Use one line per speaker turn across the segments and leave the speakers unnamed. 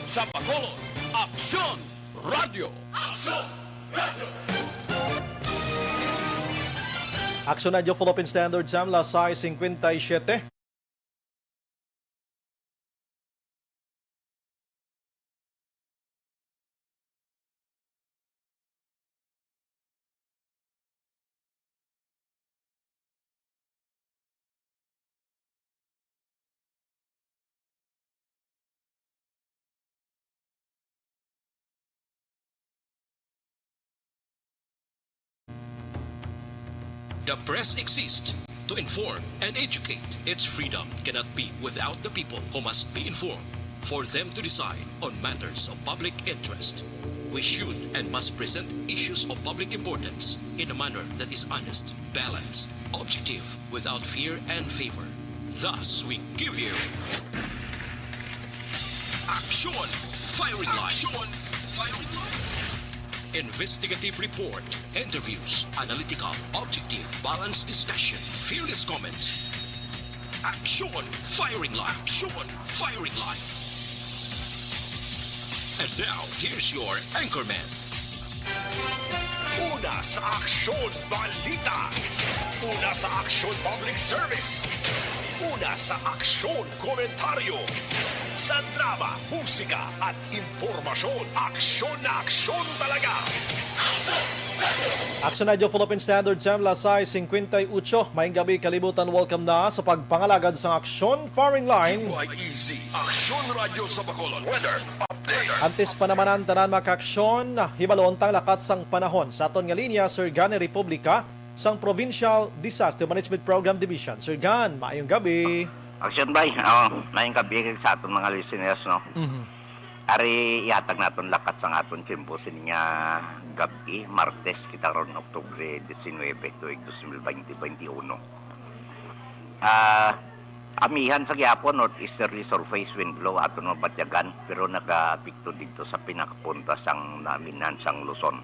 Sa Bacolod, Aksyon Radio.
Aksyon Radio Philippine Standard Time, lasay 57.
The press exists to inform and educate. Its freedom cannot be without the people who must be informed for them to decide on matters of public interest. We should and must present issues of public importance in a manner that is honest, balanced, objective, without fear and favor. Thus, we give you Action Firing Line. Investigative report, interviews, analytical, objective, balanced discussion, fearless comments. Action Firing Line. And now, here's your anchorman.
Una sa Aksyon Balita. Una sa Aksyon Public Service. Una sa Aksyon Komentaryo. Sa drama, musika at impormasyon, aksyon na aksyon talaga.
Aksyon Radio Philippine Standard Time, lasay 58. Maayong gabi, kalibutan, welcome na sa pagpangalagad sa Aksyon Firing Line.
QYEZ, Aksyon Radio sa Bacolod. Weather Update.
Antes pa naman ang tanan maka-aksyon, hibalon tang lakat sang panahon. Sa aton nga linya, Sir Gan Republika, sang Provincial Disaster Management Program Division. Sir Gan, maayong gabi.
Aksyon bay, mayang kabigay sa aton mga listeners, no? Ari ihatag naton lakat sa aton tiyempo sininga gabi, Martes, kita ron Oktubre 19, tuig 2021. Amihan sa gyapon, northeasterly surface wind blow aton mabatyagan, pero nag-apekto dito sa pinakapunta sang naminan sang Luzon.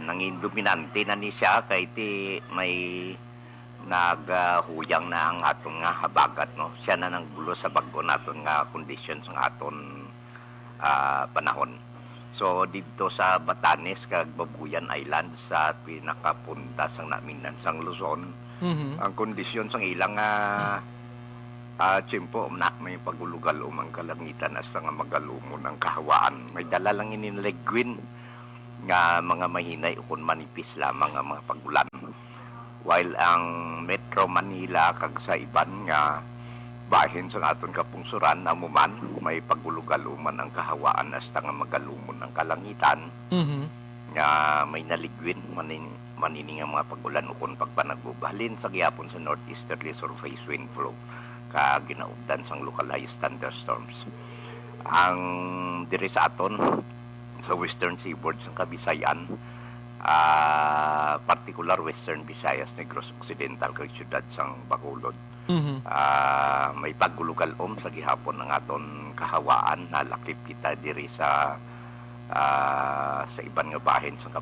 Nangin dominante na ni siya, kay ti may naghuyang na ang aton nga habagat, no? Siya na nang bulo sa bago naton nga conditions ng aton panahon. So dito sa Batanes kag Babuyan Island sa pinakapunta sang naminan sang Luzon, ang kondisyon sang ilang tiyempo na may pagulugal umang kalangitan hasta nga magalumon ang kahawaan. May dala lang iniligwin nga mga mahinay ukon manipis lamang ang mga pagulan. While ang Metro Manila kag sa iban nga bahin sa aton kapungsuran amuman may pagulugaluman ang kahawaan hasta nga magalumon ang kalangitan nga may naligwin manini nga mga pagulan ukon pagpanagbubahalin sa gihapon sa northeasterly surface wind flow ka ginaugdan sang localized thunderstorms. Ang diri sa aton sa western seaboard sa Kabisayan, particular Western Visayas, Negros Occidental kag syudad sang Bacolod. May pagulugal-om sa gihapon ng aton kahawaan na lakip kita diri sa iban nga bahin sa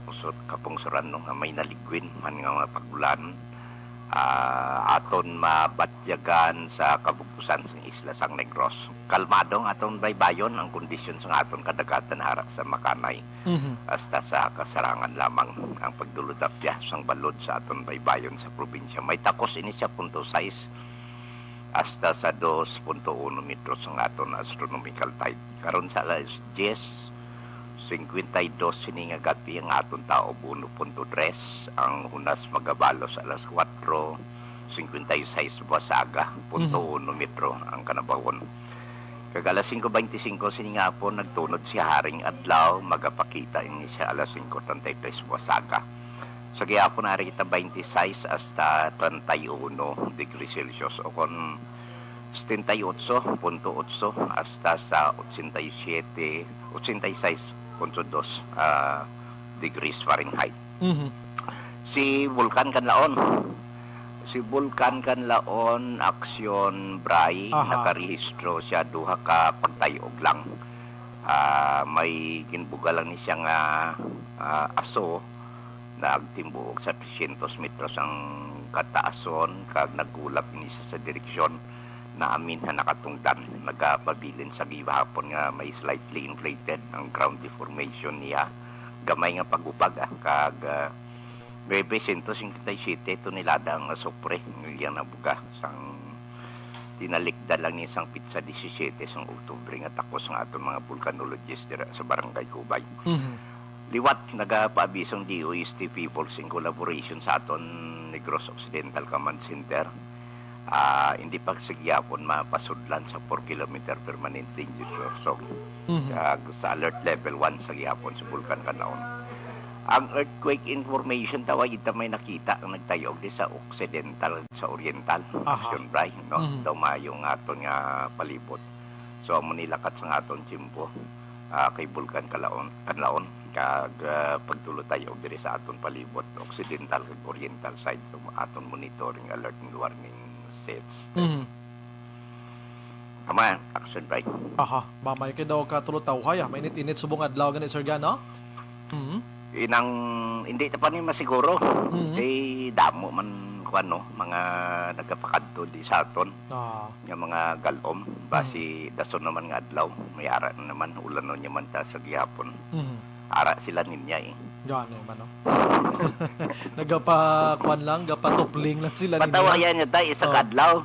kapungsuran no nga may naligwin man nga mga pagulan. Aton mabatyagan sa kabugtusan sang isla sang Negros. Kalmado ang aton baybayon ang kondisyon sa aton kadagatan harap sa Makanay. Hasta sa kasarangan lamang ang pagduludapya sang balod sa aton baybayon sa probinsya. May takos ini siya 0.6 hasta sa 2.1 metros ang aton astronomical tide. Karon sa alas 10:52 sini nga gabi ang aton tao 1.3, ang hunas magabalos alas 4:56 buwasaga 0.1 metro ang kanabawon. Kag alas 5:25 sini nga po nagtunod si Haring Adlaw, magapakita ini siya alas 5:33 buwasaga. Sa gihapon na kita 26 hasta 31 degrees Celsius o kon 78.8 hasta sa 86.2 degrees Fahrenheit. Si Vulcan Kanlaon Aksyon Bray nakarehistro siya duha ka pagtayog lang. May ginbuga lang ni siya nga aso nagtimbuog sa 300 metros ang kataason kag nagulap ni sa direksyon naamin sa nakatungdan nagapabilin sa gihapon nga may slightly inflated ang ground deformation niya gamay nga pagubag kag 957 tonelada ang nasupre ng nabuga sang tinalikda lang ni sang pizza 17 sang Oktubre nga takos nga aton mga volcanologist dira sa Barangay Hubay. Liwat nagapaabisong DOST Peoples in collaboration sa aton Negros Occidental Command Center. Hindi pa sigyapon mapasudlan sa 4 km permanent dangerous zone. Sa alert level 1 sa gyapon sa Bulkan Kanaon. Ang earthquake information daw ay may nakita ang nagtayog di sa occidental sa oriental action bray no daw mayong aton nga palibot. So amo nilakat sa aton Chimpo kay Bulkan Kanaon kag pagtulo tayo diri sa aton palibot occidental kag oriental side so aton monitoring alert and warning states. Tama, action bray.
Mamay kay daw katulo tawhay mainit-init subong adlaw gani Sir Gan no?
Inang hindi ta pa ni masiguro kay damo man kuno mga nagapakadto di sa aton nga mga galom basi dason naman nga adlaw may ara na naman ulan no man ta sa gihapon ara sila ninya
gano man no nagapa lang gapatupling lang sila ninya
patawayan niya ta isa kadlaw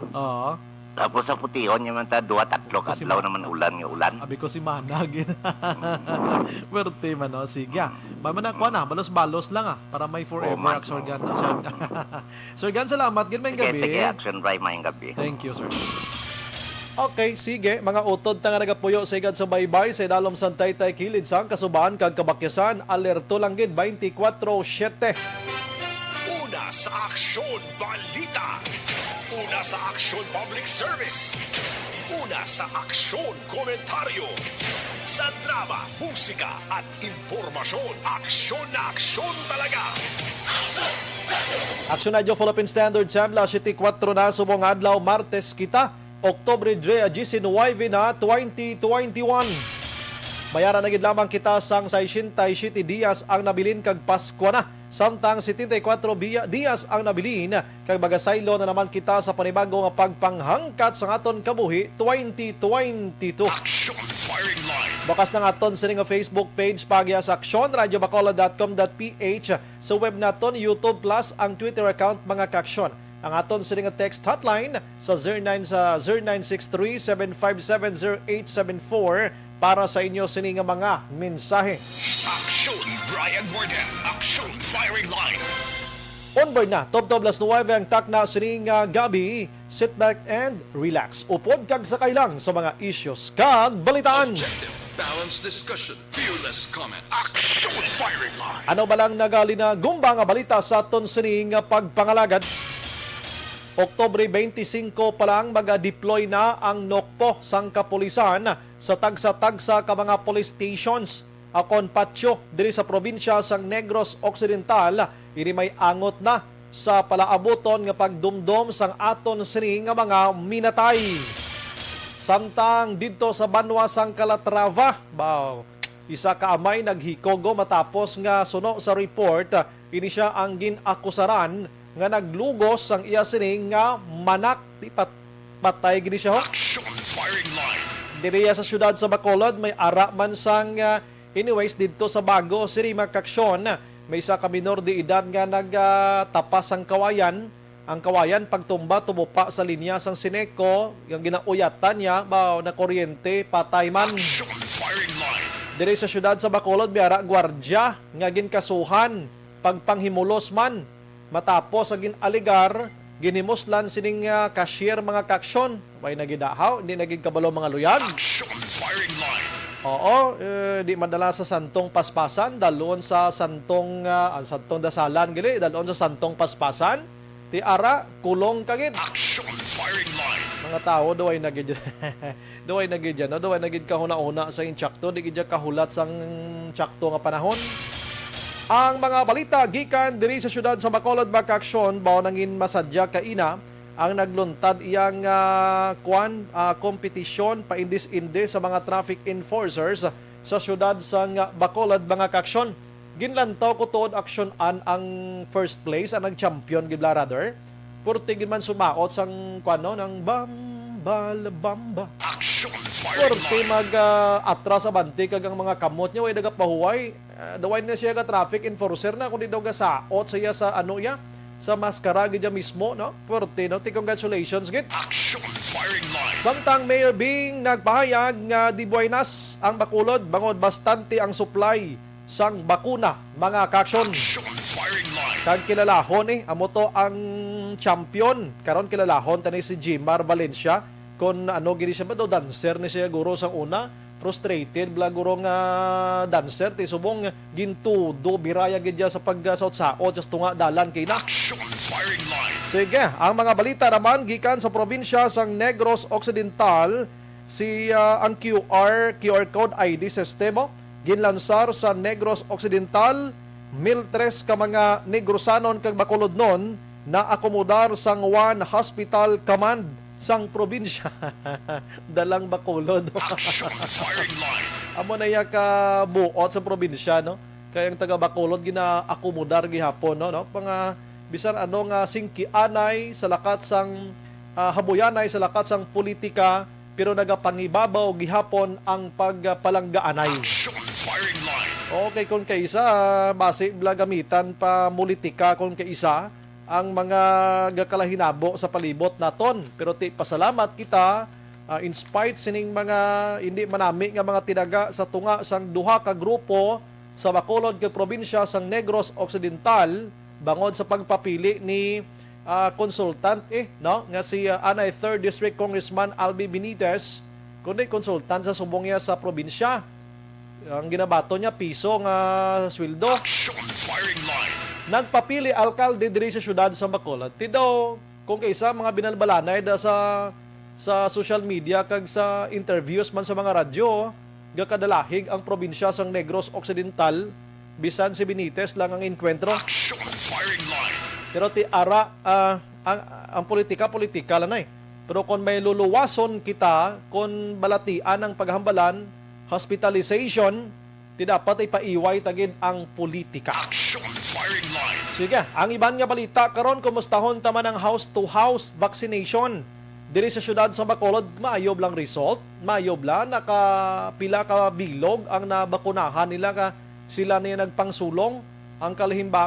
tapos sa putihon niya man ta 2-3 kadlaw naman ulan nga ulan
abi ko si Manag werte man no sige mamana ko na balos-balos lang para may forever Sir Gan Sir Gan salamat gid may gabi
sige action right may gabi
thank you sir. Okay, sige. Mga utod ta nga nagapuyo sa igad sa baybay sa idalom sang Taytay kilid sang kasubaan kag kabakyasan alerto lang gid 24/7.
Una sa aksyon balita. Una sa aksyon public service. Una sa aksyon komentaryo. Sa drama, musika at impormasyon. Aksyon na aksyon talaga.
Aksyon Radio Philippine Standard Time, la 4 na subong adlaw Martes kita. Oktubre 19 na 2021. Bayaran na gid lamang kita sang 67 dias ang nabilin kag Pasko na. Samtang 74 dias ang nabilin kag bagasaylo na naman kita sa panibago nga pagpanghangkat sa aton kabuhi 2022.
Action firing line.
Bakas na aton sa nga Facebook page pagya sa Aksyon, radiobacolod.com.ph, sa web naton, YouTube Plus, ang Twitter account mga Kaksyon. Ang aton sa nga text hotline sa 0963-757-0874 para sa inyo sining mga mensahe.
Action Brian Warden. Action firing line.
Onboard na, top 9 ang takna sining gabi. Sit back and relax. Upod kag sakay lang sa mga issues kag balitaan.
Objective, balanced discussion, fearless comment. Action firing line.
Ano ba lang nagali na gumba nga balita sa aton sining pagpangalagad? Oktubre 25 pa lang mag-deploy na ang NOCPO sang kapulisan sa tagsa-tagsa ka mga police stations akon patyo diri sa probinsya sang Negros Occidental. Ini may angot na sa palaaboton nga pagdumdum sang aton sini nga mga minatay. Samtang didto sa Banwa sang Calatrava, isa ka amay naghikogo matapos nga suno sa report, ini siya ang ginakusaran nga naglugos ang iya sining nga manak ti patay gini siya.
Action firing line.
Diriya sa syudad sa Bacolod may ara man sang anyways didto sa Bago City Makaksyon may isa ka minor de edad nga nagtapas ang kawayan. Ang kawayan pagtumba tumupa sa linya sang Sineco, yung ginauyatan niya na kuryente patay man.
Action firing line.
Diri sa syudad sa Bacolod may ara gwardiya nga ginkasuhan pagpanghimulos man. Matapos sa ginaligar, ginimuslan sining cashier mga Kaksyon. May nagidahaw, hindi nagigkabalo mga luyag.
Action firing line.
Oo, di madala sa santong paspasan, dalon sa santong dasalan, gili, dalon sa santong paspasan. Ti ara, kulong kagid.
Action firing line.
Mga tao, duway nagid duway nagid yan, no? Duway nagid kahuna-una sa inchakto, di gid kahulat sang tiyakto nga panahon. Ang mga balita gikan diri sa syudad sa Bacolod Bakaksyon bao nangin masadya kaina ang nagluntad iyang kompetisyon paindis-indi sa mga traffic enforcers sa syudad sa Bacolod mga Kaksyon. Ginlantaw ko tuod action ang first place ang nag-champion gibla rather. Purti gid man sumaot sang kuano ng bam bamba.
Action
Porte mag-atras abante kag ang mga kamot niya way nagapahuway. Daway na siya ga traffic enforcer na kundi daw ga saot siya sa ano ya sa maskara gid mismo no. Porte no, congratulations gid.
Action firing line.
Samtang Mayor Bing nagpahayag nga di buenas ang Bacolod bangod bastante ang supply sang bakuna mga kaksyon.
Action firing line.
Kag kilalahon amo to ang champion karon kilalahon tani si Jimar Valencia kon ano gini siya ba daw dancer ni siya guro sang una frustrated bla guro nga dancer ti subong gintudo biraya gid sa pagsaot-saot sa tunga dalan kay na.
Action firing line.
Sige, ang mga balita naman gikan sa probinsya sang Negros Occidental si ang QR code ID sistema ginlansar sa Negros Occidental 1,003 ka mga Negrosanon kag Bacolod non na akomodar sang One Hospital Command sang probinsya. Dalang Bacolod.
Action firing line.
Amo na ya ka buot sa probinsya no. Kaya ang taga Bacolod gina-akomodar gihapon no. Mga bisan ano nga singkianay sa lakat sang habuyanay sa lakat sang politika pero nagapangibabaw gihapon ang pagpalanggaanay.
Action firing line.
Okay, kung kaisa, base bla gamitan pa politika kung kaisa ang mga gakalahinabo sa palibot naton. Pero ti pasalamat kita in spite sining mga hindi manami nga mga tinaga sa tunga sang duha ka grupo sa Bacolod kag probinsya sang Negros Occidental bangod sa pagpapili ni consultant no nga si Anay 3rd District Congressman Albi Benitez kundi consultant sa subong niya sa probinsya. Ang ginabato niya piso nga sweldo.
Action firing line.
Nagpapili alkalde diri sa syudad sa Bacolod. Ti daw kung kaysa mga binalbalanay da sa social media kag sa interviews man sa mga radyo gakadalahig ang probinsya sang Negros Occidental bisan si Benitez lang ang enkwentro.
Action firing line.
Pero ti ara ang politika lang na Pero kung may luluwason kita kung balatian ang paghambalan hospitalization, ti dapat ipaiway tagid ang politika.
Action firing line.
Sige, ang iban nga balita karon kumustahon taman ang house-to-house vaccination. Diri sa syudad sa Bacolod, maayob lang result, maayob lang nakapila ka bilog ang nabakunahan nila ka sila niya nagpangsulong. Ang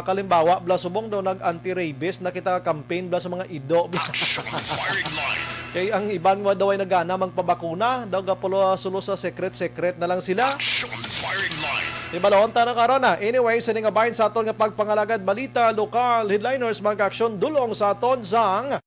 kalimbawa bla subong daw nag-anti-rabies na kita campaign bla sa mga ido.
Action firing line.
Kay ang iban mo daw ay nagana magpabakuna, daw gapulo sulo sa secret na lang sila.
Action firing line.
Ibalon ta na karon na. Anyway, sa nga bahin sa aton nga pagpangalagad balita, lokal headliners mag-action dulong sa aton sang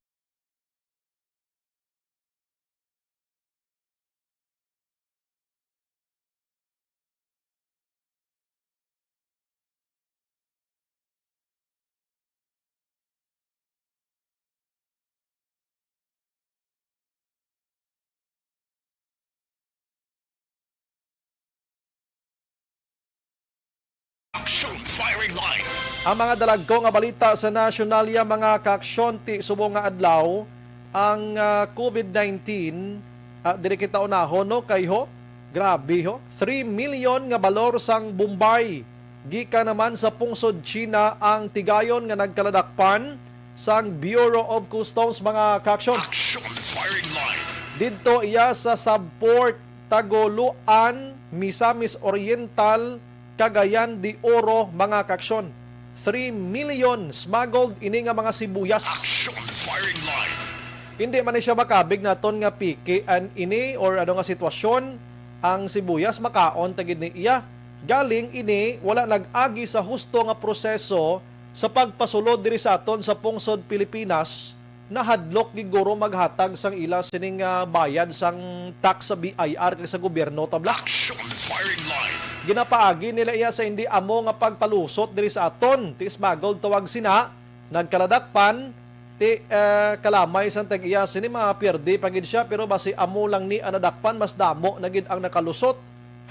Action firing line.
ang mga dalagko nga balita sa nasyonalya mga kaaksyon ti subong nga adlaw ang COVID-19 diri kita unahon no kay ho grabe ho 3 million nga balor sang Bombay gika naman sa pungsod China ang tigayon nga nagkaladakpan sang Bureau of Customs mga kaaksyon.
Action firing line.
Didto iya sa Subport Tagoluan, Misamis Oriental, Cagayan de Oro mga kaksyon. 3 million smuggled ini nga mga sibuyas.
Action firing line.
Hindi man siya makabig naton nga piki an ini or ano nga sitwasyon ang sibuyas makaon tagid ni iya. Galing ini wala nag-agi sa husto nga proseso sa pagpasulod diri sa aton sa pungsod Pilipinas na hadlok giguro maghatag sang ila sining bayad sang tax sa BIR kag sa gobyerno tabla.
Action firing line.
Ginapaagi nila iya sa hindi amo nga pagpalusot diri sa aton ti smuggled tawag sina nagkaladakpan ti kalamay sang tag iya sini mapierdi pagid siya pero basi amo lang ni anadakpan mas damo nagid ang nakalusot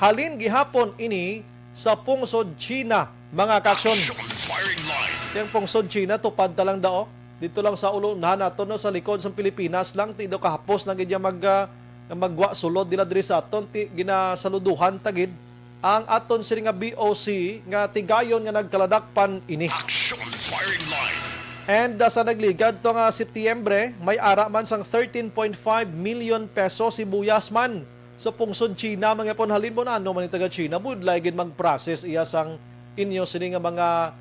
halin gihapon ini sa pungsod China mga kaksyon.
Action firing line.
Yang pungsod China tupad ta lang dao dito lang sa ulonahan nato no sa likod sa Pilipinas lang ti do kahapos na gid magwa sulod dila diri sa aton ti ginasaluduhan tagid ang aton sini nga BOC nga tigayon nga nagkaladakpan ini.
Action firing line.
And sa nagligad to nga Setyembre, may ara man sang 13.5 million peso sibuyas man sa pungsod China. Mga pon halin mo na ano man taga China, budlay gid mag-process iya sang inyo sini nga mga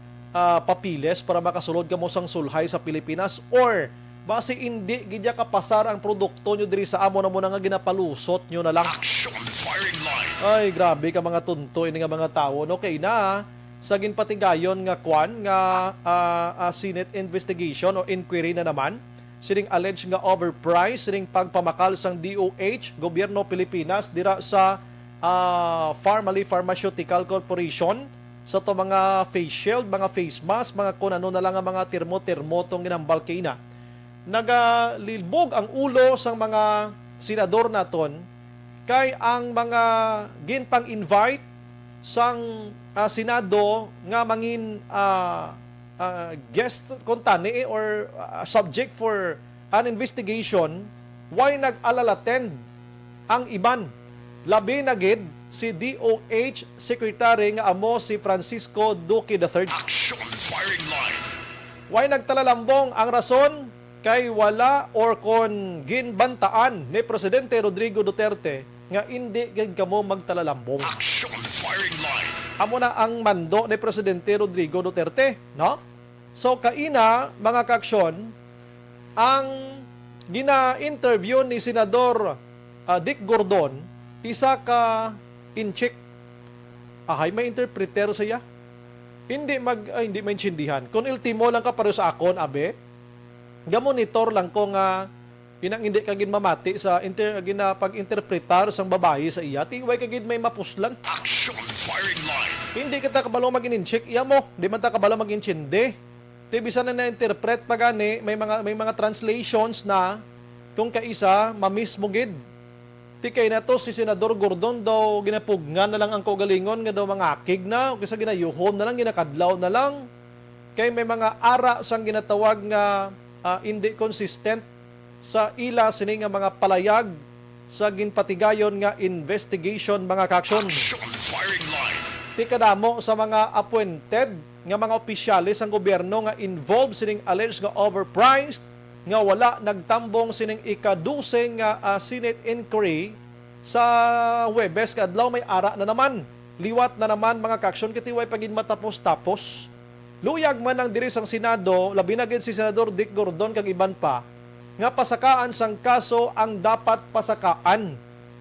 papiles para makasulod kamo sang sulhay sa Pilipinas, or base hindi gidya kapasar ang produkto nyo diri sa amo na mo na nga ginapalusot nyo na lang.
Action firing line.
Ay, grabe ka mga tunto ini nga mga tao. Okay na, sa ginpatigayon nga kwan nga Senate investigation o inquiry na naman sining alleged nga overprice sining pagpamakal sang DOH gobyerno Pilipinas dira sa Pharmally Pharmaceutical Corporation sa to mga face shield, mga face mask, mga kun ano na lang ang mga termo-termo tong ginambal kay na. Nagalilbog ang ulo sang mga senador naton kay ang mga ginpang-invite sang Senado nga mangin guest kontani or subject for an investigation, why nag-alalaten ang iban. Labi na gid si DOH Secretary nga amo si Francisco Duque III.
Action firing line.
Why nagtalalambong ang rason kay wala or kon ginbantaan ni Presidente Rodrigo Duterte nga hindi gid kamo magtalalambong.
Action firing line.
Amo na ang mando ni Presidente Rodrigo Duterte, no? So kaina mga kaksyon, ang gina-interview ni Senador Dick Gordon, isa ka incheck. May interpreter siya. Hindi maintindihan. Kung ultimo lang ka pareho sa akon, abe, gamonitor lang ko nga inang hindi kagid mamati sa pag-interpretar sang babae sa iya, tiway kagid may mapuslan.
Action firing line.
Hindi kita kabalo magin-check iya mo, di man ta kabalo magin-chinde. Ti bisan na interpret pa gani, may mga translations na kung kaisa mamiss mo gid. Ti kay na to si Senador Gordon daw ginapugngan na lang ang kaugalingon nga daw mga akig na, o kaysa ginayuhom na lang, ginakadlaw na lang. Kay may mga ara sang ginatawag nga hindi consistent sa ila sini nga mga palayag sa ginpatigayon nga investigation mga kaksyon.
Action firing line.
Ti kadamo sa mga appointed nga mga opisyalis ang gobyerno nga involved sining alleged nga overpriced nga wala nagtambong sining ikaduseng nga Senate inquiry sa Huwebes kadlaw may ara na naman. Liwat na naman mga kaksyon kitiway pagin matapos-tapos. Luyag man ang diri sang Senado, labi na gid si Senador Dick Gordon kag iban pa nga pasakaan sang kaso ang dapat pasakaan.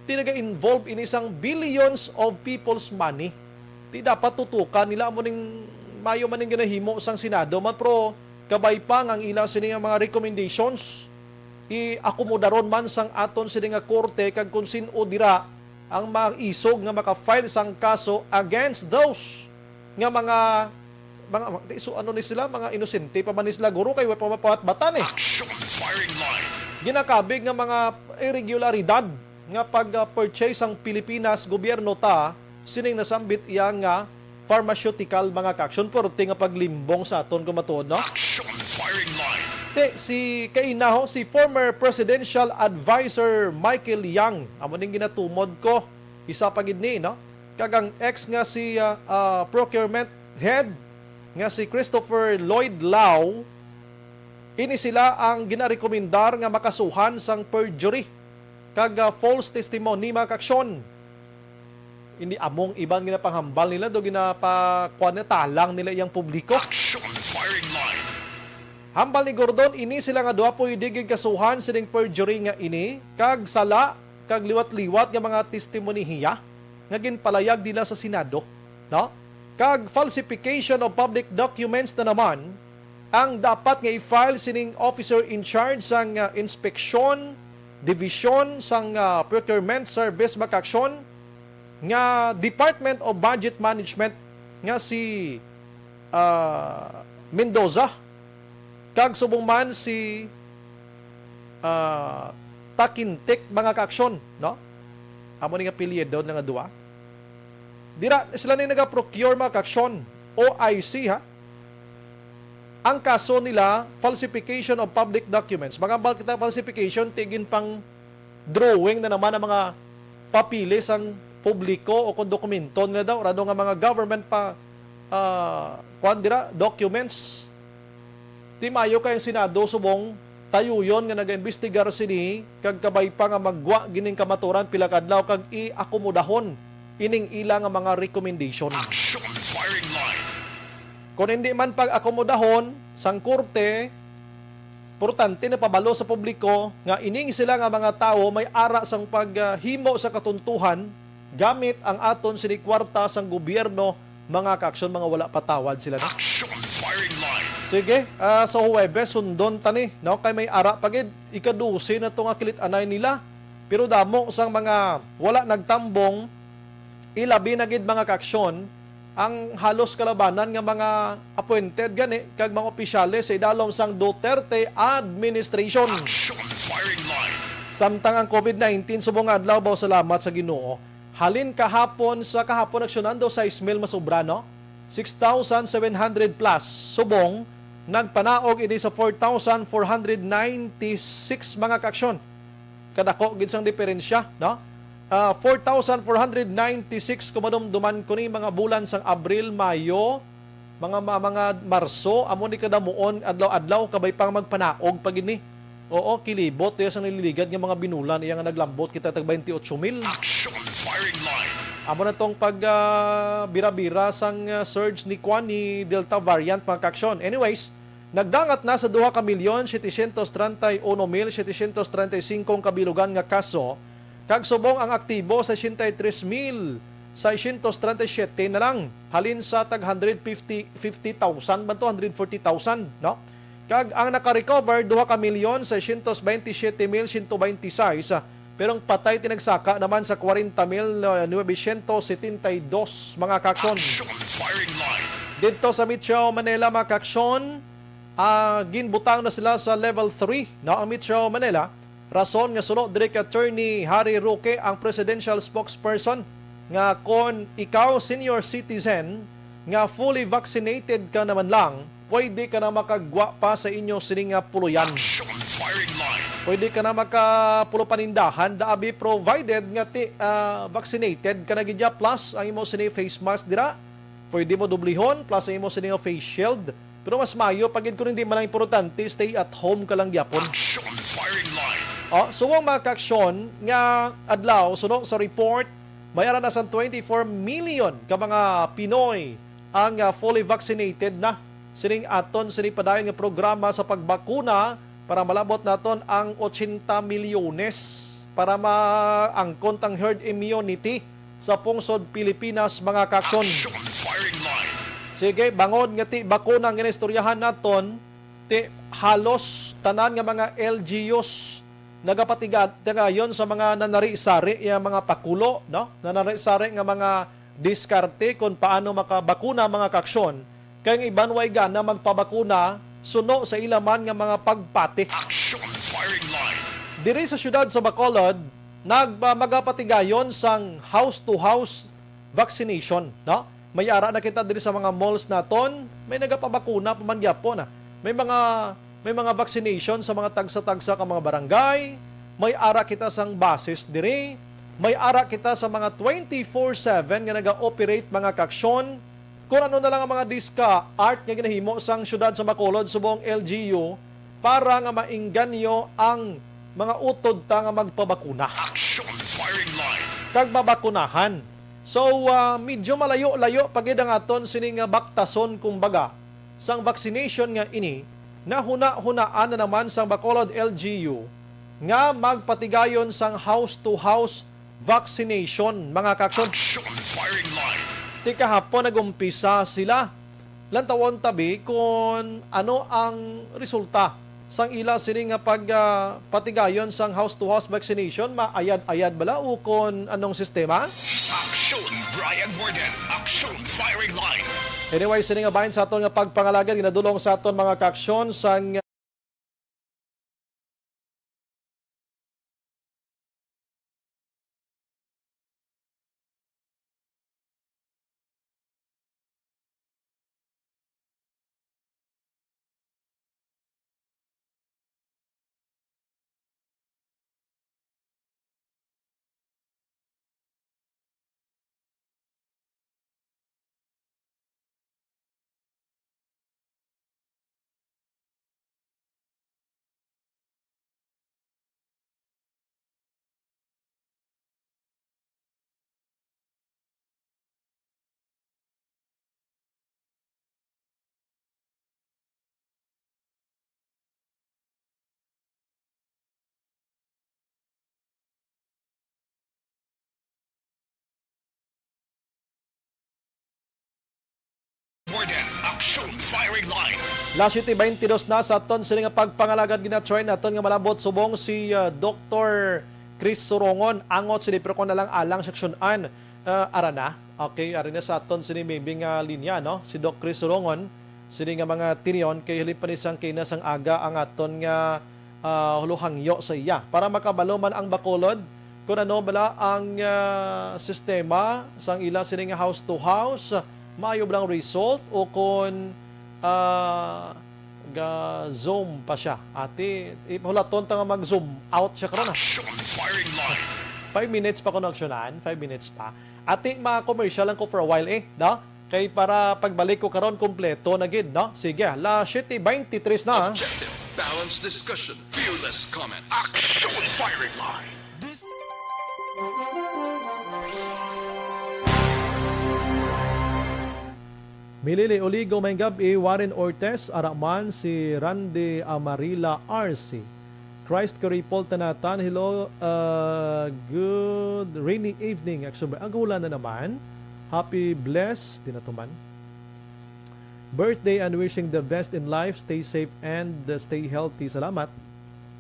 Ti naga-involve in isang billions of people's money. Ti dapat tutukan nila mo ning mayo man ning ginahimo sang Senado man pro kabay pa ang ila sini nga mga recommendations i-akomodaron man sang aton sini nga korte kag kun sin-o dira ang mag-isog nga maka-file sang kaso against those nga mga so ano ni sila mga inosente pa man ni sila guro kay wa pa mapawat batan eh.
Action firing line.
Ginakabig nga mga irregularidad nga pag-purchase ang Pilipinas gobyerno ta sining nasambit iya nga pharmaceutical mga kaksyon porte nga paglimbong sa aton kumatuod no.
Action firing line.
Si kainaho si former presidential advisor Michael Yang amo ning ginatumod ko isa pagid ni no kagang ex nga si procurement head nga si Christopher Lloyd Lau. Ini sila ang ginarekomendar nga makasuhan sang perjury kag false testimony mga kaksyon. Hindi among ibang ginapanghambal nila do ginapakwanetalang nila iyang publiko.
Action firing line.
Hambal ni Gordon ini sila nga duha pwede gid kasuhan sining perjury nga ini kag sala kag liwat-liwat nga mga testimony hiya nga ginpalayag nila sa Senado, no? Kag falsification of public documents na naman ang dapat nga i-file sining officer in charge sang inspeksyon, division sang procurement service makaksyon nga Department of Budget Management nga si Mendoza kag subong man si Takintik mga kaaksyon, no? Amo ni nga apelyido nga duwa. Dira sila ni naga-procure mga kaaksyon, OIC ha. Ang kaso nila falsification of public documents. Mga kita falsification tigin pang drawing na naman ang mga papilis ang publiko o kung dokumento nila daw rado nga mga government pa documents Ti mayo kayong Senado subong tayo yon nga nag-investigar sini kag kabay pa nga magwa gining kamaturan pila kadlaw kag i-akomodahon ining ila nga mga recommendation.
Action firing line.
Kung hindi man pag-akomodahon sang korte, importante na pabalo sa publiko nga ining sila nga mga tao may ara sang paghimo sa katuntuhan gamit ang aton sinikwarta sang gobyerno, mga kaaksyon, mga wala patawad sila na.
Action firing line.
Sige, sa Huwebes sundon tani, no, kay may ara pagid ikadusi na to nga kilit-anay nila. Pero damo sang mga wala nagtambong, ilabi na gid mga kaaksyon ang halos kalabanan nga mga appointed gani kag mga opisyales sa idalom sang Duterte administration.
Action firing line.
Samtang ang COVID-19 subong adlaw baw salamat sa Ginoo. Halin kahapon aksyonan sa Ismail masobra, no? 6,700 plus subong nagpanaog ini sa 4,496 mga kaaksyon. Kadako gid sang diferensya, no? 4,496 kumadumduman ko ni mga bulan sang Abril, Mayo, mga Marso, amo ni kadamuon adlaw-adlaw kabay pang magpanaog pag ini. Oo, kilibot ya sang nililigad nga mga binulan iya nga naglambot kita tag 28,000.
Action firing line.
Amo na tong pag bira-bira sang surge ni Kwan ni Delta variant mga kaaksyon. Anyways, nagdangat na sa 2,731,735 kabilugan nga kaso. Kag subong ang aktibo sa 63,637 na lang. Halin sa tag 150,000 ba to 140,000, no? Kag ang naka-recover 2,627,126. Pero ang patay tinagsaka naman sa 40,972 mga kaaksyon.
Action firing line.
Dito sa Metro Manila mga kaaksyon, ginbutang na sila sa level 3, no? Ang Metro Manila. Rason nga sunod Direct Attorney Harry Roque, ang presidential spokesperson, nga kon ikaw senior citizen nga fully vaccinated ka naman lang, pwede ka na makagwa pa sa inyo sining puluyan.
Action firing line.
Pwede ka na makapulo panindahan daabi provided nga vaccinated ka na gidya plus ang imo sini face mask dira. Pwede mo dublihon plus ang imo sini face shield. Pero mas mayo pagid kun hindi man lang importante, stay at home ka lang gyapon.
Action firing line.
Suwang mga kaaksyon nga adlaw suno sa report, mayroon na sa 24 million ka mga Pinoy ang fully vaccinated na. Sining aton sini padayon nga programa sa pagbakuna para malabot naton ang 80 milyones para maangkon ang herd immunity sa pungsod Pilipinas mga kaaksyon.
Action firing line.
Sige, bangod nga ti bakuna nga istoryahan naton, ti halos tanan nga mga LGUs nagapatigat ngayon sa mga nanari-sari ya mga pakulo, no? Nanari-sari nga mga diskarte kung paano makabakuna mga kaaksyon. Kaya ng iban way gana magpabakuna suno sa ilaman nga mga pagpati.
Action firing line.
Diri sa syudad sa Bacolod, magapatigayon sang house-to-house vaccination, no? May ara na kita diri sa mga malls naton, may nagapabakuna pamangyapon na. May mga vaccination sa mga tagsa-tagsa ka mga barangay, may ara kita sang bases diri, may ara kita sa mga 24/7 nga naga-operate mga kaaksyon. Kung ano na lang ang mga art nga ginahimo sang syudad sa Bacolod subong LGU para nga mainganyo ang mga utod ta nga magpabakuna.
Action firing line.
Kag mabakunahan. So, medyo malayo-layo pagid ang aton sining baktason kumbaga sang vaccination nga ini na hunaan na naman sang Bacolod LGU nga magpatigayon sang house-to-house vaccination mga kaaksyon.
Action firing line.
Ti kahapon nagumpisa sila. Lantawon tabi kung ano ang resulta sang ila sini nga patigayon sang house-to-house vaccination, maayad-ayad bala o kung anong sistema?
Action Brian Warden. Action firing line.
Anyway, sini nga bahin sa aton nga pagpangalagad, ginadulong sa aton mga kaaksyon sang
Action Firing Line.
Last 22 na sa aton sila nga pagpangalagad gina-try naton nga malabot subong si Dr. Chris Sorongon angot sila pero kung nalang alang seksyon an arana. Okay, arana sa aton sila maybe nga linya no. Si Dr. Chris Sorongon sila nga mga tinion kay hilipanisang kinasang aga ang aton nga huluhangyo sa iya para makabalo man ang Bacolod kung ano bala ang sistema sang ila sila nga house to house maayo lang result o kung Zoom pa siya. Ate, ipahulaton ta nga mag-zoom out siya karon.
Action Firing Line.
5 minutes pa koneksyonan, 5 minutes pa. Ate, mga-commercial lang ko for a while no? Kay para pagbalik ko karon kompleto na gid, no? Sige, la 7:23 na.
Objective, balanced discussion, fearless comments. Action Firing Line.
Milili Oligo may gabi, Warren Ortez, Araman, si Randy Amarila RC. Christ Coripol Tanatan, hello, good rainy evening. Actually, ang ulan na naman. Happy, blessed, tinatuman. Birthday and wishing the best in life. Stay safe and stay healthy. Salamat.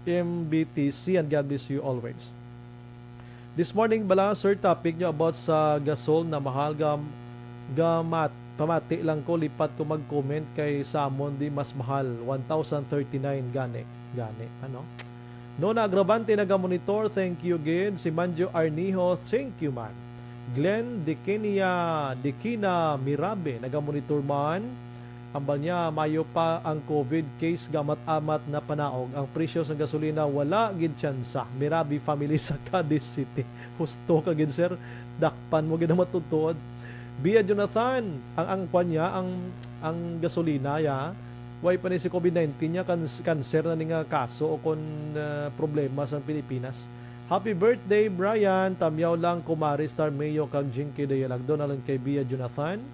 MBTC and God bless you always. This morning, bala, sir, topic nyo about sa gasol na mahal pamati lang ko, lipat ko mag-comment kay Samon di mas mahal, 1,039 gani, ano? Nona Agravante naga-monitor, thank you again. Si Manjo Arnijo, thank you man. Glenn Dikina Mirabe, naga-monitor man. Ambal niya, mayo pa ang COVID case, gamat-amat na panaog. Ang presyo sa gasolina, wala gid tsansa. Mirabe family sa Cadiz City. Husto ka gid sir, dakpan mo gid na matutuod. Bia Jonathan, ang kwan niya, ang gasolina ya, way pa ni si COVID-19 niya, cancer na ni nga kaso o kon problema sa Pilipinas. Happy birthday, Brian. Tamyaw lang kumari Star Mayo kag Jinky Dayalag. Doon alang kay Bia Jonathan.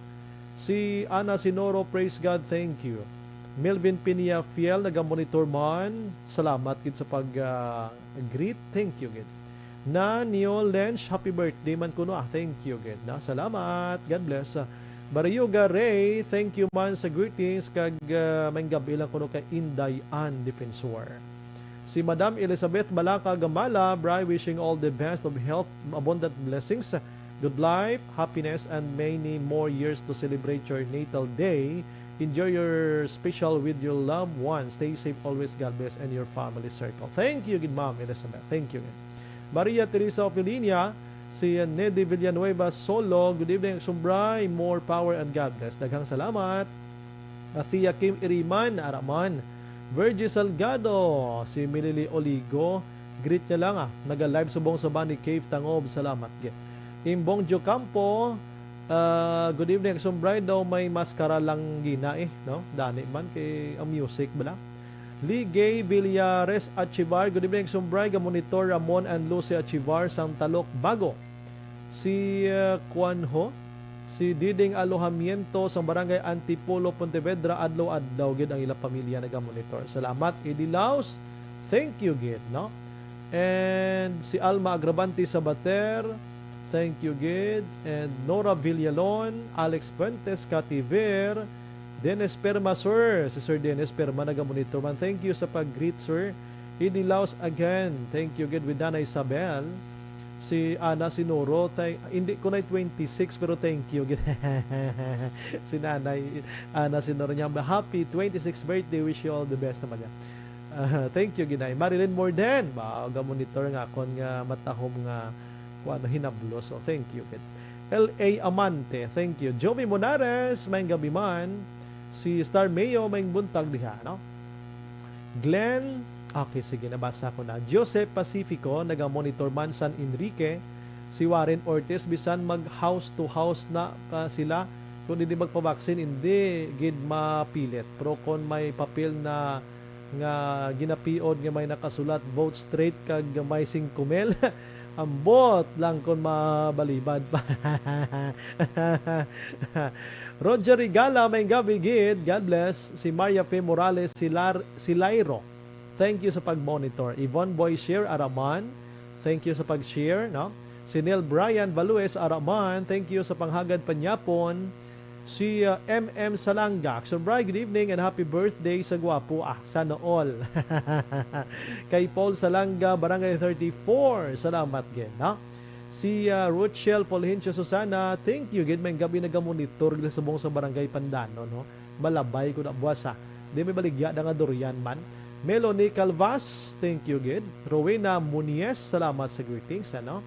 Si Ana Sinoro, praise God, thank you. Melvin Pinia Fiel, naga-monitor man. Salamat gid sa pag-greet. Thank you gid. Na Neo Lench, happy birthday man kuno. Thank you gid. Na salamat. God bless. Barayuga Ray, thank you man sa greetings kag may gabi lang kuno kay Inday Ann Defensor. Si Madam Elizabeth Malaka Gamala, Bri, wishing all the best of health, abundant blessings, good life, happiness, and many more years to celebrate your natal day. Enjoy your special with your loved ones. Stay safe always, God bless, and your family circle. Thank you, good Ma'am Elizabeth. Thank you. Maria Teresa Opilinia, si Nedy Villanueva Solo, good evening, Sumbray, more power and God bless. Daghang salamat. Athia Kim Iriman, Araman. Virgie Salgado, si Milili Oligo, greet niya lang naga-live subong sa Bani Cave Tangob, salamat. Imbong Jocampo, good evening, Sumbray daw may maskara lang gina no? Dani man kay ang music bala. Ligay Villares Achivar, good evening, Sumbray, monitor Ramon and Lucy Achivar, sang Talok Bago. Si Juanjo, si Diding Alohamiento sa Barangay Antipolo, Pontevedra, adlaw-adlaw gid ang ilang pamilya naga-monitor. Salamat, Edilaus. Thank you gid, no? And si Alma Agravante sa Bater, thank you gid. And Nora Villalon, Alex Fuentes, Cativer, Dennis Perma, sir. Si Sir Dennis Perma naga-monitor man. Thank you sa pag-greet, sir. Edilaus again. Thank you gid with Dana Isabel. Si Ana Sinoro, hindi ko na 26 pero thank you. Si Nanay Ana Sinoro niya, happy 26th birthday, wish you all the best naman yan. Thank you, Ginay. Marilyn Morden, ga-monitor nga kon nga matahom nga hinablo. So thank you. L.A. Amante, thank you. Joey Monares, may gabi man. Si Star Mayo, may buntag diha, no? Glenn, okay, sige, nabasa ko na. Joseph Pacifico, naga-monitor man San Enrique. Si Warren Ortiz, bisan mag-house to house na sila. Kung hindi magpabaksin, hindi gid mapilit. Pero kung may papel na nga ginapiod nga may nakasulat, vote straight kag may 5 mil, ambot lang kung mabalibad pa. Roger Rigala, may gabi gid. God bless. Si Maria Fe Morales, si Lairo, thank you sa pag-monitor. Yvonne Boy Share Araman, thank you sa pag-share, no? Si Neil Brian Values Araman, thank you sa panghagad panyapon. Si MM Salanga. Action Bri, good evening and happy birthday sa gwapo. Sana all. Kay Paul Salanga, Barangay 34. Salamat gen, no? Si Rochelle Polhencio Susana, thank you. Gid may gabi nagamonitor gila sa buong sa Barangay Pandano, no? Malabay ko na buwasa. Di may baligya na nga durian man. Melanie Calvas, thank you gid. Rowena Munies, salamat sa greetings, ano?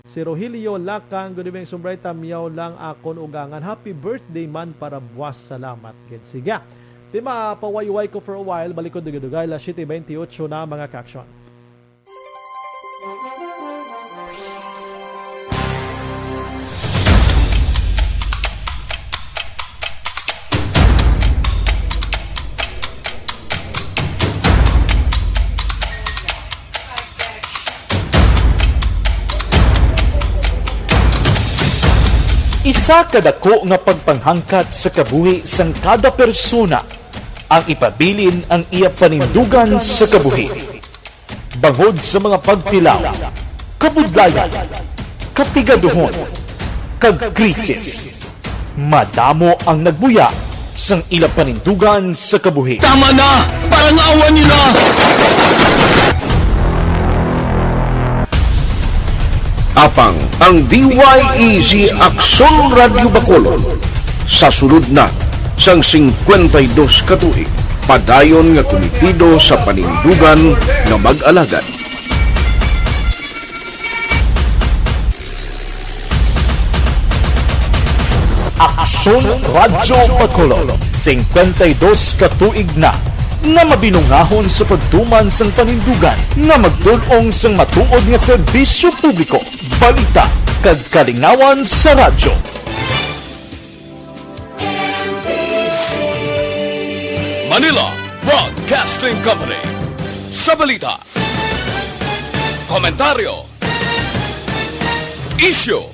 Si Rogelio Lakang, good evening, Sumbray, tamiyaw lang akon ugangan. Happy birthday man para buwas. Salamat. Good. Sige. Di mapawayway ko for a while. Balik ko dugay-dugay. La 7:28 na mga kaksyon.
Isa kadako nga pagpanghangkat sa kabuhi sang kada persona ang ipabilin ang iya panindugan sa kabuhi. Bangod sa mga pagtilaw, kabudlayan, kapigaduhon, kag krisis. Madamo ang nagbuya sang ila panindugan sa kabuhi.
Tama na! Parang awan niyo na!
Apang ang DYEZ Aksyon Radio Bacolod sa sulod na sang 52 katuig padayon nga komitido sa panindugan nga mag-alagad.
Aksyon Radio Bacolod 52 katuig na nga mabinungahon sa pagtuman sang panindugan nga magdulong sang matuod nga serbisyo publiko, balita kag kalingawan sa radyo.
Manila Broadcasting Company. Sa balita, komentaryo, isyu,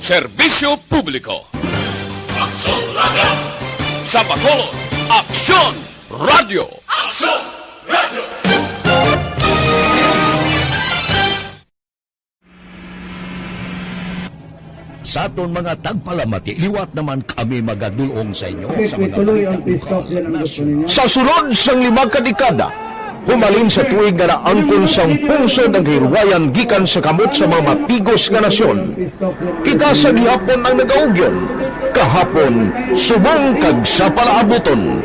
serbisyo publiko. Aksyon Radio! Sa Bacolod, Aksyon Radio! Aksyon Radio!
Sa aton mga tagpalamati, liwat naman kami magadulong sa inyo sa mga
tuloy ang peace talk yan ang gusto ninyo.
Sa sulod sang 5 kadekada, humalin sa tuig nga naangkon sang pungsod ang hirwayan gikan sa kamot sa mga mapigos nga nasyon. Kita sa gihapon ang nagaugyon, kahapon subong kag sa palaabuton.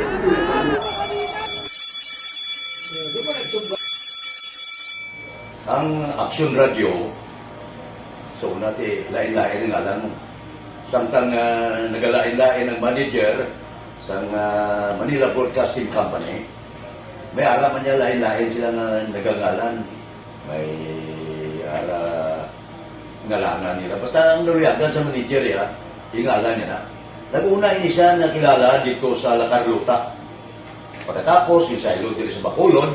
Ang Aksyon Radio, so unati lain-lain ang alam mo. Samtang nagalain-lain ang manager sa Manila Broadcasting Company, may alaman niya lain-lain sila na nagangalan. May ngalanan nila. Basta ang naluyagan sa manager ya, ingalan niya na. Nag-una ini siya nakilala dito sa La Carlota. Pagkatapos, yung sa Ilod sa Bacolod,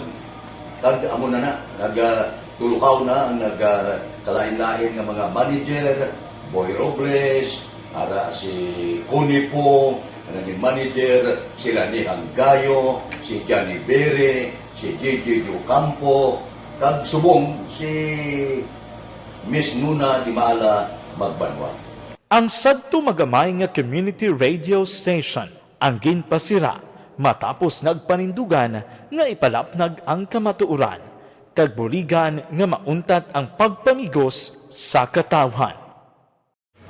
amo na nagtulukaw na ang nagkalain-lain ng mga manager, Boy Robles, ara si Connie po, naging manager, sila ni Hanggayo, si Johnny Bere, si JJ Ocampo, kag subong si Miss Nuna Di Maala Magbanwa.
Ang sadto magamay nga community radio station ang ginpasira matapos nagpanindugan nga ipalapnag ang kamatuoran kag buligan nga mauntat ang pagpamigos sa katawhan.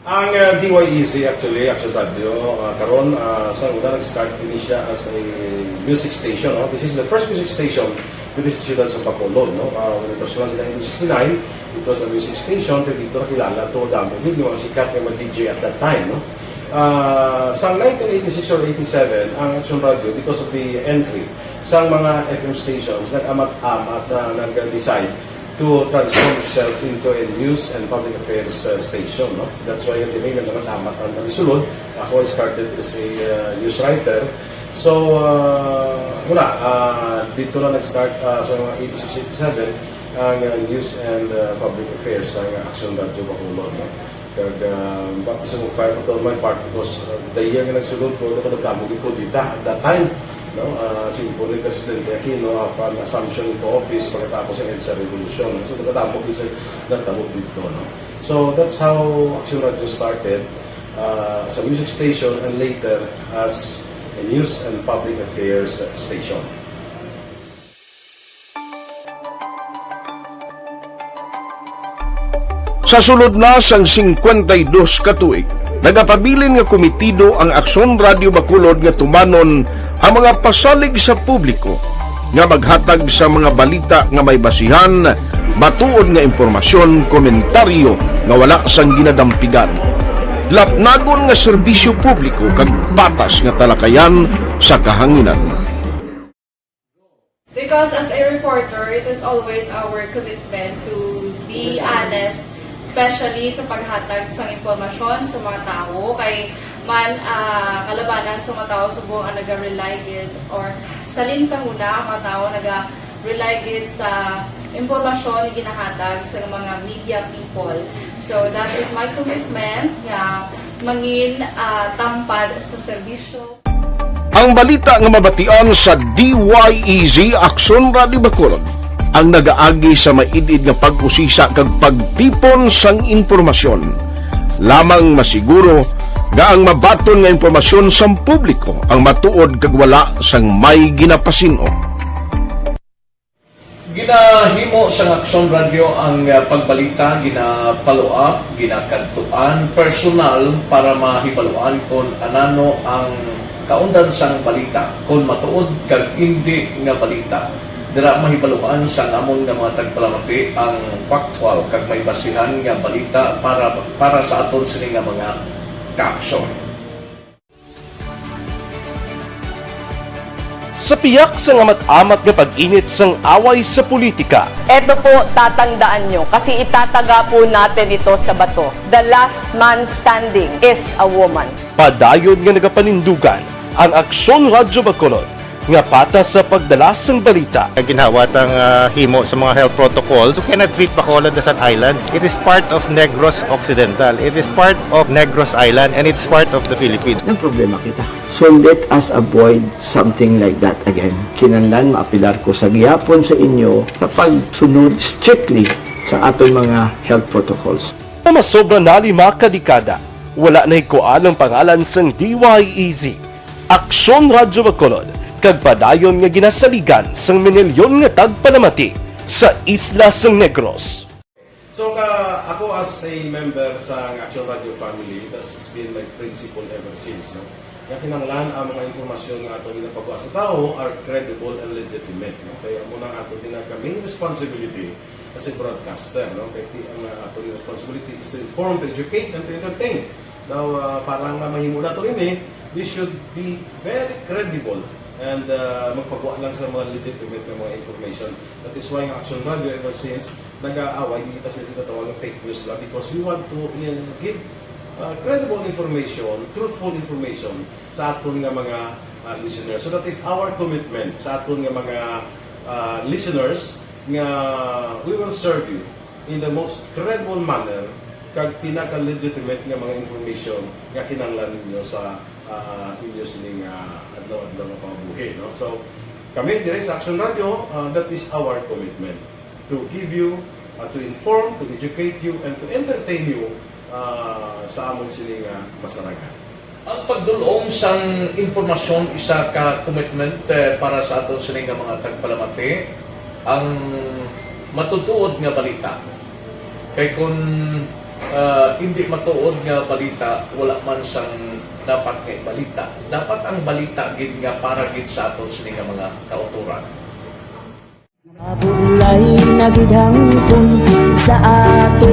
Ang DYEZ actually, Aksyon Radio, karon sa una nag-start din siya as a music station. No? This is the first music station with the students of Bacolod. No? When it was launched in 1969, it was a music station, pero dito nakilala to dami yung mga sikat ng mga DJ at that time. No? Sa 1986 or 87, ang Aksyon Radio, because of the entry sa mga FM stations, nag-amat-amat na nag-decide to transform itself into a news and public affairs station. No? That's why yung dinay na naman-amat ang nalisulod. Ako started as a news writer. So, dito na nag-start sa mga 86-87 ang news and public affairs sa Aksyon Radio Bacolod. No? Bakit sa mga fire patrol my part because the year nga nagsulod ko, nagkamugin ko dito at that time. No, po ni Presidente Aquino upon assumption into office pagkatapos ng EDSA Revolution. So, nagtamog dito. No? So, that's how Aksyon Radio started. as a music station and later as a news and public affairs station.
Sa sulod na sang 52 ka tuig, nagapabilin nga komitido ang Aksyon Radio Bacolod nga tumanon ang mga pasalig sa publiko nga maghatag sa mga balita nga may basihan, matuod nga impormasyon, komentaryo nga wala sang ginadampigan. Lapnagon nga serbisyo publiko kag patas nga talakayan sa kahanginan.
Because as a reporter, it is always our commitment to be honest, especially sa paghatag sa impormasyon sa mga tao, kay man kalabanan sa mga tao subong ang naga-rely gid or salin sa una ang mga tao naga-rely gid sa impormasyon na ginahatag sa mga media people. So that is my commitment nga mangin tampad sa serbisyo.
Ang balita nga mabatian sa DYEZ Aksyon Radio Bacolod ang nagaagi sa maidid nga pag-usisa kag pagtipon sang impormasyon. Lamang masiguro nga ang mabaton nga impormasyon sang publiko ang matuod kag wala sang may ginapasino.
Ginahimo sa Aksyon Radio ang pagbalita, gina-follow up, ginakadtuan personal para mahibaluan kung anano ang kaundan sang balita, kung matuod kag hindi nga balita. Dira mahibaluan sa amon nga mga tagpalamati ang factual kag may basihan nga balita para sa aton sini nga mga ka-aksyon. Sa piyak sa amat-amat nga pag-init sang away sa politika,
Eto po, tatandaan nyo, kasi itataga po natin ito sa bato. The last man standing is a woman.
padayon nga nagapanindugan ang Aksyon Radio Bacolod nga patas sa pagdala sang balita.
Ginhawat ang himo sa mga health protocols. You cannot treat Bacolod as an island. It is part of Negros Occidental. It is part of Negros Island and it's part of the Philippines.
Ang problema kita. So let us avoid something like that again. Kinahanglan maapilar ko sa gihapon sa inyo sa pagsunod strictly sa aton mga health protocols.
Masobra na 5 kadekada, wala na ikuan ang pangalan sang DYEZ, Aksyon Radio Bacolod, kag padayon nga ginasaligan sang minilyon nga tagpalamati sa isla sang Negros.
So ako as a member sa Action Radio family, that's been my principle ever since. No? Yung kinanglan ang mga informasyon nga ato ginapagawa sa tao are credible and legitimate. No? Kaya muna ato ginagawing responsibility as a broadcaster. No? Kaya ang ato responsibility is to inform, to educate, and to entertain. Now, parang mahimo na ito rin we should be very credible and magpagawa lang sa mga legitimate na mga information. That is why ang Action Radio ever since nag-aaway, hindi kasi sila tawag ng fake news lang because we want to give credible information, truthful information sa aton nga mga listeners. So that is our commitment sa aton nga mga listeners nga we will serve you in the most credible manner kag pinaka-legitimate nga mga information nga kinahanglan ninyo sa inyo sining adlaw-adlaw nga pamumuhi. No? So, kami dire sa Action Radio, that is our commitment to give you, to inform, to educate you, and to entertain you sa amon sining masaragan.
Ang pagdulong sang informasyon isa ka commitment para sa aton sining mga tagpalamati ang matutuod nga balita. Kay kung hindi matuod nga balita, wala man sang dapat nga balita. Dapat ang balita gid nga para gid sa aton sining mga kauturan.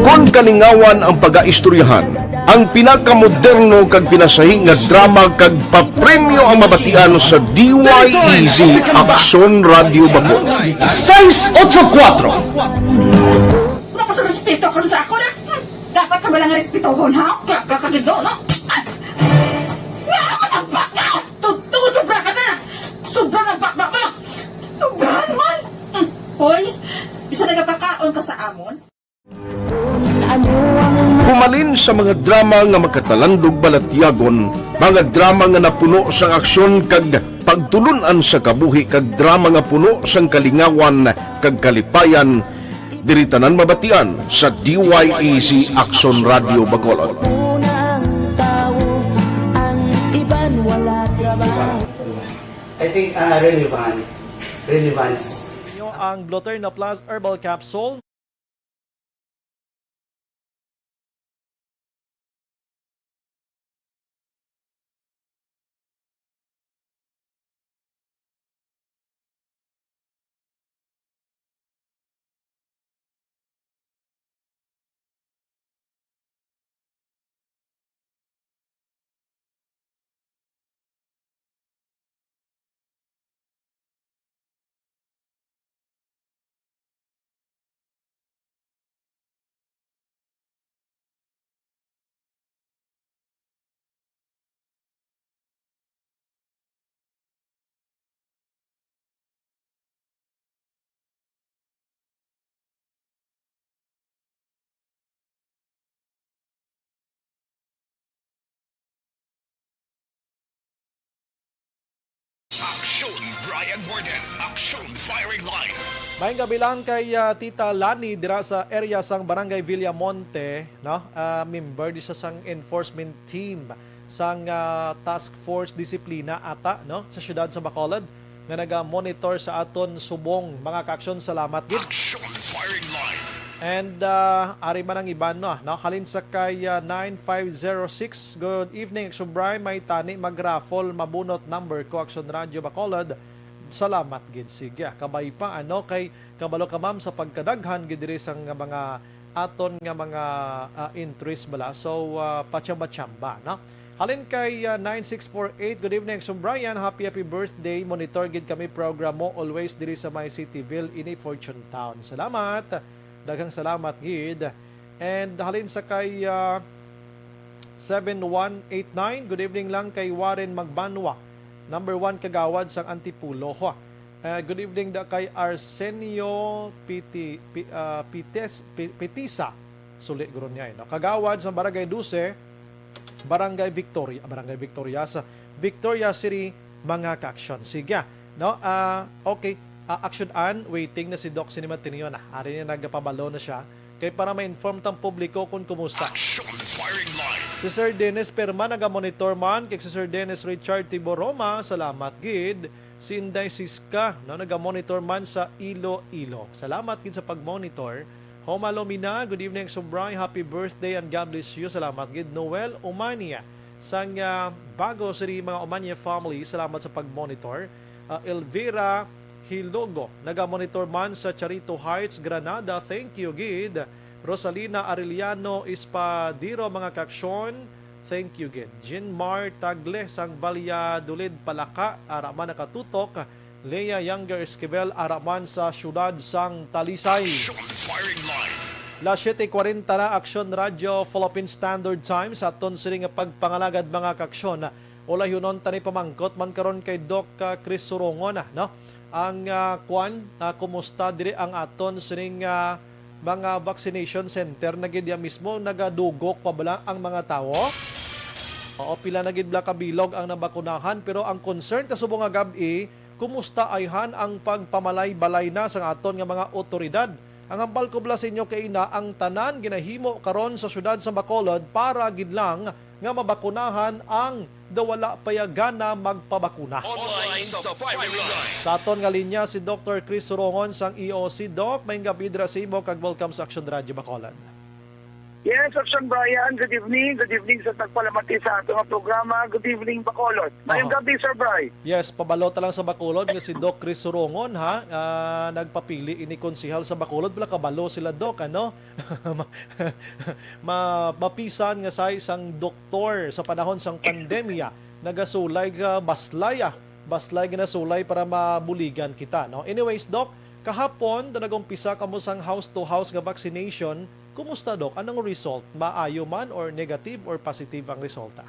Kung kalingawan ang pag-aistoryahan, ang pinakamoderno kag pinasahi nga drama kag papremyo ang mabatian sa DYEZ Aksyon Radio Bacolod. 684
Wala sa respeto karon sa ako na. Dapat ka ba lang respetohon, ha? Kakagino, no? Tuto, sobra ka na! Sobra ng bakbak mo! Sobrahan man! Hoy, isa nagapakaon ka sa amon?
Humalin sa mga drama nga magkatalandog balatyagon, mga drama nga napuno sang aksyon kag pagtulunan sa kabuhi kag drama nga puno sang kalingawan kag kalipayan, diri tanan mabatian sa DYEZ Aksyon Radio Bacolod.
I think relevance.
Nyo ang Gluterna Plus Herbal Capsule.
Aksyon Brian Warden, Aksyon Firing Line.
Maayong gabi lang kay Tita Lani dira sa area sang Barangay Villamonte, no? Member di sa sang enforcement team sang Task Force Disiplina ata, no? Sa siyudad sa Bacolod nga naga-monitor sa aton subong mga kaaksyon. Salamat gid.
Aksyon Firing Line.
And ari man ang iban no, halin sa kay 9506. Good evening, Subray. May tani mag-raffle mabunot number ko Action Radio Bacolod. Salamat gid sige. Kabay pa ano kay kabalo ka ma'am sa pagkadaghan gid diri sang mga aton nga mga interest bala. So pachamba-chamba no. Halin kay 9648. Good evening, Brian. Happy birthday. Monitor gid kami program mo always diri sa My Cityville ini Fortune Town. Salamat. Daghang salamat gid. And halin sa kay 7189. Good evening lang kay Warren Magbanwa. Number 1 kagawad sang Antipulo. Good evening da kay Arsenio Pitisa. Sulit guro niya. No? Kagawad sa Barangay 12, Barangay Victoria sa Victoria City, mga ka-action. Sige. No? Okay. Action an, waiting na si Doc Sinimatinio na. Ari niya nagpabalo na siya. Kaya para ma-inform tang publiko kung kumusta.
Action Firing Line.
Si Sir Dennis Perman naga-monitor man. Kay si Sir Dennis Richard Tiboroma, salamat gid. Si Inday Siska, no, naga-monitor man sa Iloilo. Salamat gid sa pag-monitor. Homa Lomina, good evening, Subray. Happy birthday and God bless you. Salamat gid. Noel Umania, sang Bago City, mga Umania family, salamat sa pag-monitor. Elvira Hilogo, naga-monitor man sa Charito Heights, Granada. Thank you, gid. Rosalina Arellano Ispadiro, mga kaksyon. Thank you, gid. Jinmar Tagle, sang Valladolid, Palaka, araman nakatutok. Leia Younger Esquivel, araman sa syudad sang Talisay.
Action Firing Line.
Las 7:40 na, Action Radio Philippine Standard Time sa aton siling pagpangalagad, mga kaksyon. Wala yunon tani pamangkot man karon kay Doc Chris Surongon, no? Ang kumusta dire ang aton sining mga vaccination center na gid mismo nagadugok pa bala ang mga tawo. Oo, pila na gid bla kabilog ang nabakunahan, pero ang concern kasubong nga gabi, kumusta ayhan ang pagpamalay-balay na sa aton nga mga otoridad. Ang hambal ko bala sa inyo kay ina ang tanan ginahimo karon sa syudad sa Bacolod para gid lang nga mabakunahan ang dawala payagana magpabakuna.
Online sa Firing Line.
Sa aton nga linya si Dr. Chris Surongon sang EOC. Doc, may gabi dira sa imo kag welcome sa Action Radio Bacolod.
Yes, Action Brian. Good evening. Good evening sa tagpalamati sa atong programa. Good evening, Bacolod. Mayong gabi, Sir Bry.
Yes, pabalota lang sa Bacolod nga si Doc Chris Surongon, ha? Nagpapili ini konsihal sa Bacolod. Wala kabalo sila, Doc, ano? Mapisan nga sa isang doktor sa panahon sang pandemya. Nagasulay ka baslaya. Baslay ginasulay para mabuligan kita, no? Anyways, Doc, kahapon, nag-umpisa kamo sang house-to-house nga vaccination. Kumusta, Doc? Anong result? Maayo man or negative or positive ang resulta?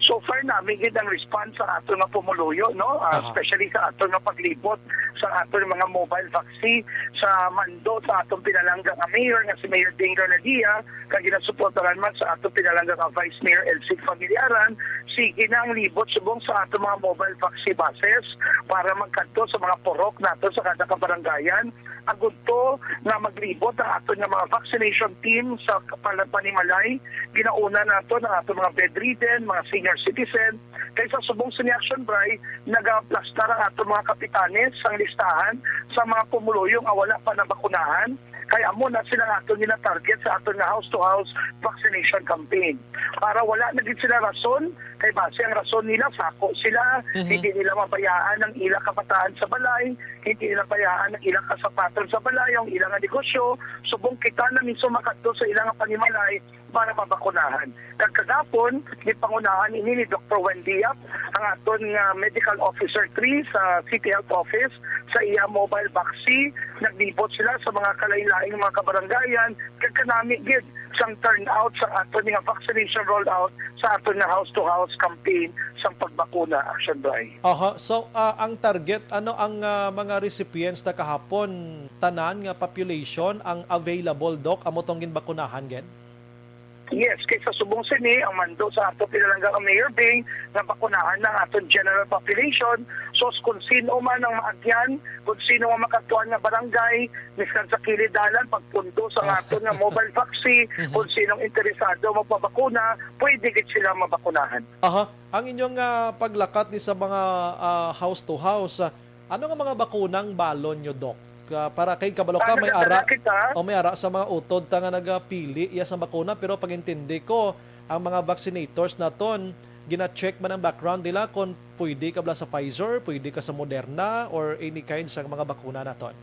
So far namin gid ang response sa ato nga pumuluyo, no? Especially sa ato nga paglibot sa ato mga mobile vaccine sa mando sa atong pinalangga nga mayor nga si Mayor Ding Garnadia, kag ginasuportaran man sa ato pinalangga nga Vice Mayor Elsie Familiaran. Sige na ang libot subong sa ato mga mobile vaccine buses para magkanto sa mga porok nato sa kada kabarangayan agud to nga maglibot ang aton nga mga vaccination team sa Panimalay. Ginauna nato ng aton mga bedridden, mga senior citizen. Kaysa subong sa Action Bray, nag-plastar ang aton mga kapitanes ang listahan sa mga pumuluyong wala pa nabakunahan. Kaya mo na sila aton gina-target sa aton nga house-to-house vaccination campaign. Para wala na din sila rason, kay base ang rason nila, sako sila, hindi nila mabayaan ang ilang kabataan sa balay, hindi nila bayaan ang ilang kasapaton sa balay, ang ilang negosyo, subong kita na minso makadto sa ilang panimalay para mabakunahan. Kagkagapon, ni pangunahan ini ni Dr. Wendiap, ang aton nga Medical Officer 3 sa City Health Office, sa iya mobile vaccine, naglibot sila sa mga kalaylaing mga kabarangayan, kagkanami gid sang turnout sa aton nga vaccination rollout sa aton nga house-to-house campaign sa pagbakuna, Action Bray.
Aha, so ang target, ano ang mga recipients na kahapon, tanan nga population ang available, Doc, amo tong ginbakunahan gen?
Yes, kaysa subong sini, ang mando sa ato pinalanggang ang Mayor Bing na bakunahan ng aton general population. So kung sino man ang maagyan, kung sino ang makatuan nga barangay, miskan sa kilidalan, pagpundo sa aton nga mobile vaccine, kung sinong interesado magpabakuna, pwede gid sila mabakunahan.
Aha, ang inyong paglakat ni sa mga house to house, ano nga mga bakunang balon nyo, Doc? Para kay kabalo ka may ara o may ara sa mga utod ta nga nagapili iya sa bakuna, pero pagintindi ko ang mga vaccinators naton gina-check man ang background nila kung pwede ka bala sa Pfizer, pwede ka sa Moderna or any kind sa mga bakuna naton.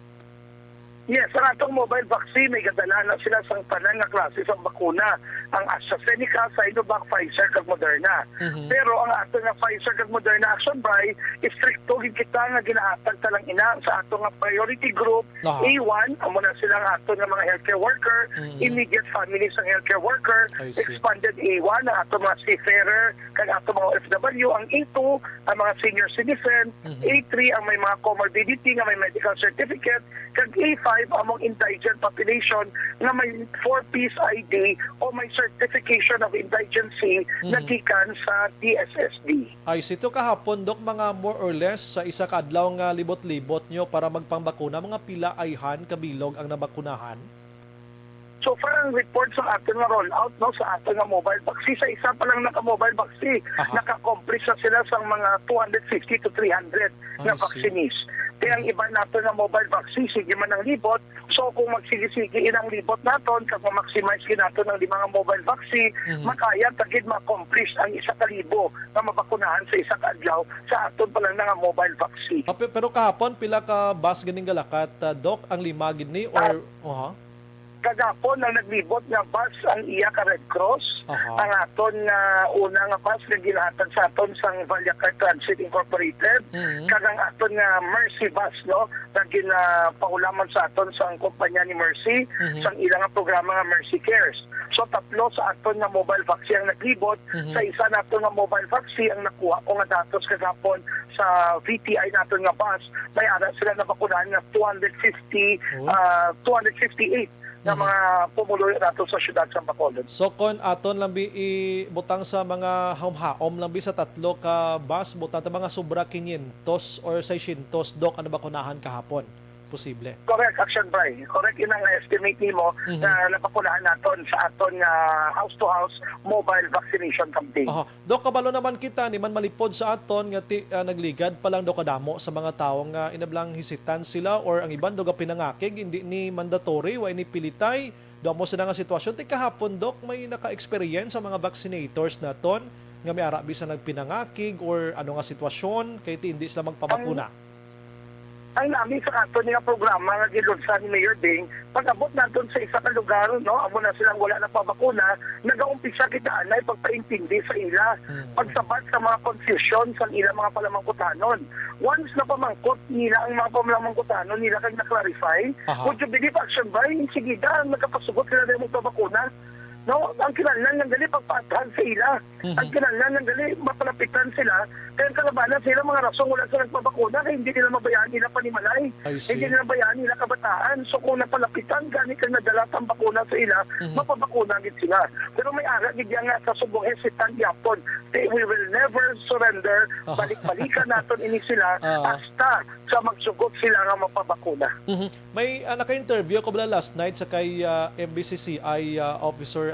Yes, ang atong mobile vaccine may gadala na sila sa tanan nga klase sa bakuna. Ang AstraZeneca, Sinovac, Pfizer kag Moderna. Pero ang ato nga Pfizer kag Moderna Action Bray, stricto gid kita nga ginahatag talang ina sa ato nga priority group A1, amo na sila nga ato nga mga healthcare worker, immediate families ng healthcare worker, expanded A1 ang ato mga seafarer kag ato mga OFW, ang A2 ang mga senior citizen, A3 ang may mga comorbidity nga may medical certificate, kag A5 among indigent population nga may 4-piece ID o may certification of indigency na gikan sa DSSD.
Ay, sito kahapon, Dok, mga more or less sa isa ka adlaw nga libot-libot nyo para magpangbakuna, mga pila ayhan kabilog ang nabakunahan?
So far, ang report sa atin nga rollout sa atin nga mobile vaccine, sa isa pa lang naka-mobile vaccine, naka-complete na sila sa mga 250 to 300 na vaccinees. Kaya ang iba natin nga mobile vaccine, sige man ang libot. So kung magsige-sige ang libot natin, kung maximize natin ng mga mobile vaccine, makaya tagid ma-accomplish ang 1,000 na mabakunahan sa isa ka adlaw sa aton pa lang nga mobile vaccine.
Pero kahapon, pila ka bus ganing galakat, Doc, ang 5 gid ni or
kagapon ang naglibot nga bus ang iya ka Red Cross, ang aton nga una nga bus na ginahatag sa aton sang Valyacar Transit Incorporated, kag ang aton nga Mercy bus na ginapaulaman sa aton sang kumpanya ni Mercy sang ilang nga programa nga Mercy Cares. So tatlo sa aton nga mobile vaccine ang naglibot, sa isa naton nga mobile vaccine ang nakuha ko nga datos kagapon sa VTI naton nga bus, may ara sila na bakunahan nga 258 na mga pumuloy nato sa syudad sa Bacolod.
So kon aton lambi ibutang sa mga haom-haom lambi sa tatlo ka bus, butang ta mga sobra 500 or 600, Doc, ano ba kunahan kahapon? Posible.
Correct, Action Bray. Correct yun ang estimate nimo na napakunahan naton sa aton house-to-house mobile vaccination campaign.
Dok, kabalo naman kita, ni man malipod sa aton nga nagligad pa lang do kadamo sa mga tawo nga inablang hisitan sila or ang iban do ga pinangakig, hindi ni mandatory, wa ni pilitay. Do mo sila nga sitwasyon. Kahapon, Dok, may naka-experience sa mga vaccinators naton nga may arabi sa nagpinangakig or ano nga sitwasyon kay hindi sila magpabakuna.
Ang namin sa ato nga programa nga gilunsan ni Mayor Bing, pag-abot natin sa isa ka lugar, amo na silang wala na pabakuna, nag-aumpisa kita na ipagpaintindi sa ila, pagsabat sa mga confusion sa ilang mga palamangkutanon. Once na pamangkot nila ang mga palamangkutanon, nila kag na-clarify, would you believe, Action Bray, sige da, nagkapasugot sila na yung magpabakuna. no, ang kinahanglan ng gali pagpaatahan sa ila. Ang kinahanglan ng gali mapalapitan sila. Kaya kalabanan sila mga rason wala sa nagpabakuna kaya hindi nila mabayaan nila panimalay. Hindi nila mabayaan nila kabataan. So kung napalapitan gani kang nadala ang bakuna sa ila, mapabakuna gid sila. Pero may ara gid nga sa subong hesitant yapon. We will never surrender. Balik-balikan naton ini sila hasta sa magsugot sila nga mapabakuna.
May naka-interview ko bala last night sa kay MBCCI officer,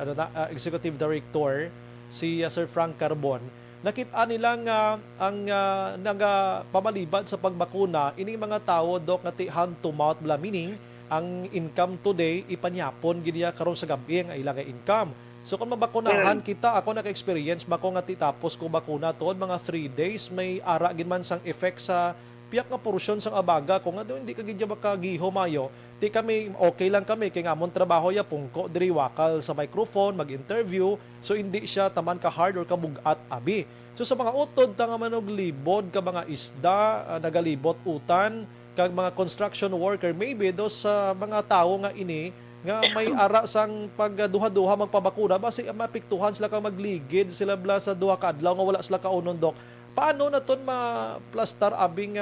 executive director, si Sir Frank Carbon. Nakita nilang ang nagapamalibad sa pagbakuna, ini mga tao, Dok, nga hand to mouth bala, meaning ang income today, ipanyapon, giniya karon sa gabi ang ilang income. So kung mabakunahan kita, ako naka-experience, bako nga tapos ko bakuna tuod mga 3 days, may ara ginman sang effect sa piyak nga porsyon sang abaga. Kung nga hindi ka gidya makagiho mayo, di kami, okay lang kami, kaya nga amon trabaho ya, pungko, diri wakal sa microphone, mag-interview, so hindi siya taman ka hard or kabugat abi. So sa mga utod, nga manog libod, ka mga isda, nagalibot utan, kag mga construction worker, maybe do sa mga tao nga ini, nga may ara sang pagduha-duha magpabakuna, basi mapiktuhan sila ka magligid, sila bla sa duha ka adlaw nga wala sila kaunon, Dok. Paano na ton ma-plastar abing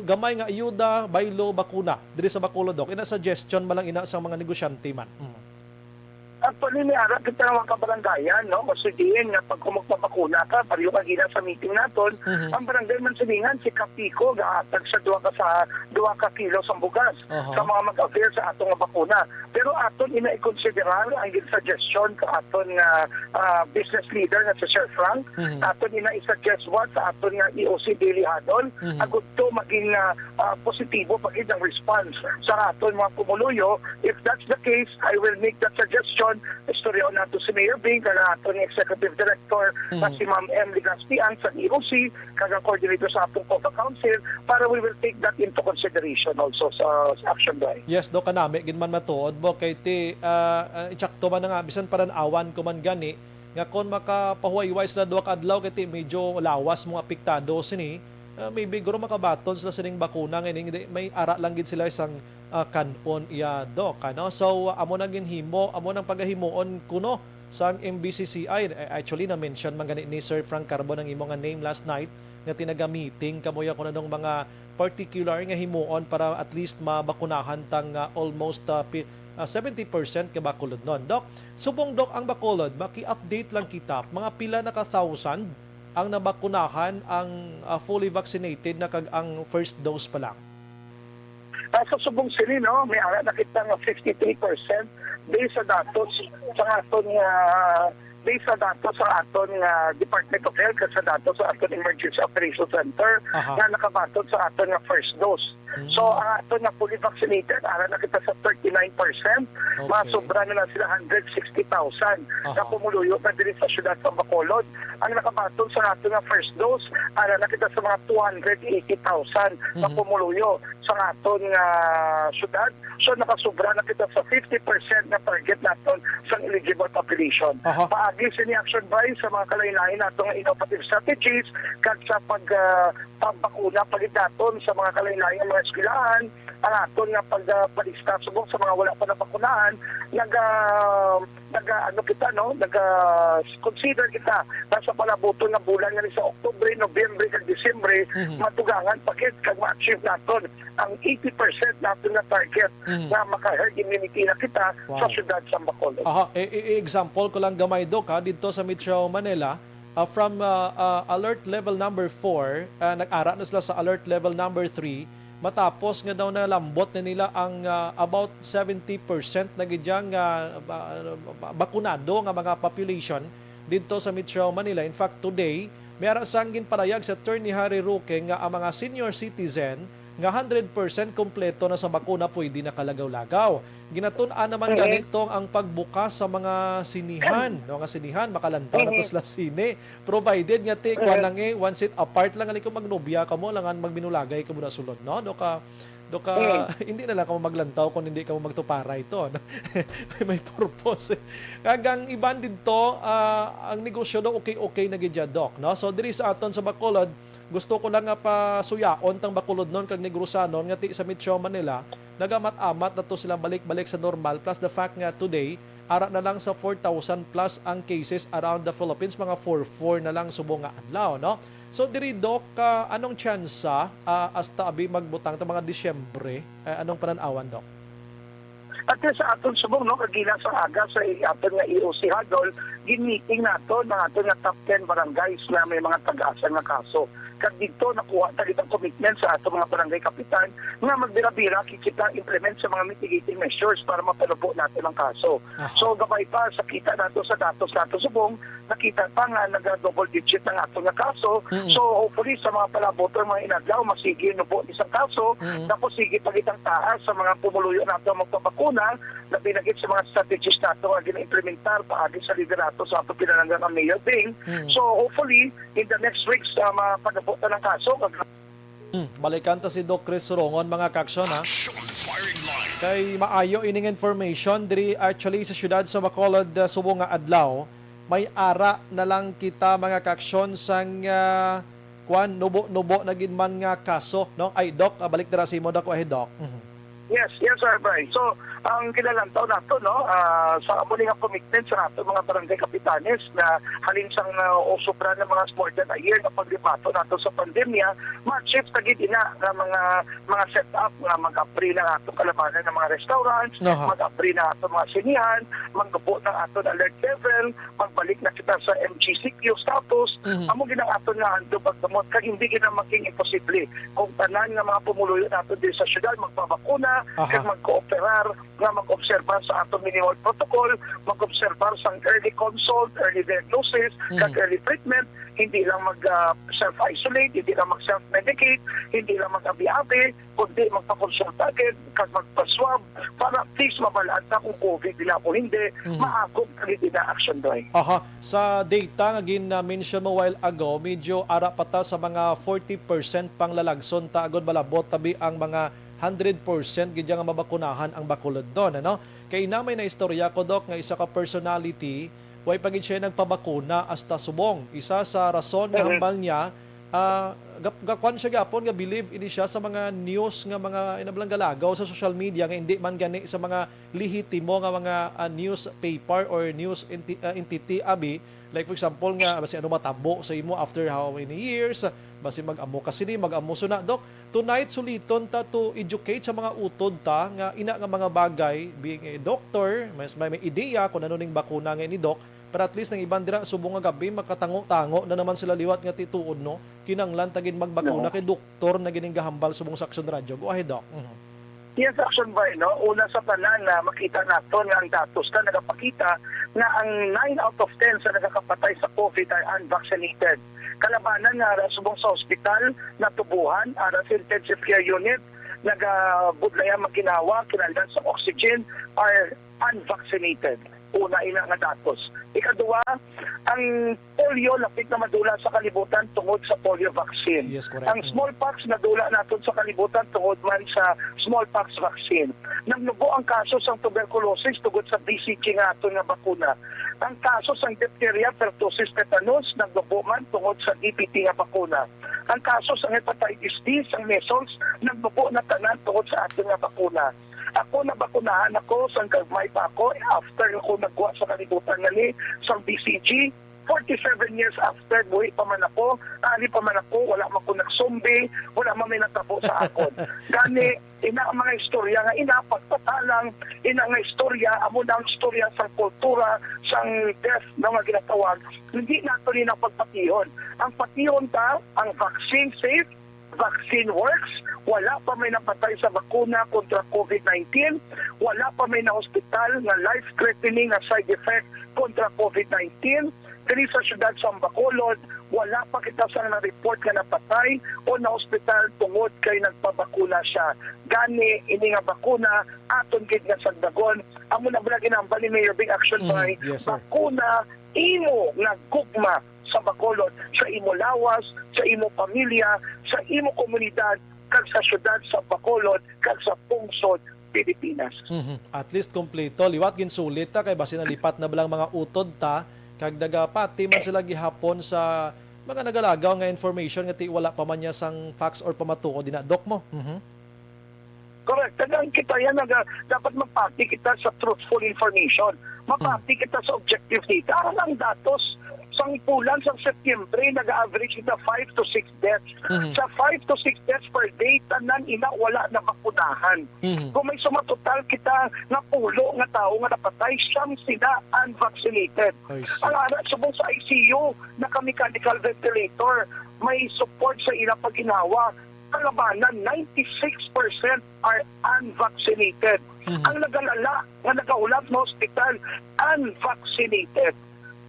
gamay nga ayuda, baylo, bakuna diri sa Bacolod, Dok? Ina suggestion malang ina sa mga negosyante man.
Actually, may ara kita ng mga kabaranggayan, no? Masudiin nga pag kumagpapakuna ka, pariyo ka gina sa meeting naton, ang barangay man siningan, si Kapiko, gaatag sa 2 ka kilo sa bugas, sa mga mag-avail sa atong bakuna. Pero aton ina-considerar ang suggestion ka aton nga business leader nga si Sir Frank, aton ina-suggest sa aton nga EOC Daily Huddle, agud to maging positibo pagid ang response sa aton mga pumuluyo. If that's the case, I will make that suggestion. Istoryo na to si Mayor Bing, kaga ato ni Executive Director na si Ma'am Emily Gaspian sa EOC, kaga coordinator sa atong COPA Council, para we will take that into consideration also sa action day.
Yes, Dok, kanami, ginman matuod, Bo, kay ti, ichakto man nga, bisan parang awan ko man gani, nga kon makapahuwayway sila 2 ka adlaw, kay ti medyo lawas mga apektado sini, maybe guro makabaton sila sining bakuna, ngayon, may ara lang gid sila isang kanon iya, Dok, ano? So amo nang ginhimo, amo nang pagahimuon kuno sa MBCCI. Actually na mention man gani ni Sir Frank Carbon ang imo nga name last night nga tinaga-meeting kamoya kuno nung mga particular nga himuon para at least mabakunahan tang almost 70% ka Bacolod non, Dok. Subong, Dok, ang Bacolod, maki-update lang kita, mga pila na ka 1,000 ang nabakunahan, ang fully vaccinated na kag ang first dose pa lang.
Sa Subong City, no, may ara nakita nga 53% based sa datos sa aton Department of Health, sa datos sa aton Emergency Operations Center na nakabaton sa aton nga first dose. So ang aton nga fully vaccinated ara nakita sa 39%, masobra na sila 160,000 na pumuluyo na diri sa syudad sa Bacolod. Ang nakabaton sa aton nga first dose ara nakita sa mga 280,000 na pumuluyo sa aton nga syudad. So nakasobra na kita sa 50% na target naton sa eligible population. Paagi sini action by sa mga kalain-lain natong innovative strategies kag sa pagbakuna pagdaton sa mga kalain-lain mga eskwelahan, ang aton nga pagpalista subong sa mga wala pa nabakunahan, consider kita nasa palabuton nga bulan nga sa Oktubre, Nobyembre kag Disyembre, matugangan pagit kag ma-achieve naton ang 80% naton nga target na maka-herd immunity na kita sa syudad sa Bacolod.
Example ko lang gamay, Dok, dito sa Metro Manila, from alert level number 4, nag-ara na sila sa alert level number 3, matapos nga daw na lambot na nila ang about 70% na gidyang bakunado nga mga population dito sa Metro Manila. In fact, today, mayroon sang ginparayag sa Attorney Harry Roque nga ang mga senior citizen nga 100% kompleto na sa bakuna pwede na kalagaw-lagaw. Ginatun-an naman ganitong ang pagbukas sa mga sinihan. Mga sinihan, makalantaw na to sila sine. Provided nga ti, one seat apart lang kung magnobya ka mo, langan magminulagay ka mo na sulod. No? Hindi na lang ka mo maglantaw kung hindi ka mo magtupara ito. No? May purpose. Kagang iban dito, ang negosyo do okay na gidya, Doc. No? So, diri sa aton sa Bacolod, gusto ko lang nga pasuyaon tang Bacolod nun kag Negrusanon nga ti sa Metro Manila nagamat-amat na to sila balik-balik sa normal, plus the fact nga today ara na lang sa 4,000 plus ang cases around the Philippines, mga 4,400 na lang subong nga adlaw, no? So diri Doc, anong tsansa hasta abi magbutang ta mga Disyembre, anong pananawan, Doc?
At sa aton subong, no, kagila sa aga sa aton nga EOC Hadol, gin-meeting nato ng aton nga top 10 barangays na may mga tag-asa nga kaso. Kag dito nakuha ta kitang commitment sa ato mga barangay kapitan nga magbira-bira kita implement sa mga mitigating measures para mapanubo natin ang kaso. So gabay pa sa kita nato sa datos nato subong, nakita pa nga nag-double digit ng ato nga kaso. So hopefully sa mga palabotor mga inadlaw masige nubo isang kaso, tapos sige pa kitang taas sa mga pumuluyo nato magpabakuna na binagit sa mga strategies nato nga gina-implementar paagi sa liderato sa ato pinalanggang ang Mayor Bing. So hopefully in the next weeks mapanubo ta ng kaso.
Balikan ta si Doc Chris Surongon, mga kaksyon, ha? Kay maayo ining information diri actually sa syudad sa Bacolod, subong nga adlaw, may ara na lang kita mga kaksyon sang nubo-nubo na gid man nga kaso, no? Ay Doc, balik dira sa imo Doc, Doc.
Yes, sir, Brian. So, ang kinalantaw nato, no, sa amuli nga commitment sa ato mga barangay kapitanes na halin sang usupra ng mga more than a year na paglipato nato sa pandemya, ma-shift tagid ina nga mga setup nga mag-apri na ato kalabanan ng mga restaurants, mag-apri na ato mga sinihan, magbuo ng ato alert level, magbalik na kita sa MGCQ status, amo ginang ato nga ando pagdamot kag hindi gina maging imposible kung tanan nga mga pumuluyo nato din sa syudad magpabakuna kag mag-cooperar nga mag-obserba sa atong minimal protocol, mag-obserba sa early consult, early diagnosis, kag early treatment, hindi lang mag-self-isolate, hindi lang mag-self-medicate, hindi lang mag-abi-abi, kundi magpakonsulta agad, kag magpa-swab, para at least mabalaan na kung COVID nila o hindi, maagom kagid na action doy.
Sa data nga gin-mention mo while ago, medyo ara pa ta sa mga 40% pang lalagson ta agod balabot tabi ang mga 100% gid nga mabakunahan ang Bacolod doon, ano? Kay namay na istorya ko, Doc, nga isa ka personality, way pagid siya nagpabakuna hasta subong. Isa sa rason nga hambal niya, gakwan siya gapon nga believe ini siya sa mga news nga mga inablang galagaw sa social media nga hindi man gani sa mga lehitimo nga mga newspaper or news entity abi. Like for example nga basi ano matabo sa imo after how many years, basi mag-amo kasi ni mag-amo so na, Doc. Tonight suliton ta to educate sa mga utod ta nga ina nga mga bagay, being a doctor, may ideya kung ano ning bakuna nga ni Doc, pero at least ng ibang dira subong nga gabi makatango-tango na naman sila liwat nga tituod, no, kinanglan tagin magbakuna kay doktor na gining gahambal subong sa Action Radio. Go ahead, Doc.
Yes, Action Boy, no? Una sa tanan na makita nato nga ang datos na nagapakita na ang 9 out of 10 sa nagakapatay sa COVID ay unvaccinated. Kalabanan nga subong sa ospital, natubuhan, sa intensive care unit, nagabudlaya magkinawa, kinaldan sa oxygen, are unvaccinated. Una, ina nga datos. Ikaduwa, ang polio lapit na madula sa kalibutan tungod sa polio vaccine.
Yes, correct.
Ang smallpox nadula natin sa kalibutan tungod man sa smallpox vaccine. Nagnubo ang kaso sa tuberculosis tungod sa BCG nga ato nga bakuna. Ang kaso sa diphtheria, pertussis, tetanus nagnubo man tungod sa DPT nga bakuna. Ang kaso sa hepatitis D, sa measles, nagnubo na tanan tungod sa ato nga bakuna. Ako nabakunahan ako sa gagmay pa ako after ako nagkuha sa kalibutan nali sa BCG. 47 years after, buhay pa man ako, ali pa man ako, wala man ko nagsumbi, wala man may natabo sa akon. Gani, ina ang mga istorya nga inapagpatalang, ina nga istorya, amo na ang istorya sa kultura, sa death na nga ginatawag, hindi nato rin ang pagpatihon. Ang patihon ta, ang vaccine safe, vaccine works, wala pa may napatay sa bakuna kontra COVID-19, wala pa may na-hospital na life-threatening na side effect kontra COVID-19, diri sa syudad sa Bacolod, wala pa kita sa na-report na napatay o na-hospital tungod kay nagpabakuna siya. Gani, ini nga bakuna, aton gid nga sagdagon, amo na ba ginambal ni Mayor Bing Action by bakuna, imo nga gugma sa Bacolod, sa imo lawas, sa imo pamilya, sa imo komunidad, kag sa syudad sa Bacolod, kag sa pungsod Pilipinas.
At least kompleto. Liwat ginsulit ta kay basi nalipat na balang mga utod ta, kag nagapati man sila gihapon sa mga nagalagaw nga information nga ti wala pa man niya sang facts or pamatuo din na, Doc mo.
Correct. Tagang kita yan, dapat magpati kita sa truthful information. Mapati kita sa objective data. Ang datos, sangpulan sa Setyembre, nag-average kita 5 to 6 deaths. Sa 5 to 6 deaths per day, tanan ina wala na bakunahan. Kung may sumatotal kita na pulo nga tao nga napatay, siyang sila unvaccinated. Ang anak subong sa ICU, naka-mechanical ventilator, may support sa ilang paginawa. Kalabanan, 96% are unvaccinated. Ang nagalala nga nagaulat na hospital, unvaccinated.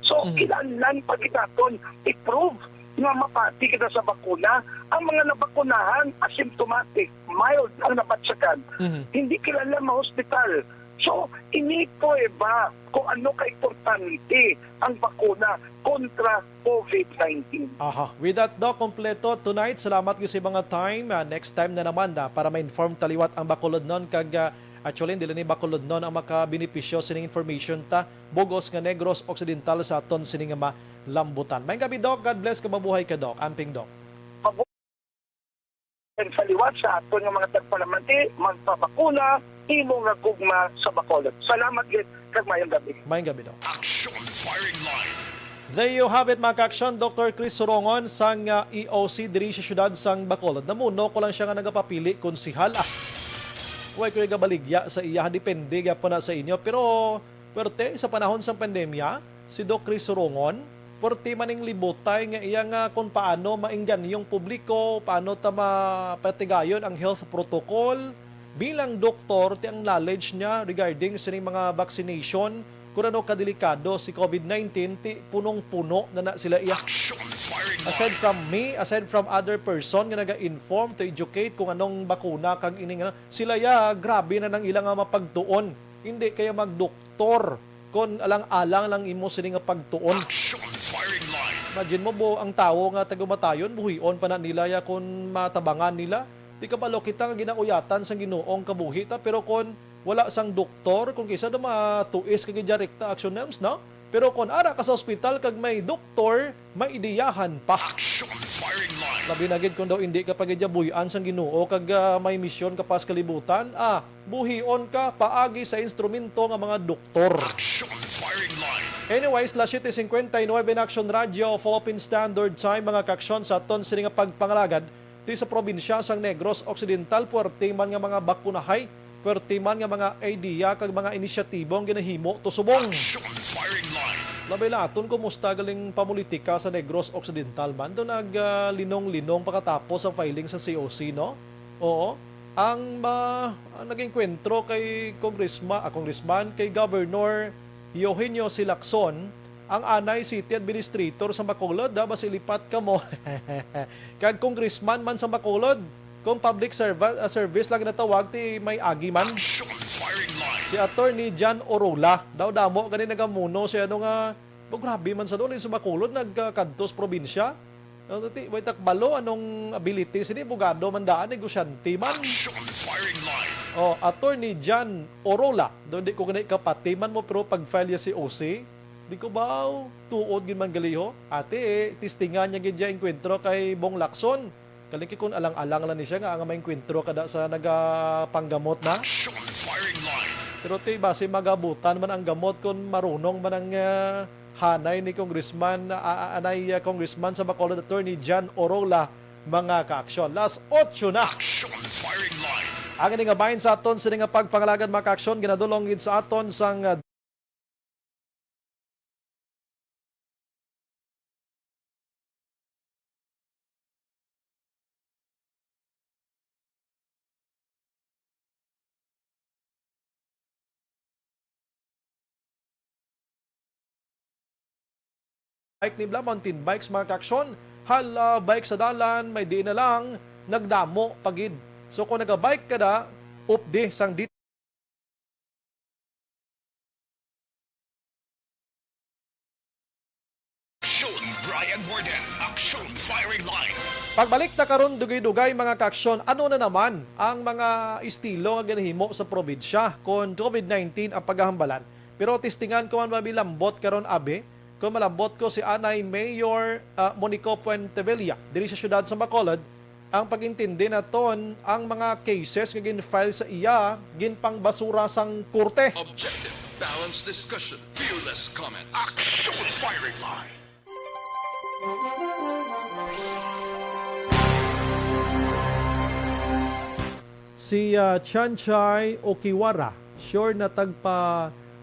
So, kailangan pagkitaton i-prove nga mapati kita sa bakuna. Ang mga nabakunahan, asymptomatic, mild ang nabatsakan. Hindi kilala ma-hospital. So, inipo ba kung ano ka-importante ang bakuna kontra COVID-19.
Aha. With that, Doc, kompleto tonight. Salamat sa mga time. Next time na naman para ma-inform taliwat ang Bacolod nun. Actually, hindi lang ni Bacolod nun ang makabenepisyo sining information ta. Bugos nga Negros Occidental sa aton sining malambutan. May gabi, Doc. God bless ka. Mabuhay ka, Doc. Amping, Doc.
Sa liwat sa aton ng mga tagpalamante, magpapakuna, imo nga gugma sa Bacolod. Salamat gid kag mayong gabi.
Mayong gabi, Doc.
Action Firing Line.
There you have it, mga ka-aksyon. Dr. Chris Sorongon sang EOC diri sa syudad sang Bacolod. Namuno ko lang siya nga nagapapili konsihal. Huwag ko yung gabaligya sa iya. Depende po na sa inyo. Pero, pwerte, sa panahon sang pandemya, si Dr. Chris Sorongon, pwerte maning libutay nga iya nga kung paano mainggan yung publiko, paano ta mapatigayon ang health protocol. Bilang doktor, ti ang knowledge niya regarding sa mga vaccination, kung ano kadelikado si COVID-19, ti punong-puno na sila iya. Aside from me, aside from other person nga naga-inform to educate kung anong bakuna kag ining sila grabe na nang ilang mapagtuon. Hindi kaya magdoktor kung alang-alang lang imo sini nga pagtuon. Imagine mo ang tao nga tagamatayon buhion pa na nila kung matabangan nila. Di ka balo kita nga ginauyatan sa Ginoong kabuhi ta, pero kung wala sang doktor, kung kisa na matuis kag direkta action names, no? Pero kung ara ka sa ospital kag may doktor, may ideyahan pa. Labi na gid kung daw hindi ka pagidyabuyan sang Ginoo kag may misyon ka pas kalibutan, buhion ka paagi sa instrumento nga mga doktor. Anyways, /59 in Action Radio, Philippine Standard Time, mga kaksyon sa aton sini nga pagpangalagad di sa probinsya sang Negros Occidental, puwerte man nga mga bakunahay, puwerte man nga mga idea kag mga inisyatibong ginahimo to subong. Labay laton, kumusta galing pamulitika sa Negros Occidental man? Doon naglinong-linong pagkatapos ang filing sa COC, no? Oo. Ang naging kwentro kay Congressman, kay Governor Eugenio Silacson, ang anay City Administrator sa Bacolod, basta ilipat ka mo. Kag Congressman man sa Bacolod, kung public service lang natawag, ti may agi man. Si Attorney John Orola, damo ganin nagamuno siya nga, grabe man sa doon, sa Bacolod, nagkantos probinsya. May takbalo, anong ability, sini bugado man daan, negosyante man. Attorney John Orola, doon di ko ganit kapatiman mo, pero pag-file si OC, di ko ba tuod gin man galiho? Ate, tistingan niya gid yung enkwentro kay Bong Lacson. Kaliki kung alang-alang lang ni siya nga may enkwentro kada sa nagapanggamot na. Pero ti base magabutan man ang gamot kung marunong man ang hanay ni Congressman Congressman sa Bacolod, Attorney John Orola, mga ka-aksyon. Last 8 na. Ang nga bahin sa aton sa nga pagpangalagan, mga ka-aksyon, ginadulong gid sa aton sang bike ni Bla, mountain bikes, mga kaksyon. Bike sa dalan, may di na lang, nagdamo pagid. So kung nagabike ka na, updi sang dito.
Brian Warden, Action Firing Line.
Pagbalik na karon dugay-dugay, mga kaksyon, ano na naman ang mga estilo nga ginahimo sa probinsya kung COVID-19 ang paghahambalan. Pero testingan ko man mabilambot karon abe, kung malambot ko si Anay Mayor Monico Puentevilla diri sa syudad sa Bacolod, ang pagintindi naton ang mga cases nga gin-file sa iya ginpang basura sang korte.
Objective, balanced discussion, fearless comments. Action firing line.
Si Chanchay Okiwara, sure na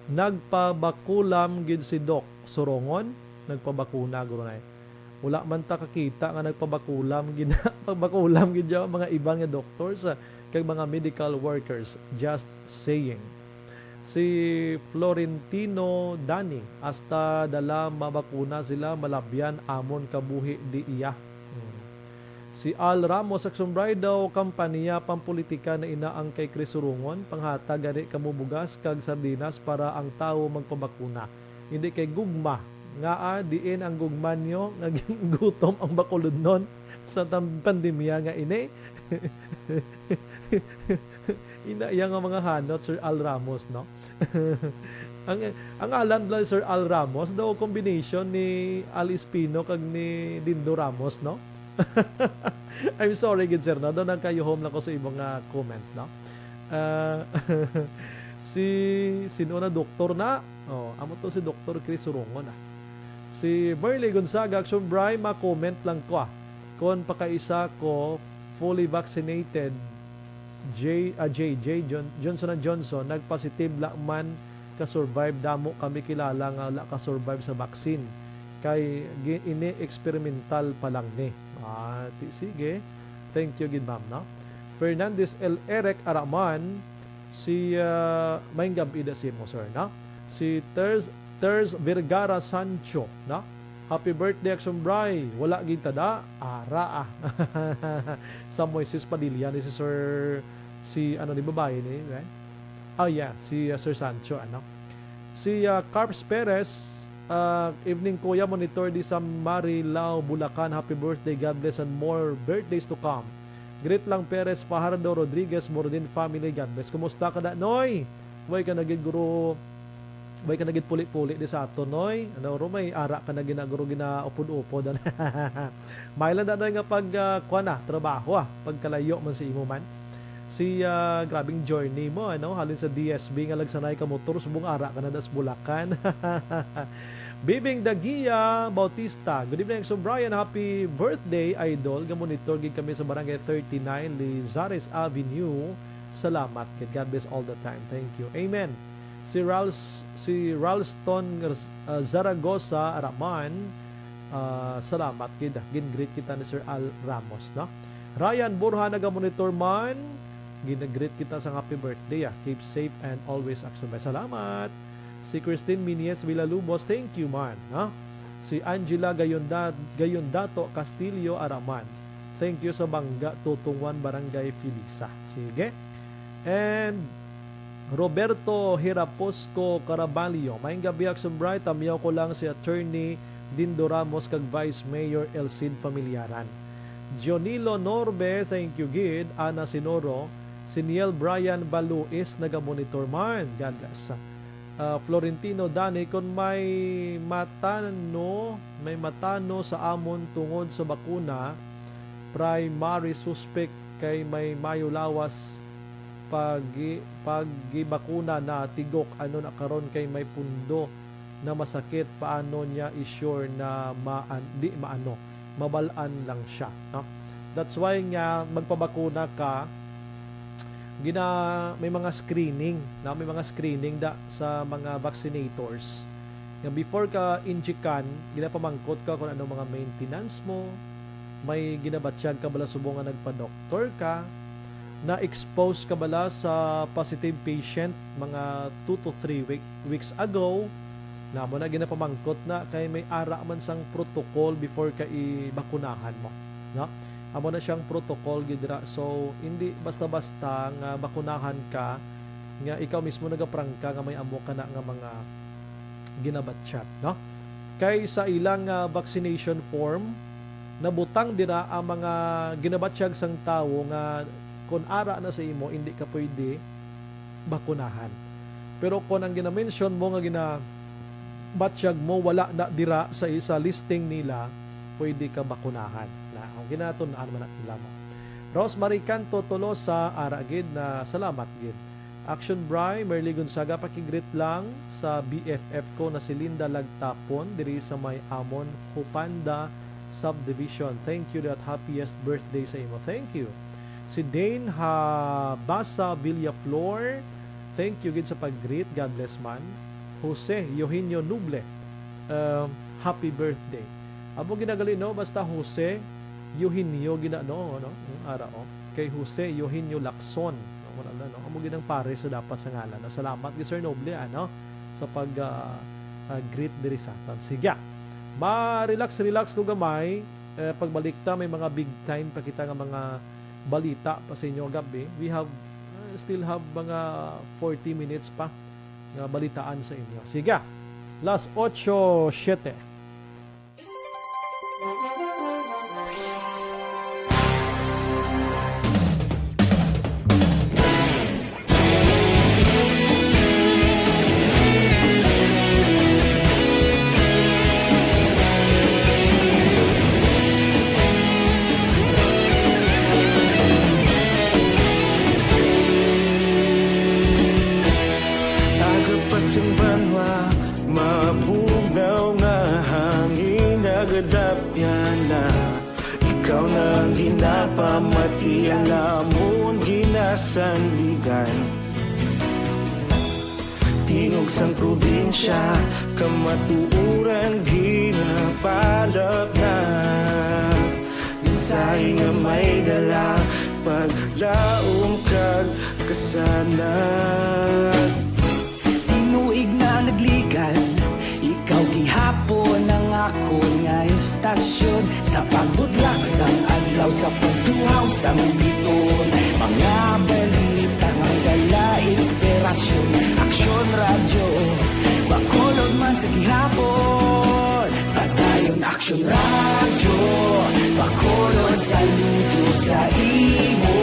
nagpabakulam gid si Doc Sorongon, nagpabakuna guro na. Wala man ta kakita nga nagpabakulam gid pagbakulam gid yung mga ibang nga doctors kag mga medical workers, just saying. Si Florentino Dani, hasta dala mabakuna sila malabyan amon kabuhi di iya. Si Al Ramos Aksumbray daw kampanya pampolitika na inaang kay Chris Surungon, panghata gani kamubugas kag sardinas para ang tao magpabakuna. Hindi kay gugma nga diin ang gugman nyo naging gutom ang bakulod nun sa pandemya nga ini. Inaya nga mga hanot Sir Al Ramos, no? ang alan lang Sir Al Ramos daw combination ni Al Espino kag ni Dindo Ramos, no? I'm sorry gid sir, no? Doon ang kayo home lang ko sa ibang comment, no? Sino na doktor na? Amo to si Dr. Chris Surungon. Si Burley Gonzaga Action Bry, ma-comment lang ko kung pakaisa ko fully vaccinated Johnson & Johnson nagpositive la man ka-survive, damo kami kilala nga la ka-survive sa vaccine kay ini-experimental pa lang ni. Sige. Thank you gid ma'am, no? Fernandez L. Eric Araman, si may gabi da si mo sir, no? Si Ters Vergara Sancho, no? Happy birthday Action Bry. Wala gid tada ara sa Moises Padilla ni si Sir ano ni babae ni, right? Yeah, si Sir Sancho, ano? Si Carps Perez, evening kuya, monitor di sa Marilao, Bulacan. Happy birthday, God bless and more birthdays to come. Great lang Perez, Fajardo Rodriguez, Mordin family, God bless. Kumusta ka na, Noy? Way ka naging guru, way ka naging puli-puli di sa ato, Noy? Ano, may ara ka na ginaguro, ginaupod-upod. Mailan na nga pag, trabaho, pagkalayo man si imo man. Si grabing journey mo, ano, halin sa DSB nga lagsanay ka motor, subong ara ka na das Bulacan. Bibing Dagia Bautista, good evening so Brian, happy birthday idol. Gamonitor gid kami sa barangay 39 Lizares Avenue. Salamat kid, God bless all the time, thank you, amen. Si Ralston Zaragoza Araman, salamat kid, gin-greet kita ni Sir Al Ramos, no? Ryan Burha nagamonitor man, ginagreet kita sa happy birthday. Keep safe and always action by. Salamat. Si Christine Minies Villalubos, thank you man. Si Angela Gayondato Castillo Araman, thank you sa Bangga Tutungwan Barangay Filisa. Sige. And Roberto Hiraposco Caraballo, maing gabi action bright, tamiyaw ko lang si Attorney Dindo Ramos kag Vice Mayor Elcid Familiaran. Jonilo Norbe, thank you gid. Ana Sinoro, si Niel Brian Baluis nagamonitor man, God bless. Florentino Dani, kung may matano sa amon tungod sa bakuna, primary suspect kay may mayo lawas pagibakuna na tigok, ano na karon kay may pundo na masakit, paano niya i-sure na mabalaan lang siya, no? That's why nga magpabakuna ka, may mga screening, no? May mga screening sa mga vaccinators. Nga before ka injikan, ginapamangkot ka kung ano mga maintenance mo, may ginabatsyag ka bala subong nga nagpa-doktor ka, na-expose ka bala sa positive patient mga 2 to 3 weeks ago, na mo na ginapamangkot na kay may ara man sang protocol before ka ibakunahan mo, no? Amo na siyang protocol gidra, so hindi basta-basta nga bakunahan ka nga ikaw mismo nagaprangka nga may amo ka na nga mga ginabatsyag, no? Kay sa ilang vaccination form nabutang dira ang mga ginabatsyag sang tawo nga kung ara na sa imo hindi ka pwede bakunahan. Pero kung ang gina-mention mo nga batsyag mo wala na dira sa isa listing nila, pwede ka bakunahan. Na ang ginatunaan man nila mo. Rosemary Canto tulo sa Aragid na salamat gid. Action Bry, Merly Gonzaga, pakigreet lang sa BFF ko na si Linda Lagtapon diri sa May Amon, Hupanda Subdivision. Thank you at happiest birthday sa imo. Thank you. Si Dane Habasa Villaflor, thank you gid sa pag-greet. God bless man. Jose Eugenio Nuble, happy birthday. Amo ginagali no, basta Jose Eugenio ginano no, ara o. Kay Jose Eugenio Lacson. Wala na no. Amo ginang pare sa dapat sa ngalan. Salamat gi Sir Noble ano sa pag greet diri sa aton. Sige. Ma-relax ko gamay. Pagbalik ta may mga big time pa kita nga mga balita pa sa inyo gabi. We have still have mga 40 minutes pa nga balitaan sa inyo. Sige. Las 8:07.
Pamati ang amon ginasandigan Tingog sang probinsya kamatuuran ginapalap na Minsay nga may dala paglaom kag kasanag Tinuig na nagligan ikaw gihapon ang ako nga istasyon Sa pagbudlak sang adlaw sa pagduhaw sang biton Mga balita nga dala inspirasyon Aksyon radyo, bakolod man sa gihapon Padayon aksyon radyo, bakolod saludo sa imo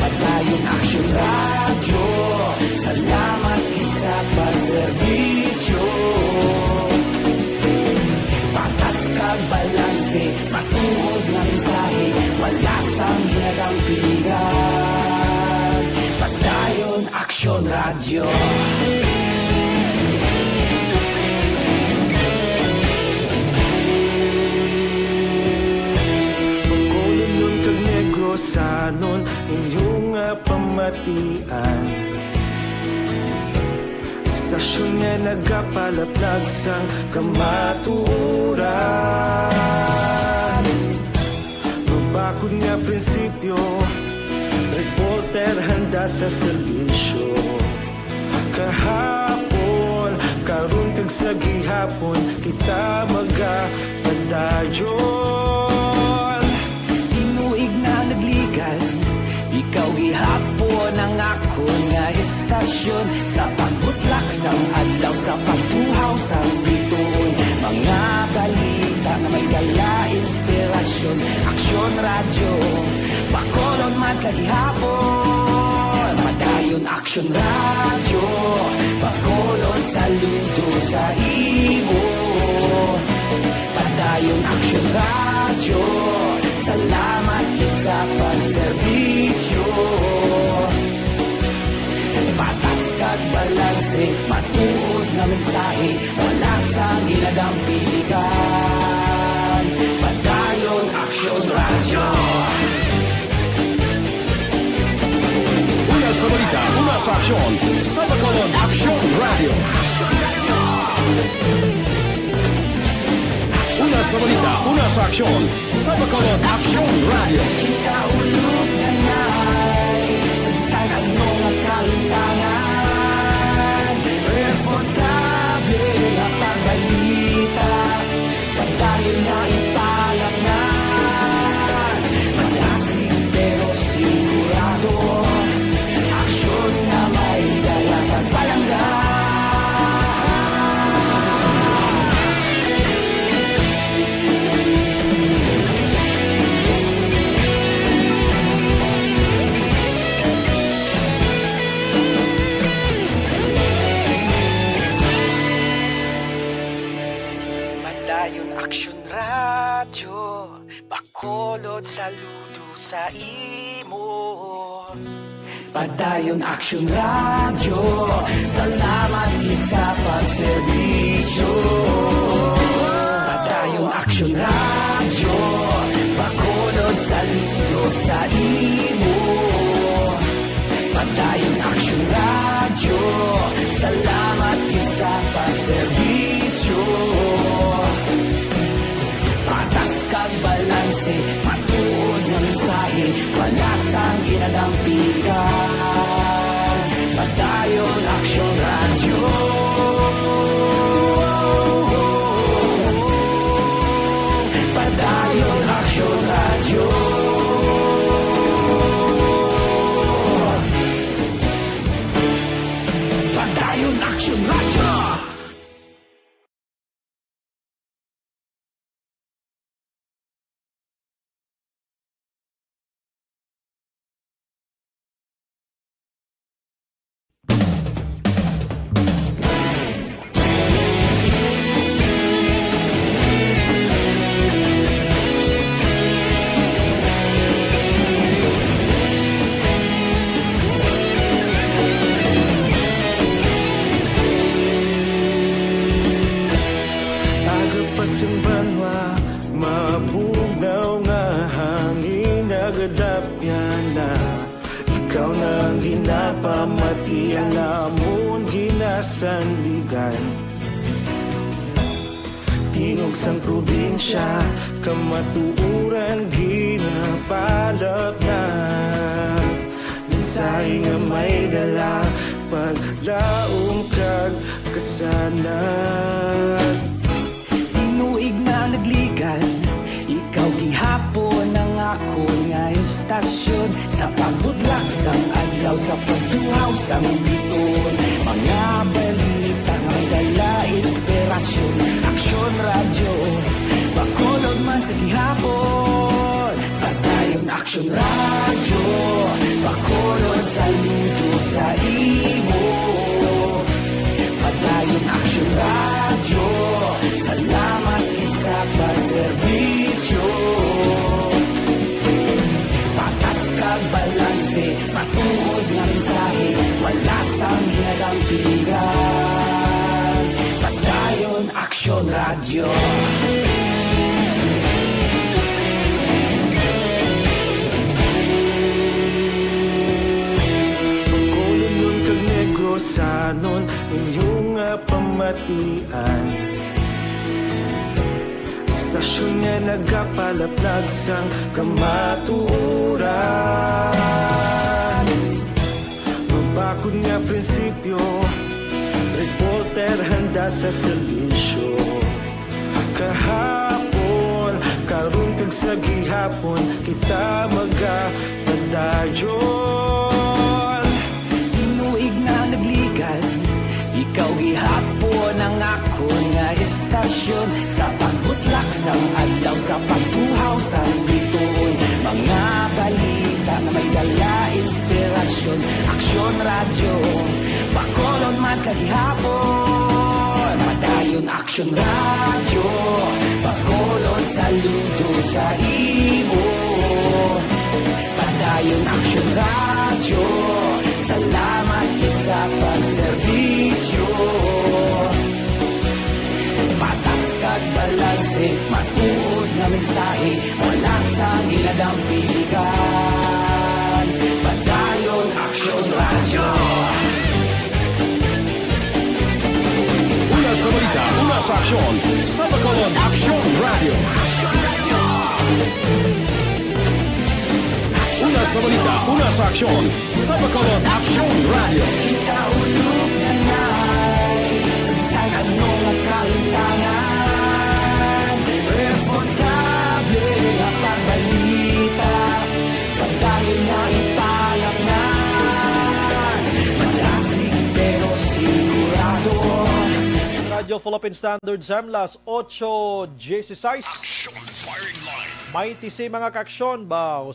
Padayon aksyon radyo, salamat kisa pagserbisyo Patas kag balanse, matuod nga mensahe Wala sang ginadang pilihan Padayon aksyon radyo Bakolon nun kag Negrosanon inyong pamatian Stasyon nga nagapalaplag sang kamaturan Mabakod nga prinsipyo Reporter handa sa serbisyo Kahapon, karun kag sa gihapon Kita magapadayon Tinuig na nagligan Ikaw gihapon ang ako nga istasyon Sa pagbutlak sang adlaw Sa pagtuhaw sang biton Mga balita na may dala inspirasyon Aksyon radyo Bakolon man sa gihapon Padayon aksyon radyo Bakolon saludo sa imo Padayon aksyon radyo Salamat sa pagserbisyo Patas kag balanse Matuod na mensahe Wala sang ginadang piligan Padayon aksyon radyo
Una sa balita, una sa aksyon Sa Bacolod Aksyon Radio Una sa balita, una sa aksyon Sa Bacolod Aksyon Radio
Ikaulog na na'y Sagsang ang mga kalintangan Responsable na pagbalita Pagdayon na ipalaknan Malasig pero sigurado Aksyon na may dala pagpalanggan Padayon Aksyon Radyo, Bacolod saludo sa imo. Padayon Aksyon Radyo, salamat gid sa pagserbisyo. Padayon Aksyon Radyo, Bacolod saludo sa imo. Padayon Aksyon Radyo, salamat gid sa pagserbisyo. Patas kag balanse, matuod nga mensahe, wala sang ginadampigan. Padayon Aksyon Radyo. Padayon Aksyon Radyo. Padayon Aksyon Radyo.
Pagpasumbanwa, mabugnaw nga hangin nagadapyan na. Ikaw nang ginapamatian namon ginasandigan. Tingog sang probinsya, kamatuuran ginapalap na. Minsay nga may dala, paglaom kag kasanan.
Tinuig na nagligan, ikaw gihapon ang ako nga istasyon. Sa pagbudlak sang adlaw, sa pagduhaw sang biton. Mga balita nga may dala inspirasyon. Aksyon Radyo, Bacolod man sa gihapon. Padayon Aksyon Radyo, Bacolod saludo sa imo. Padayon Aksyon Radyo, salamat sa pagserbisyo. Patas kag balanse, matuod nga mensahe, wala sang ginadampigan. Padayon Aksyon Radyo.
Bacolod nun kag Negros sanon, inyong pamatian. Stasyon nga nagapalaplag sang kamaturan. Mabakod nga prinsipyo, reporter handa sa serbisyo. Kahapon, karun kag sa gihapon, kita magapadayon.
Tinuig na nagligan, ikaw gihapon ang ako nga istasyon. Sa pagbutlak sang adlaw, sa pagtuhaw sang biton. Mga balita na may dala inspirasyon. Aksyon Radyo, Bacolod man sa gihapon. Padayon Aksyon Radyo, Bacolod saludo sa imo. Padayon Aksyon Radyo, salamat gid sa pagserbisyo. Patas kag balanse, matuod nga mensahe, wala sang ginadampigan. Padayon Aksyon Radyo.
Una sa balita, una sa aksyon, sa Bacolod Aksyon Radio. Una sa balita, una sa aksyon, sa Bacolod Aksyon Radio.
Ikaulog na na'y sabisan anong kahintangan. Responsable nga pagbalita, pagdayon na italaknan. Malasig pero sigurado.
Radio Philippine Standard Zemlas 8:16.
Action Firing Line.
May tisi mga kaksyon ba?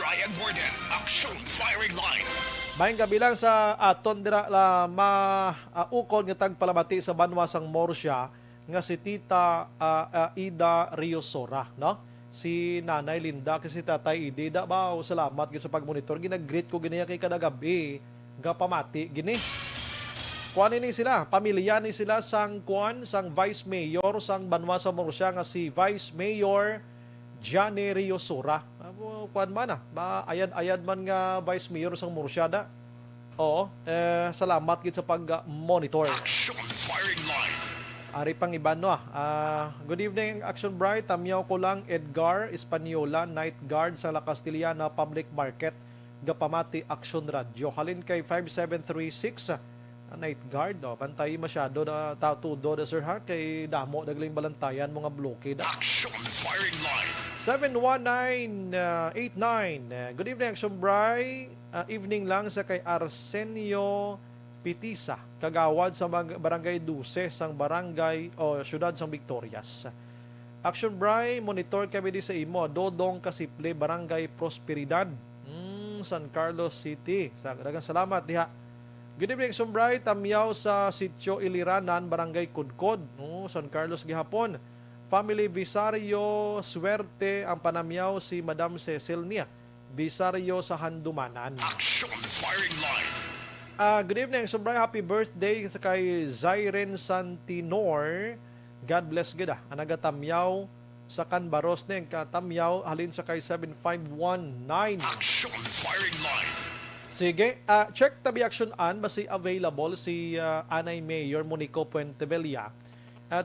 Brian Warden, Action Firing Line.
Mayang kabilang sa aton dira la maukol nga tagpalamati sa banwa sang Morsya nga si Tita Ida Riosora, no? Si Nanay Linda kasi Tatay Ida ba salamat gid sa pagmonitor. Ginag-greet ko giniya kay kada gabi nga pamati gini. Kuan ni sila, pamilya ni sila sang sang Vice Mayor sang banwa sa Morsya nga si Vice Mayor Johnny Riosora. Kuan man ayad-ayad man nga Vice Mayor sang Morsya. Oo, salamat gid sa pag-monitor.
Action Firing Line.
Ari pang iban no. Good evening Action Bright. Tamyaw ko lang Edgar Espanyola, Night Guard sa La Castillana Public Market. Gapamati Action Radio. Halin kay 5736 Night Guard. Bantay masyado na tatudo da sir ha kay damo dagling balantayan mga blockade.
Action Firing Line.
71989. Good evening Action Bright. Evening lang sa kay Arsenio Pitisa, kagawad sa Barangay 12 sang Barangay o Syudad sang Victorias. Action Bray, monitor kami di sa imo, Dodong Kasiple, Barangay Prosperidad, San Carlos City. Daghang salamat diha. Good evening Action Bray, tamyaw sa Sitio Iliranan, Barangay Kudkod, San Carlos gihapon. Family Visario Suerte, ang panamyaw si Madam Cecil niya, Visario sa Handumanan.
Action Firing Line.
Good evening, sobrang happy birthday sa kay Zyren Santinor. God bless gid ang nagatamyaw sa Canbaros na yung katamyaw halin sa kay 7519.
Action Firing Line.
Sige, check tabi action an basi available si Anay Mayor Monico Puentebella.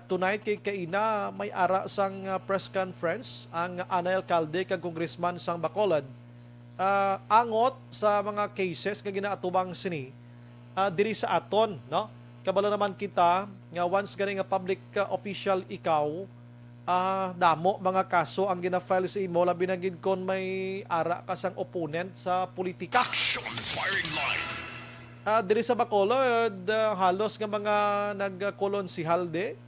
Tonight kay kaina may ara sang press conference ang Anay Alcalde kag Congressman sang Bacolod. Angot sa mga cases nga ginaatubang sini diri sa aton, no? Kabalo naman kita nga once gani nga public official ikaw, damo mga kaso ang gina-file sa imo labi na gid kon may ara ka sang opponent sa politika.
Action Firing Line.
Diri sa Bacolod, halos nga mga nagkolonsihal de,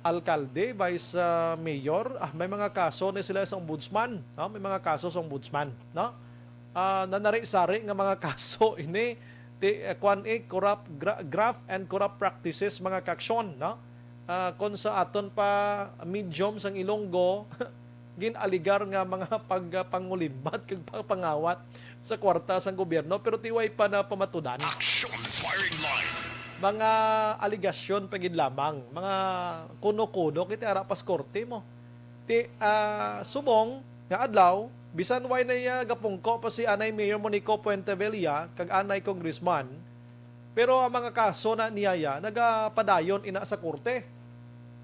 alkalde, vice mayor, may mga kaso na sila sa ombudsman, no? May mga kaso sa ombudsman, no? Nanari-sari nga mga kaso ini corrupt graft and corrupt practices mga kaksyon, no? Kon sa aton pa medium sang Ilonggo ginaligar nga mga pagpangulimbat kag pangawat sa kwarta sang gobyerno pero tiway pa na pamatudan.
Action Firing Line.
Mga aligasyon pagid lamang, mga kuno-kuno kiti ara pas korte mo. Subong nga adlaw bisan way na gapungko pa si Anay Mayor Monico Puentebella kag Anay Congressman, pero ang mga kaso na niyaya nagapadayon ina sa korte.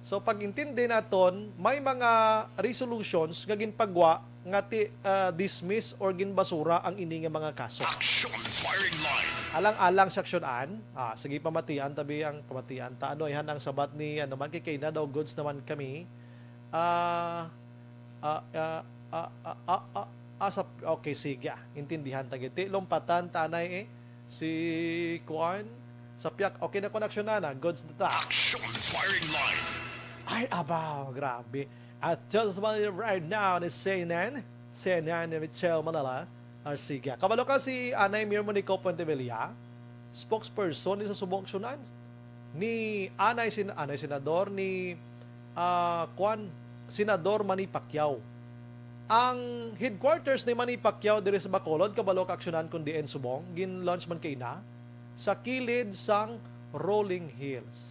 So pag-intindi naton, may mga resolutions nga ginpagwa nga dismiss or ginbasura ang ini nga mga kaso.
Action Firing Line.
Alang-alang saksyonan, sige pamatian tabi ang pamatian ta ano ihan ang sabat ni ano man kay na daw goods naman kami. Okay, sige. Intindihan tagiti. Lompatan, tanay si Kuan, sapyak. Okay na connection na. Goods na ta.
Action Firing Line.
Ay, abaw. Grabe. At just right now ni CNN ni Michelle Manala. Sige. Kabalo ka si Anay Mayor Monico Puentebella, spokesperson ni sa subong aksyonan ni Anay Senador ni Kuan, Senador Manny Pacquiao. Ang headquarters ni Manny Pacquiao diri sa Bacolod, kabalo ka aksyonan kundi en subong, gin-launch man kay na sa kilid sang Rolling Hills.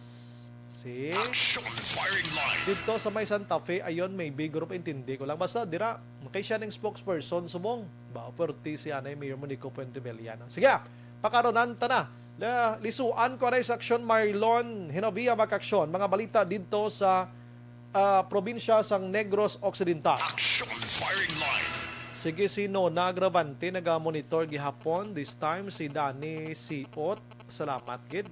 See?
Action Firing Line.
Dito sa may Santa Fe, ayon may big group, intindi ko lang. Basta dira, kay siya ng spokesperson subong. Ba, operti si Anay Mayor Monico Puentebella. Sige, pakaronan ta na. Lisuan ko na sa aksyon Marlon Hinovia makaksyon. Mga balita dito sa probinsya sang Negros Occidental.
Action Firing Line.
Sige, si Nona Agravante naga-monitor gihapon. This time si Danny Siot. Salamat gid.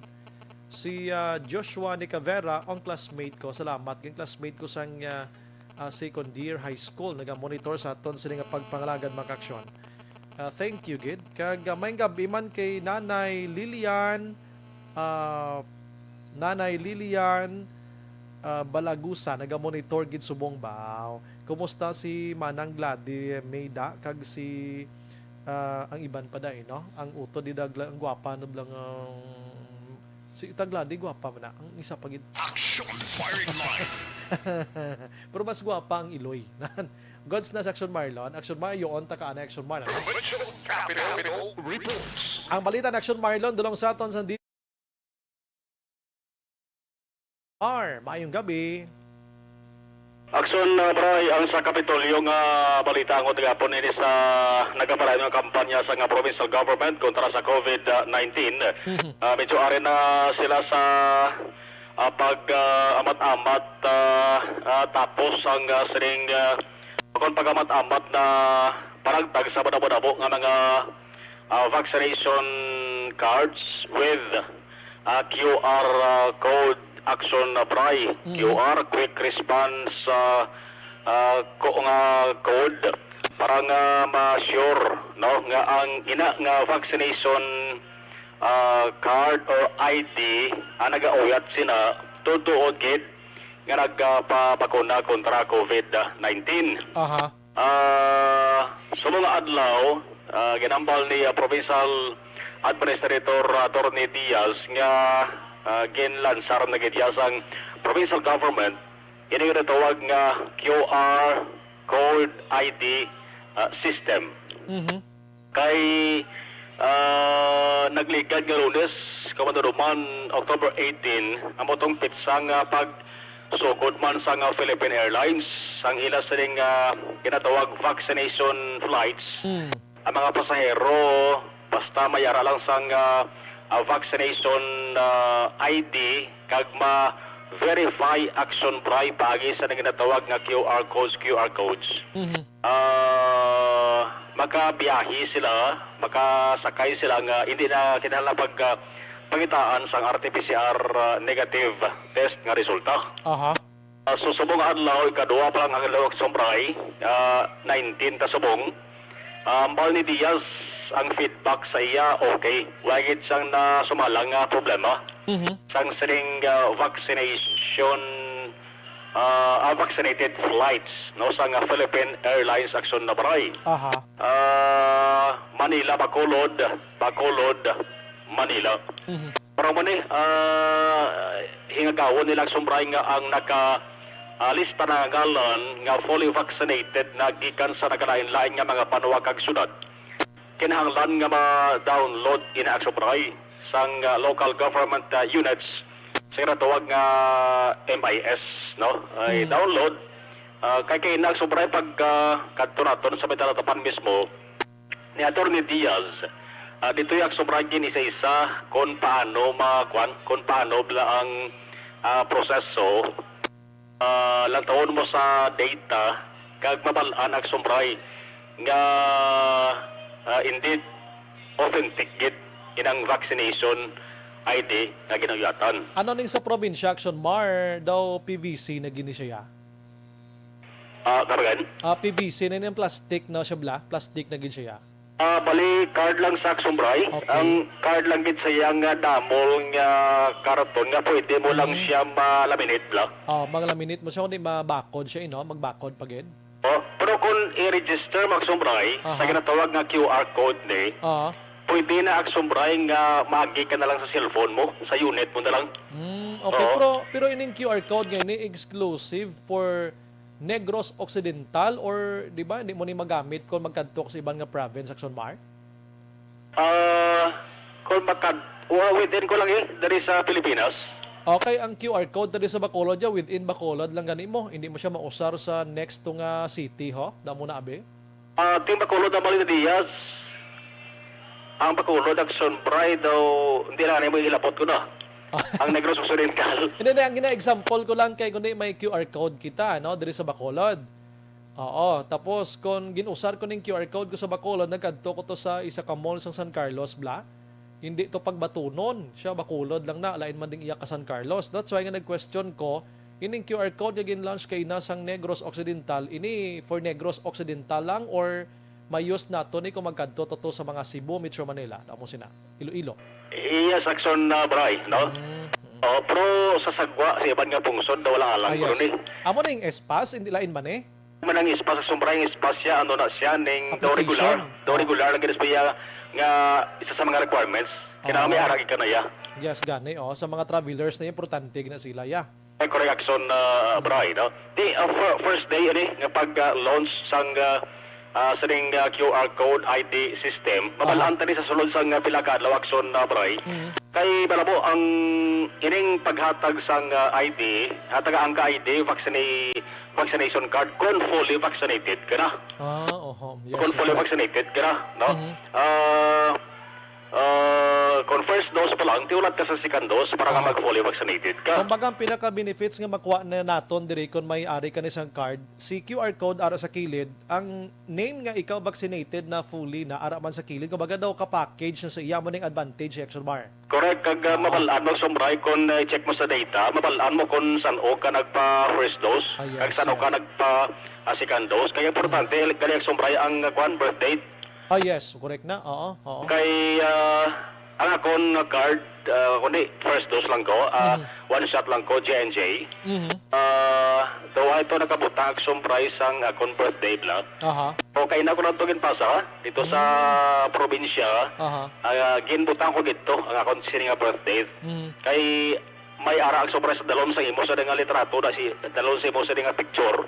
Si Joshua Nicavera, ang classmate ko. Salamat gid, classmate ko sang second year high school. Naga-monitor sa aton sila nga pagpangalagad makaksyon. Thank you gid. Kag may gabi man kay Nanay Lilian Balagusa, naga-monitor gid subong baw. Kumusta si Manang Glady Mayda kag si ang iban pa dai, no? Ang uto di dagla, ang gwapa no blang si Tagladi gwapa man na. Ang isa pagid.
Action firing line.
Pero mas gwapa ang Iloy. Gods na sa Action Marlon. Action Marlon yun, taka na Action Marlon.
Provincial Capital reports.
Ang balita ng Action Marlon, dulong sa aton sa mayong gabi.
Aksyon Bray, ang sa Kapitolyo nga balita ang utagapon ini sa nagapalay ng kampanya sa nga provincial government kontra sa COVID-19. Medyo are na sila sa pag-amat-amat tapos ang sining kung pag-amat-amat na paragtag sa badabo-dabo nga mga vaccination cards with QR code Action Bray, QR Quick Response code para nga ma-sure no nga ang ina nga vaccination card or ID ang nagauyat sina tutuod gid nga nagpabakuna kontra COVID-19.
Aha.
Sa mga adlaw ginambal ni Provincial Administrator Attorney Diaz nga ginlansar na gidya sang provincial government ini nga tawag nga QR code ID system. Kay nagligad nga Lunes Kamandaruman October 18 ang motong pitsang pagsugod man sa Philippine Airlines ang ila sining ginatawag vaccination flights. Ang mga pasahero basta mayara lang sang vaccination ID kag ma-verify Action Bray pagi sa ginatawag nga QR codes. Makabiyahe sila, makasakay sila nga hindi na kinahanglan pangitaan sang RT-PCR negative test nga resulta.
Aha.
So subong adlaw ikaduha pa lang ang Action Bray 19 ta subong. Ambal ni Diaz ang feedback sa iya okay. Wagit sang na sumalang nga problema. Sang sining vaccination vaccinated flights no sang Philippine Airlines Action na Bray.
Aha.
Manila Bacolod, Manila. Pero man hingagawon nila Action Bray nga ang lista na ngalan nga fully vaccinated na gikan sa nagalain-lain nga mga panuwag kag syudad. Kinahanglan nga ma-download in Action Bray sang local government units sa tawag nga MIS no ay download kay Action Bray pag kadto naton sa Metalatapan mismo ni Attorney Diaz dito yung Action Bray isa-isa kung paano kung paano bla ang proseso lang taon mo sa data kag mabalaan Action Bray nga indeed authentic gid inang vaccination ID na ginayatan.
Ano ning sa probinsya Action Mar daw PVC na gini siya?
Karagan?
PVC na yung plastic na siya bla, plastic na gini siya.
Bali card lang sa Action Bray. Okay. Ang card lang gid sa nga damol nga karton nga pwede mo lang siya malaminate bla.
Maglaminate mo siya kundi mabakod siya magbakod pagid.
Pero kung i-register mo Action Bray sa ginatawag nga QR code ni, pwede na Action Bray nga magi ka na lang sa cellphone mo, sa unit mo na lang.
Okay, pero ining QR code nga ni exclusive for Negros Occidental or di ba hindi mo ni magamit kung magkadtok sa ibang nga province Action Mar?
Kung within ko lang dari sa Pilipinas.
Okay, ang QR code dali sa Bacolod within Bacolod lang gani mo. Hindi mo siya mausar sa next to nga city ho. Damo na abi.
Ting Bacolod na Malina Diaz. Ang Bacolod Action Bray daw hindi na mo ilapot ko na. Ang Negros Occidental.
Hindi ang gina-example ko lang kay kundi may QR code kita no diri sa Bacolod. Oo, tapos kung ginusar ko ning QR code ko sa Bacolod nagkadto ko to sa isa ka mall sa San Carlos bla. Hindi to pagbatunon. Siya Bacolod lang na. Lain man ding iya ka San Carlos. That's why nga nag-question ko, ining QR code nga gin-launch kay nasang Negros Occidental, ini for Negros Occidental lang or may-use na to ni kung magkadto to sa mga Cebu, Metro Manila. Damo sina. Iloilo.
Yes, Action Bray, no? Pero sa sagwa, sa iban nga pungsod, wala lang ko ni.
Amo na yung espas, hindi lain man
manang ispas sa sumbrang espasya ano na siya ning do
Application.
regular lang gid siya nga isa sa mga requirements kinahanglan may aragi ka na ya.
Yes, gani. Sa mga travelers na importante na sila, ya.
Ay correct action Bray, no? Di first day ani nga pag-launch sang sa ning QR code ID system, mabalaan tani sa sulod sang pila ka adlaw action Bray. Kay balabo ang ining paghatag sang ID, hatag ang ID vaccination card kung fully vaccinated ka na.
Yes.
Kung fully vaccinated ka na, no? Kung first dose pa lang, tiulat ka sa second dose para ka mag-fully vaccinated ka.
Kumbaga, ang pinaka-benefits nga makuha na naton diri kung may ari ka isang card, si QR code ara sa kilid, ang name nga ikaw vaccinated na fully na ara man sa kilid, kumbaga daw ka-package na sa iya mo ning advantage Action Mar.
Correct, kag mabalaan mo sumray kung check mo sa data, mabalaan mo kung saan o ka nagpa first dose, kag saan o ka nagpa second dose. Kaya importante, gali sumray ang birth date.
Yes, correct na. Oo.
Kay ang akong card, kundi first dose lang ko, one shot lang ko, J&J. Daw ito nakabutang action price ang akong birthday block. Okay na ko lang ito ginpasa dito sa probinsya. Ginbutang ko dito ang akong sining birthday. Kay may ara action price dalon sa imo sa nga litrato na si dalon sa imo sa nga picture.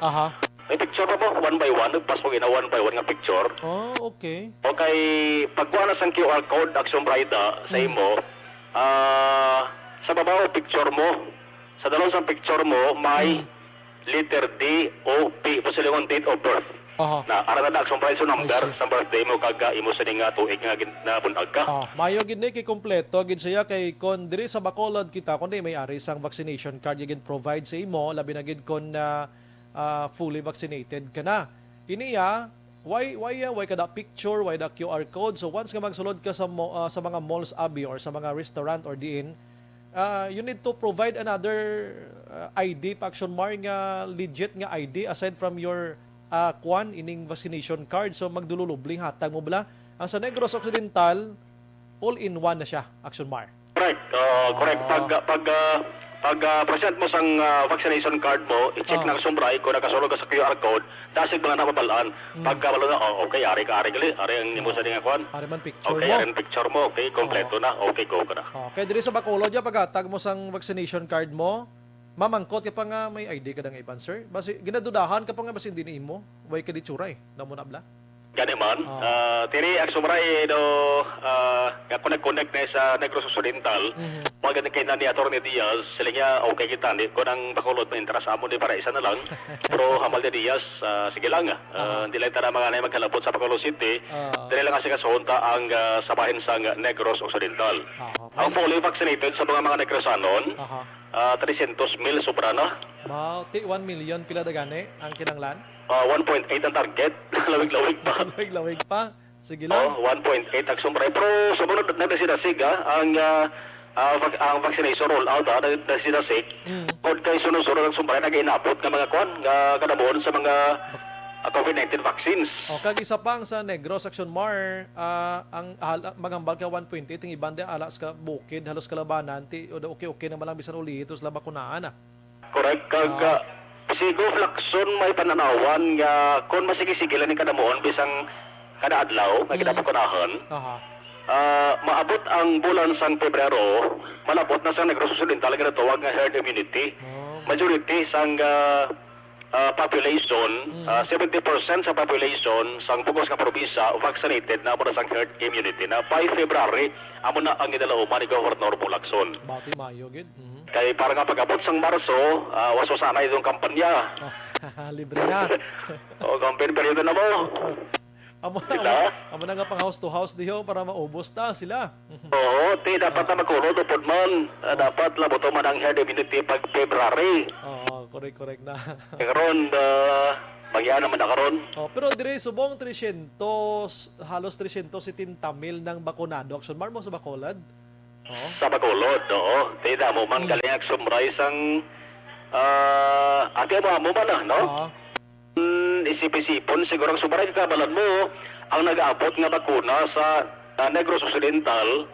May picture pa po, one by one. Nagpas mo gina one by one nga picture.
Okay.
Okay, pagkuha na sa QR code, action brida sa imo, sa babaw picture mo, sa dalawang sa picture mo, may letter D, O, P, posilyong date of birth. Na, ara na action brida sa number, sa birthday mo, kaga imo sa nga tuig nga bunag ka.
Mayo gid ni kay kompleto gid siya kay kon diri sa Bacolod kita kundi may ari sang vaccination card gid provide sa imo labi na gid kon fully vaccinated ka na. Iniya, why kada picture, why the QR code? So once nga magsulod ka sa mga malls abi or sa mga restaurant or diin, you need to provide another ID pa Action Mar nga legit nga ID aside from your ining vaccination card. So magdululubling hatag mo bala. Ang sa Negros Occidental, all-in-one na siya, Action Mar.
Correct. Correct. Pag present mo sang vaccination card mo, i-check ng sumbray kung nakasulog ka sa QR code, dasig mga napabalaan. Pagka wala na, okay, ari gali, ari ang imo sa nga kwan.
Ari man picture
okay,
mo.
Ari ang picture mo, okay, kompleto na, okay, go ka na.
Okay, diri sa Bacolod, pagkatag mo sang vaccination card mo, mamangkot ka pa nga may ID ka na nga iban, sir. Basi, ginadudahan ka pa nga basi hindi ni imo, way ka di tsuray, na mo na bla.
Gani man, tiri ang sumray do nga connect na sa Negros Occidental, mga kay ni Atty. Diaz, sila nga okay kita ni kung ang Bacolod na interest amo di para isa na lang. Pero Hamal de Diaz, sige lang hindi lang tara mga na magkalapot sa Bacolod City. Dili lang kasi kasunta ang sabahin sa Negros Occidental. Ang fully vaccinated sa mga Negrosanon, 300,000 sobra na.
Wow, 1 million pila dagane ang kinanglan?
1.8 ang target. Lawig-lawig pa.
Lawig-lawig pa. Sige lang.
1.8 ang sumbray. Pero sumunod na nasinasig ang vaccination rollout nasinasig. Kung kayo sunod-sunod ang sumbray, nag-inapot ng mga kwan, kadabon sa mga COVID-19 vaccines.
Kag isa pang sa Negros Action Mar, ang magambal ka 1.8, ang ibang alas ka bukid, halos kalabanan, okay naman lang bisan uli, ito sila bakunaan.
Correct. Kag sigo flakson may pananawan nga kung masigisigilan ni kadamuon bisang kada adlaw nga kinapakunahan. Maabot ang bulan sang Pebrero, malabot na sa Negros Occidental nga natawag nga herd immunity. Majority sang population, 70% sa population sang bugos nga probinsya vaccinated na mo na sang herd immunity na by February amo na ang idalauman ni Governor Bulacson.
Bati Mayo gid.
Kay para nga pag-abot sang Marso, waso sana itong kampanya.
Libre na.
Campaign period na mo.
Amo na nga pang house to house diho para maubos ta sila.
Oo, dapat na magkurod upod man. Dapat laboto man ang herd immunity pag February.
Correct na.
Karon Magyana man na karon.
Pero dire subong 300, halos 370,000 ng bakunado. Action Mar mo sa Bacolod?
Sa Bacolod, oo. Tida mo man galing action rise ang ate mo ba na, no? Isip-isipon, siguro ang sumaray kabalan mo ang nag-aabot nga bakuna sa Negros Occidental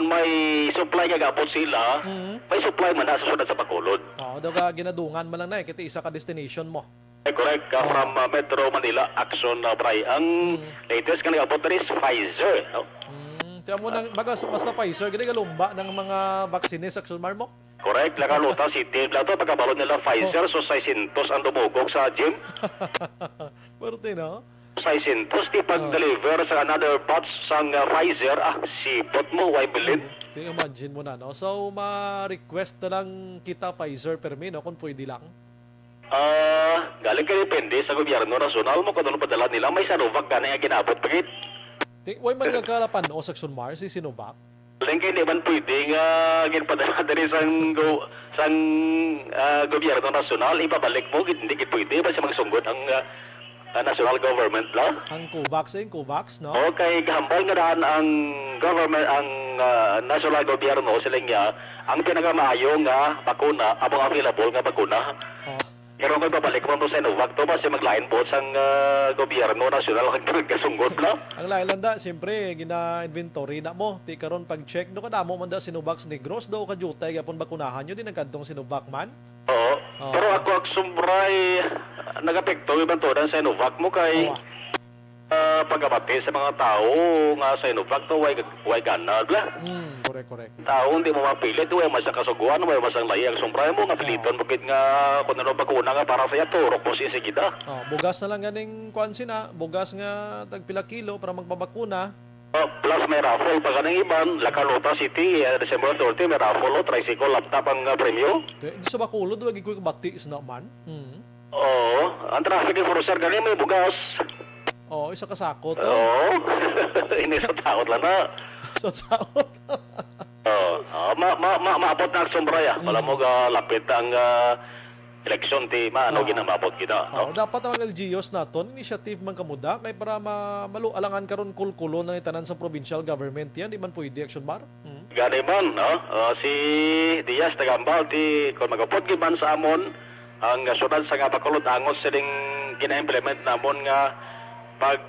kung may supply nga gapon sila, may supply man na sa sunod sa Bacolod.
Daw ka ginadungan mo lang na kiti isa ka destination mo.
Correct. From Metro Manila, Action Bray. Ang latest nga nagabot na is Pfizer. No?
Tiyan mo nang basta Pfizer, gini galumba ng mga vaccine sa Action Mar mo?
Correct. Lakaluta City. Lato pagkabalon nila Pfizer, so 600 ang dumugog sa gym.
Pwerte no?
600 di pag-deliver sa another batch sang Pfizer. Sipot mo, why bilid?
Imagine mo na, no? So, ma-request na lang kita Pfizer permi, no? Kung pwede lang.
Galing ka depende sa gobyerno nasyonal mo kung ano padala nila. May Sinovac ka na nga ginabot pagit.
Huwag magkakalapan o sa Action Mar, si Sinovac?
Galing kayo di man pwede nga ginpadala dali sang gobyerno nasyonal. Ibabalik mo, hindi pwede ba siya magsunggot ang national government la?
Ang COVAX, no?
Okay, gahambal nga daan ang government, ang national gobyerno sila nga, ang pinakamaayo nga bakuna, abang available nga bakuna. Pero kung babalik mo sa Sinovac, to ba siya maglain po sa gobyerno nasyonal kag kasunggot la?
Ang lailanda, siyempre, gina-inventory na mo. Di karon pag-check, do ka na mo man da Sinovac Negros, do ka jutay, gapon bakunahan nyo, di nagkantong Sinovac man?
Oo. Pero ako ang sumbray, nag-apekto yung bantunan sa Sinovac mo kay pagkabati sa mga tao nga sa Sinovac to, way ganag la.
Correct.
Tao, hindi mo mapilit, way masang kasuguan, way masang lahi ang sumbray mo, nga piliton mo nga kung ano bakuna nga para sa'yo, turok mo siya sigida.
Bugas na lang ganing kwansi na, bugas nga tagpila kilo para magpabakuna.
Plus may raffle pa kanang iban, Lakaluta City, December 30, may raffle, tricycle, laptop ang premyo.
Di sa Bacolod, wag ikoy batis na man.
Oo, ang traffic enforcer galing may bugas.
Oo, isa kasakot.
Oo, hindi sa takot lang na.
Sa takot.
Maabot na ang sombraya. Alam mo, lapit ang eleksyon, ano ginamabot kita.
Dapat ang LGUs naton, initiative man kamuda, kay para malualangan karon kulkulo na itanan sa provincial government yan, di man pwede Action Mar?
Gani man, si Diaz Tagambal, kung magapot giban sa amon, ang sunod sa nga Bacolod, angos siling gina-implement namon nga pag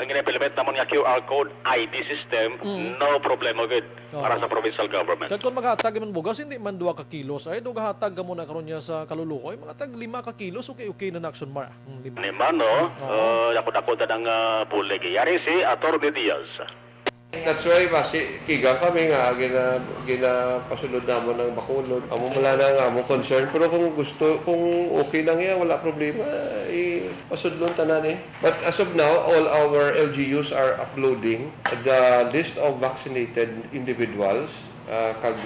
ang gina-implement namon nga QR code ID system, no problema good para sa provincial government.
Kung maghatag man bugas, hindi man 2 ka kilos, ay do hatag ka muna karon niya sa kalulukoy, mga tag 5 ka kilos, okay na Action Mar.
Naman, no? Dako-dako na ng pulig. Yari si Atty. Diaz.
That's why basi kiga kami nga ginapasulod namo ng Bacolod. Amo wala na nga mo concern, pero kung okay lang yan, wala problema, ipasudlon tanan eh. But as of now, all our LGUs are uploading the list of vaccinated individuals kag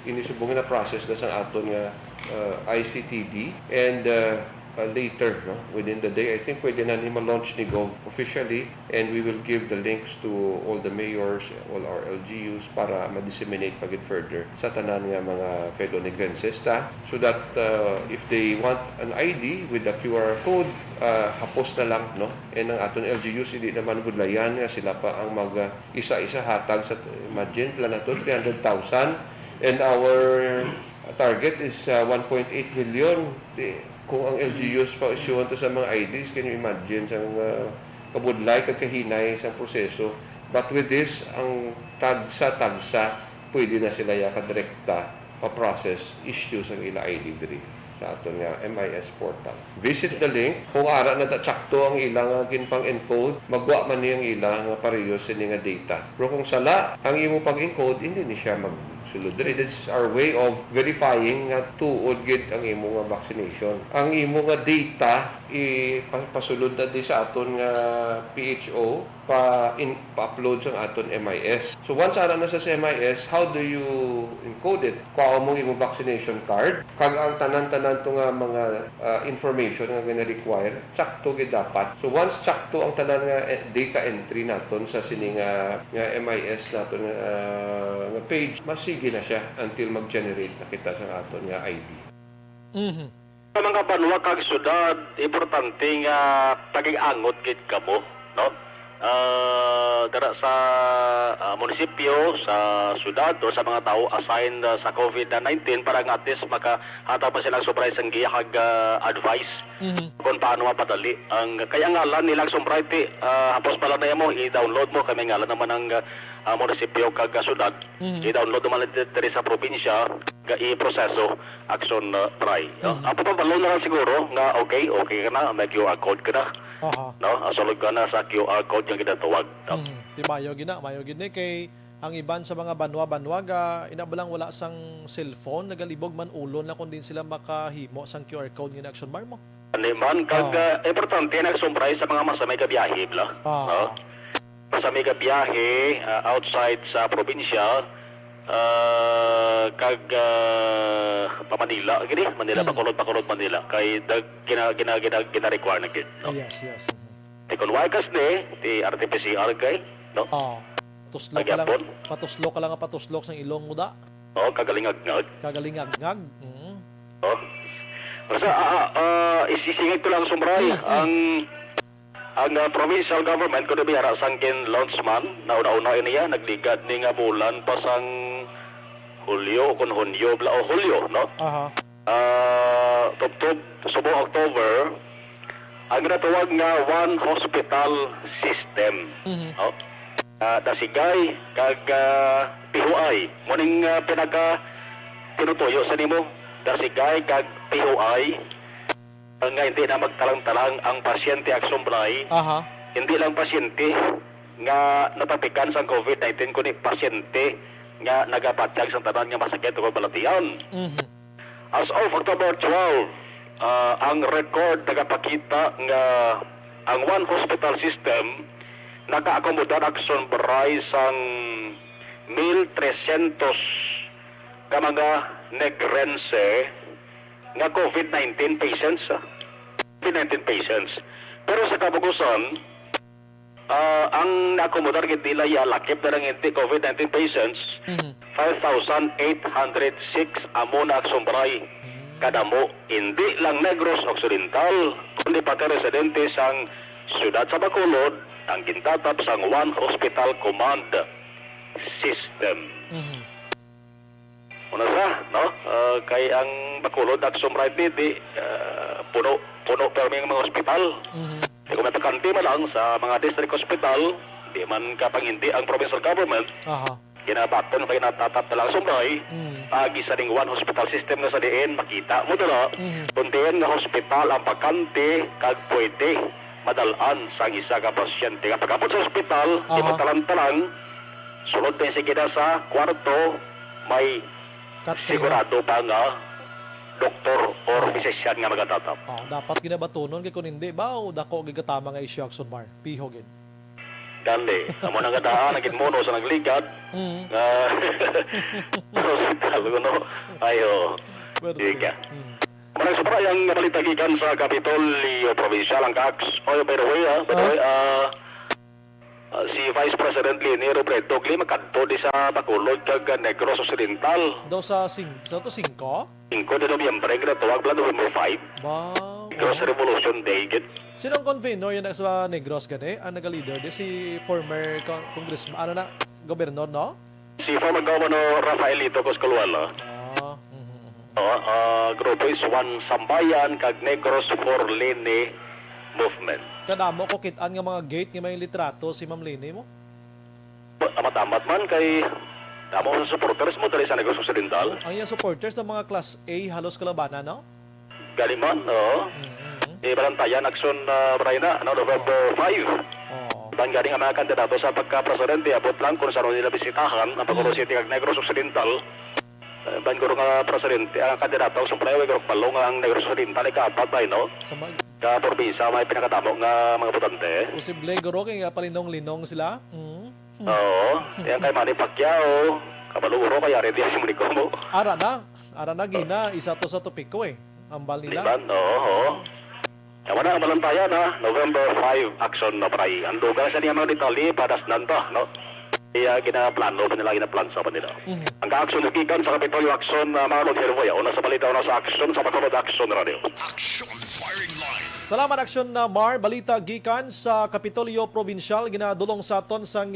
inisubong na process na sa aton nga ICTD, and later, no, within the day, I think pwede na ni ma-launch ni Gov officially, and we will give the links to all the mayors, all our LGUs para ma-disseminate pagit further sa tanan nga mga fellow Negrenses so that if they want an ID with the QR code, hapos na lang, no? And ang aton LGUs hindi naman budlayan nga sila pa ang mag isa-isa hatag sa, imagine plan na to 300,000, and our target is 1.8 million. Kung ang LGUs pa isyuhan to sa mga IDs, can you imagine sa kabudlay, kagkahinay sa proseso. But with this, ang tagsa-tagsa, pwede na sila yakadirekta pa-process issues ang ila ID diri sa aton nga MIS portal. Visit the link. Kung ara na tsakto ang ilang ginpang-encode, magwa man niyang ilang pareho sa nga data. Pero kung sala, ang imo pag-encode, hindi ni siya sulod. This is our way of verifying nga tuod gid ang imo nga vaccination. Ang imo nga data ipasulod na di sa aton nga PHO pa-upload sa aton MIS. So once ara na sa MIS, how do you encode it? Kuha mo imong vaccination card, kag ang tanan-tanan to nga mga information nga gina-require, tsakto gid dapat. So once tsakto ang tanan nga data entry naton sa sini nga MIS naton nga page, masige na siya until mag-generate na kita sa aton nga ID.
Sa mga banwa kag syudad, importante nga pag-angot gid kamo, no? Dara sa munisipyo, sa syudad, o sa mga tao assigned sa COVID-19 para nga at least makahatag pa silang surprise ang giya kag advice kung paano mapadali. Ang kaya ngalan nilang surprise, hapos pala na mo, i-download mo, kami ngalan naman ang munisipyo kag syudad, i-download naman diri sa probinsya, i-proseso action try. Apo pa balo na lang siguro nga okay ka na, may QR code ka na. No, asulod ka na sa QR code yung ginatawag.
Di mayo gini kay ang iban sa mga banwa-banwa inabalang wala sang cellphone, nagalibog man ulon na kung din sila makahimo sang QR code ng action bar mo.
Ano man, kag importante na sumbray sa mga masamay ka biyahe bla. No? Masamay ka biyahe outside sa probinsya, kag pa Manila, gini, Manila, Bacolod, Manila, kay gina-require na gid. No?
Yes.
Ti kun wakas ni, ti RT-PCR kay, no?
Patuslok ka lang sa ilong mo da.
Kagalingag-ngag.
Kagalingag-ngag.
Basta, isisingit ko lang sumbray, ang provincial government kuno biyara sangkin launchman na una-una niya nagligad ni nga bulan pa sang Hulyo no? Tubtob subo October ang ginatawag nga one hospital system. Dasigay kag pihuay muning pinaka tinutuyo sa nimo dasigay kag pihuay nga hindi na magtalang-talang ang pasyente aksumblay. Hindi lang pasyente nga natapikan sa COVID-19 kundi pasyente nga nagapatyag sa tanan nga masakit o balatian. As of October 12, ang record nagapakita nga ang one hospital system naka-akomodar aksumblay sang 1,300 ka mga negrense nga COVID-19 patients. Pero sa kabugusan, ang nakomodar gid nila lakip na ng COVID-19 patients, 5,806 amo na aksumbray kadamo. Hindi lang Negros Occidental, kundi pati residente sang siyudad sa Bacolod, ang gintatap sang One Hospital Command System. Una sa, no? Kay ang Bacolod aksumray di puno perming mga ospital. Kung may pakanti man lang sa mga district hospital, di man kapangindi ang provincial government, ginabaton kay natatap na lang sumbray, agi sa ning one hospital system na sa diin, makita mo dala, kundiin nga hospital ang pakante, kag pwede madalaan sa isa ka pasyente. Kapag kapot sa hospital, di matalang-talang, sulod na sige na sa kwarto, may sigurado pa nga doktor or physician nga magatatap.
Dapat ginabatunon kay kun hindi ba o dako gigatama nga isyu action bar. Piho gid.
Dali, amo nang gadaan naging mono sa nagligad. Hospital kuno. Ayo. Diga. Maraming sobra yung balita gikan sa Kapitolyo Provincial ang KAX. By the way, si Vice President Leni Robredo Gli makadto di sa Bacolod kag Negros Occidental.
Daw sa 5
de Nobyembre ginatawag bla November 5. Negros Revolution Day gid.
Sino ang convener yun sa Negros gani? Ang naga-leader di si former congressman gobernador no?
Si former Governor Rafaelito Coscaluala. Grupo is One Sambayan kag Negros for Leni movement.
Kadamo ko kitaan nga mga gate nga may litrato si Ma'am Leni mo?
Amat-amat man kay damo sa supporters mo dali sa Negros Occidental.
Ang iyang supporters ng mga Class A halos kalabanan, no?
Galing man, oo. Balantayan action Brayna, November 5. Galing ang mga kandidato sa pagka-presidente, abot lang kung saan nila bisitahan ang Bacolod City kag Negros Occidental. Bangkuro nga presidente, ang kandidato sa Prayo, Igorok Palong, ang Negros Occidental, ikapat ba, no? Sa probinsya, may pinakatamo nga mga butante.
Posible, Goro, kaya palinong-linong sila.
Oo. Yan kay Manny Pacquiao, kabaluguro, kaya ready si Munico mo.
Ara na, Gina, isa to sa topiko eh. Ambal nila.
Liban, oo. Yaman na, malantayan ha, November 5, action na pray. Ang lugar sa niya mga detalye, padas nanta, no? Kaya ginaplano pa nila, ginaplansa pa nila. Ang ka-action nagikan sa Kapitolyo Action, mga Lord una sa balita, una sa action, sa Bacolod Action Radio.
Action Firing Line.
Salamat action na Mar, balita gikan sa Kapitolyo Provincial, ginadulong sa aton sang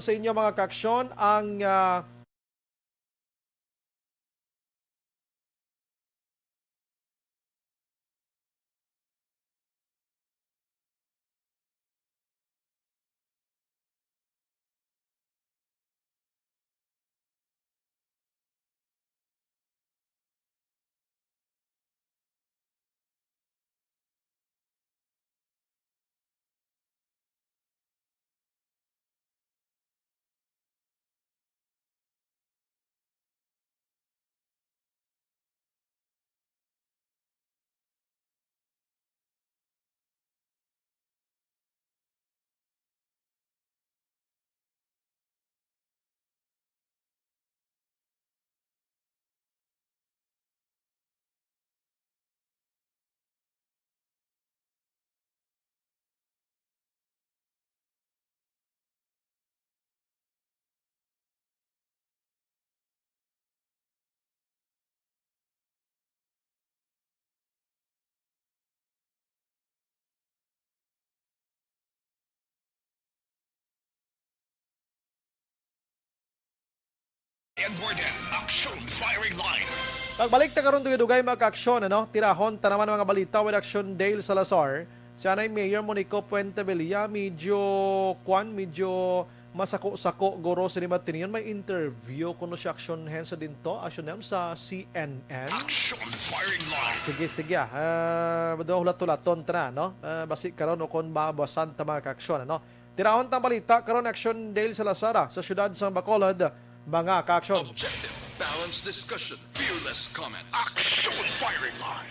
sa inyo mga kaaksyon ang
Edward N. Action Firing Line.
Pagbalik ta karon dugay magka-aksyon ano, tirahon ta naman mga balita with Action Dale Salazar. Siya na Mayor Monico Puentevilla, medyo masako-sako guro sa lima tiniyon. May interview kuno siya Action Hensa dinto, Action M sa CNN.
Action Firing Line.
Sige. Hulat-hulaton ta na, no? Basi karon o kon babasan ta mga ka-aksyon, ano? Tirahon ta balita karon Action Dale Salazar sa syudad sa Bacolod, mga ka-aksyon.
Objective, balanced discussion, fearless comment. Action Firing Line.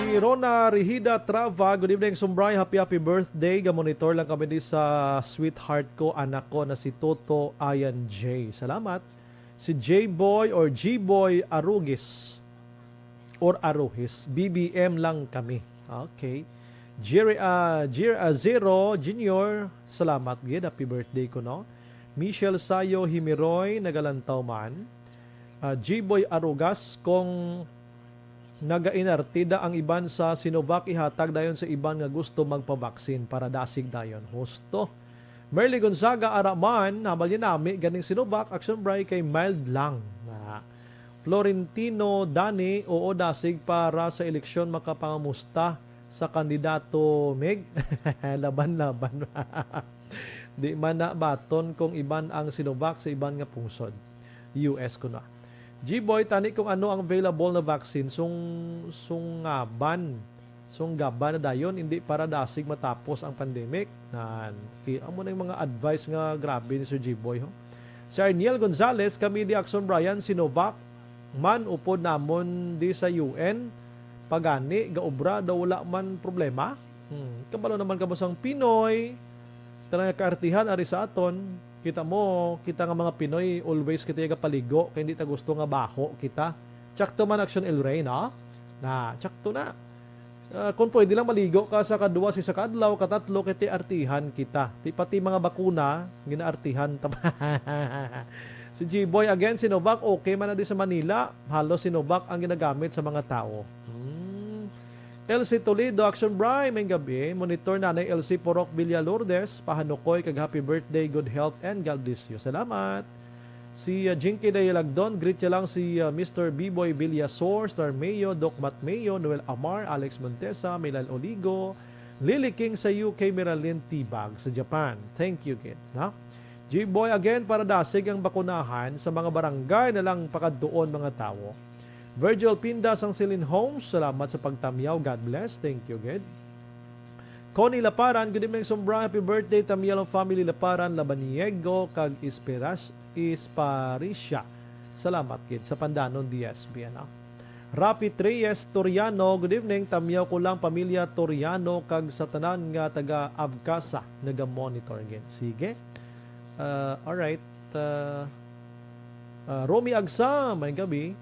Si Rona Rihida Trava, good evening Sumbray, happy birthday. Ga-monitor lang kami sa sweetheart ko, anak ko na si Toto Ayan J. Salamat. Si J-Boy or G-Boy Arugis or Aruhis, BBM lang kami. Okay. Zero Junior, salamat gid, happy birthday ko no. Michelle Sayo Himiroy, nagalantaw man. G-Boy Arugas, kung nagainartida ang iban sa Sinovac, ihatag dayon sa iban nga gusto magpabaksin para dasig dayon. Husto. Merly Gonzaga Araman, namalya nami ganing Sinovac, Action Bray kay mild lang. Florentino Dani, oo dasig para sa eleksyon makapangamusta sa kandidato Meg. Laban-laban. Di man na baton kung iban ang Sinovac sa iban nga pungsod. US ko na. G-Boy, tani kung ano ang available na vaccine. Gaban na dayon, hindi para dasig matapos ang pandemic. Amo na yung mga advice nga grabe ni Sir G-Boy. Si Arniel Gonzalez, kami di Action Brian, Sinovac, man upod namon di sa UN, pagani, gaobra, daw wala man problema. Kabalo naman kabasang Pinoy, tanang kaartihan, ari sa aton, kita nga mga Pinoy, always kita yung paligo, kaya hindi ta gusto nga baho kita. Tsakto man Action El Rey, na? Tsakto na. Kung pwede lang maligo ka sa kadua, sa kadlaw, katatlo, kiti artihan kita. Pati mga bakuna, ginaartihan. Si G-Boy, again, Sinovac, okay man na di sa Manila. Halos Sinovac ang ginagamit sa mga tao. LC Toledo, Action Bry, may gabi. Monitor nanay LC Porok Villalourdes. Pahanukoy, kag happy birthday, good health, and God bless you. Salamat. Si Jinky Dayalagdon, greet niya lang si Mr. B-Boy Villasor, Star Mayo, Doc Matt Mayo, Noel Amar, Alex Montesa, Milal Oligo, Lily King sa UK, Miralyn Tibag sa Japan. Thank you, kid. G-Boy, again, para dasig ang bakunahan sa mga barangay na lang pakadoon mga tao. Virgil Pinda sang Silin Homes, salamat sa pagtamyaw. God bless. Thank you, good. Connie Laparan, good evening, Sombra. Happy birthday, Tamyal of Family Laparan, Labaniego, kag Isparisha. Salamat, kid, sa Pandanon DSB. Rapi Reyes Toriano, good evening, Tamyaw ko lang, Pamilya Toriano, kag sa tanan nga taga Abcasa, naga-monitor again. Sige. Alright. Romy Agsa, may gabi.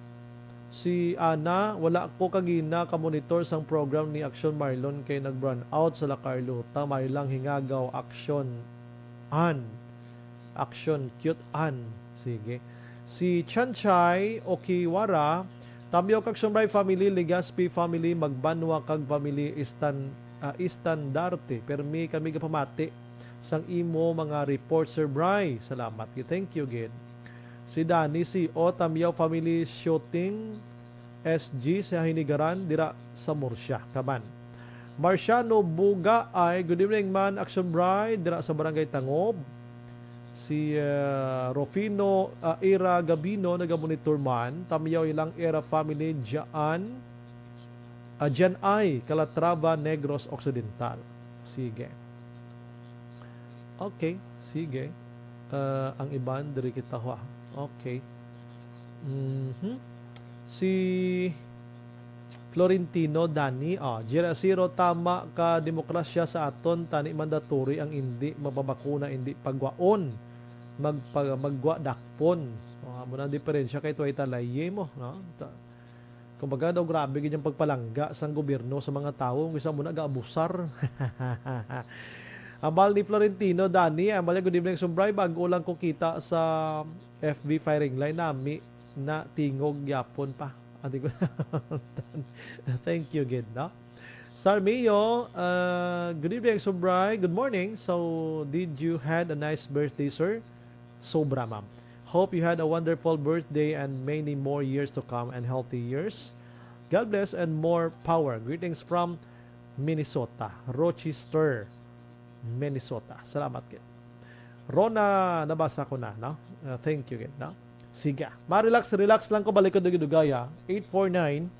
Si Ana, wala ko kagina ka-monitor sang program ni Action Marlon kay nag-run out sa La Carlota. May lang hingagaw Action cute an. Sige. Si Chanchay Okiwara, Tamyo kag Sumbray family, Legaspi family, Magbanwa kag family Istandarte. Permi kami kapamati sang imo mga report, Sir Bray. Salamat. Thank you, Gid. Si Dani, si O, Tamyaw Family Shooting, SG, sa Hinigaran, dira sa Murcia, Kaban. Marciano Buga ay, good evening man, Action Bride, dira sa Barangay Tangob. Si Rofino Era Gabino, nagamonitor man, Tamyaw ilang Era Family, Diyan ay, Calatrava, Negros Occidental. Sige. Okay, sige. Ang iban, diri kita ho. Okay. Si Florentino Dani, Girasiro, tama ka, demokrasya sa aton, tani mandatory ang hindi mapabakuna, hindi pagwaon, magwa dakpon. Muna diferensya kay tuway talaye mo. No? Kumbaga daw grabe ganyang pagpalangga sang gobyerno sa mga tao, isa mo nag-aabusar. Amal ni Florentino Dani, amal good evening Sumbray, bago lang ko kita sa FB firing line nami na tingog yapon pa. Thank you, Gid, no? Sarmio, good evening, Sobray. Good morning. So, did you had a nice birthday, sir? Sobra, ma'am. Hope you had a wonderful birthday and many more years to come and healthy years. God bless and more power. Greetings from Minnesota, Rochester, Minnesota. Salamat, kid. Rona, nabasa ko na, no? Thank you, kid, no? Sige. Ma-relax lang ko. Balik ko dugay-dugaya. 849.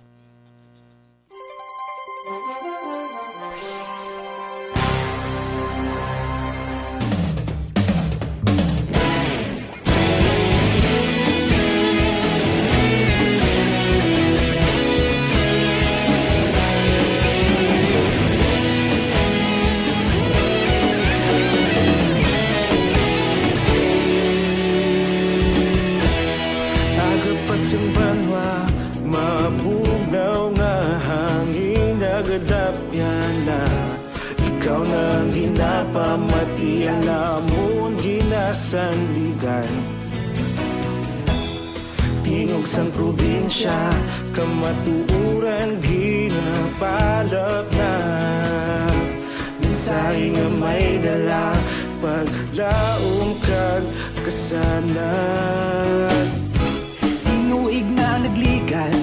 Ikaw nang ginapamati, alamon ginasandigan. Tingog sang probinsya, kamatuuran ginapalap na. Mensahe nga may dala, paglaom kag kasanan.
Tinuig na nagligan,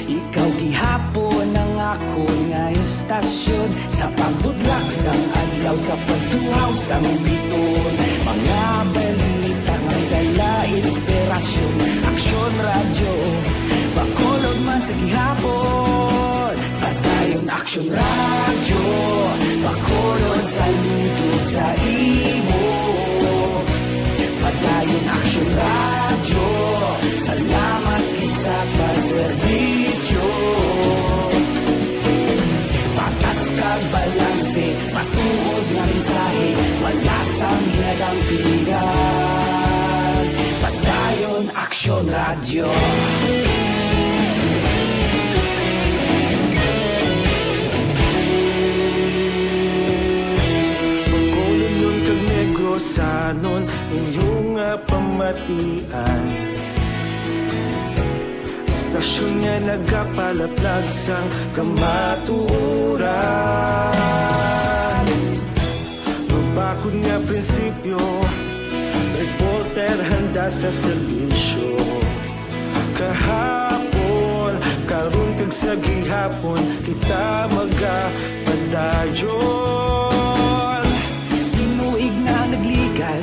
ikaw gihapon ang ako nga istasyon. Sa pagbudlak sang adlaw, sa pagtuhaw sang biton. Mga balita may dala inspirasyon. Aksyon radyo, bakolod man sa gihapon. Padayon aksyon radyo, bakolod sa luto sa imo. Padayon aksyon radyo, salamat isa pagserbisyo. Patas kag balanse, patuod nga mensahe, wala sang hinadang pilihan. Padayon aksyon radyo.
Bacolod nun kag Negros anon, inyong pamatian. Stasyon nga nagapalaplag sang kamaturan. Mabakod nga prinsipyo, reporter handa sa serbisyo. Kahapon, karon kag sa gihapon, kita magapadayon.
Tinuig na nagligan,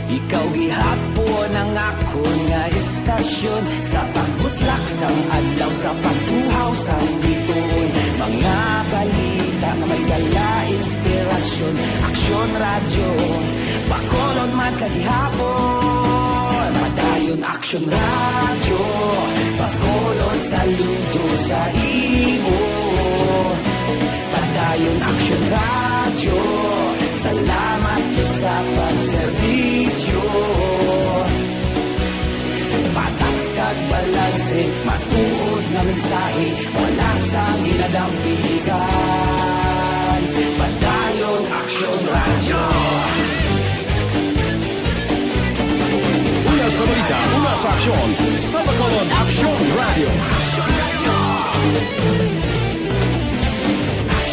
ikaw gihapon ang ako nga istasyon. Sa pagbutlak sang adlaw, sa pagtuhaw sang biton. Mga balita na may dala inspirasyon. Aksyon radyo, bakolod man sa gihapon. Padayon aksyon radyo, bakolod sa luto sa imo. Padayon aksyon radyo, salamat sa pagserbisyo. Patas kag balanse, matuod na mensahe, wala sang ginadampigan. Padayon aksyon radyo.
Una sa balita, una sa aksyon, sa Bacolod Aksyon Radio.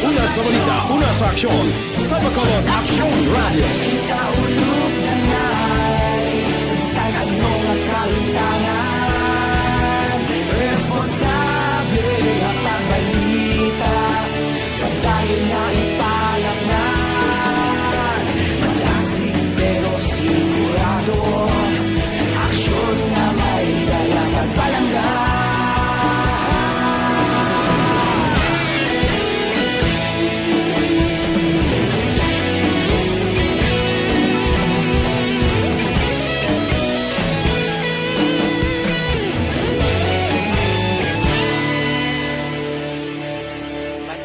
Una sa balita, una sa aksyon, sa Bacolod Aksyon Radio.
Kita ulog na na'y sagsay ang mga kalintangan. Responsable ang pagbalita, pagdayon na ipalaknan. Malasig pero sigurado, aksyon na may dala pagpalanggan.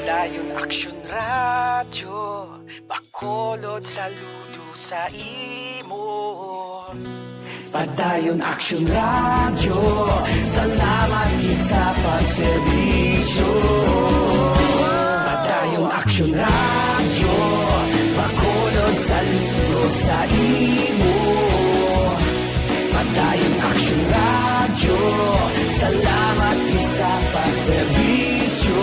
Padayon aksyon radyo, bakolod saludo sa imo. Padayon aksyon radyo, salamat gid sa pagserbisyo. Padayon aksyon radyo, bakolod saludo sa imo. Padayon aksyon radyo, salamat gid sa pagserbisyo.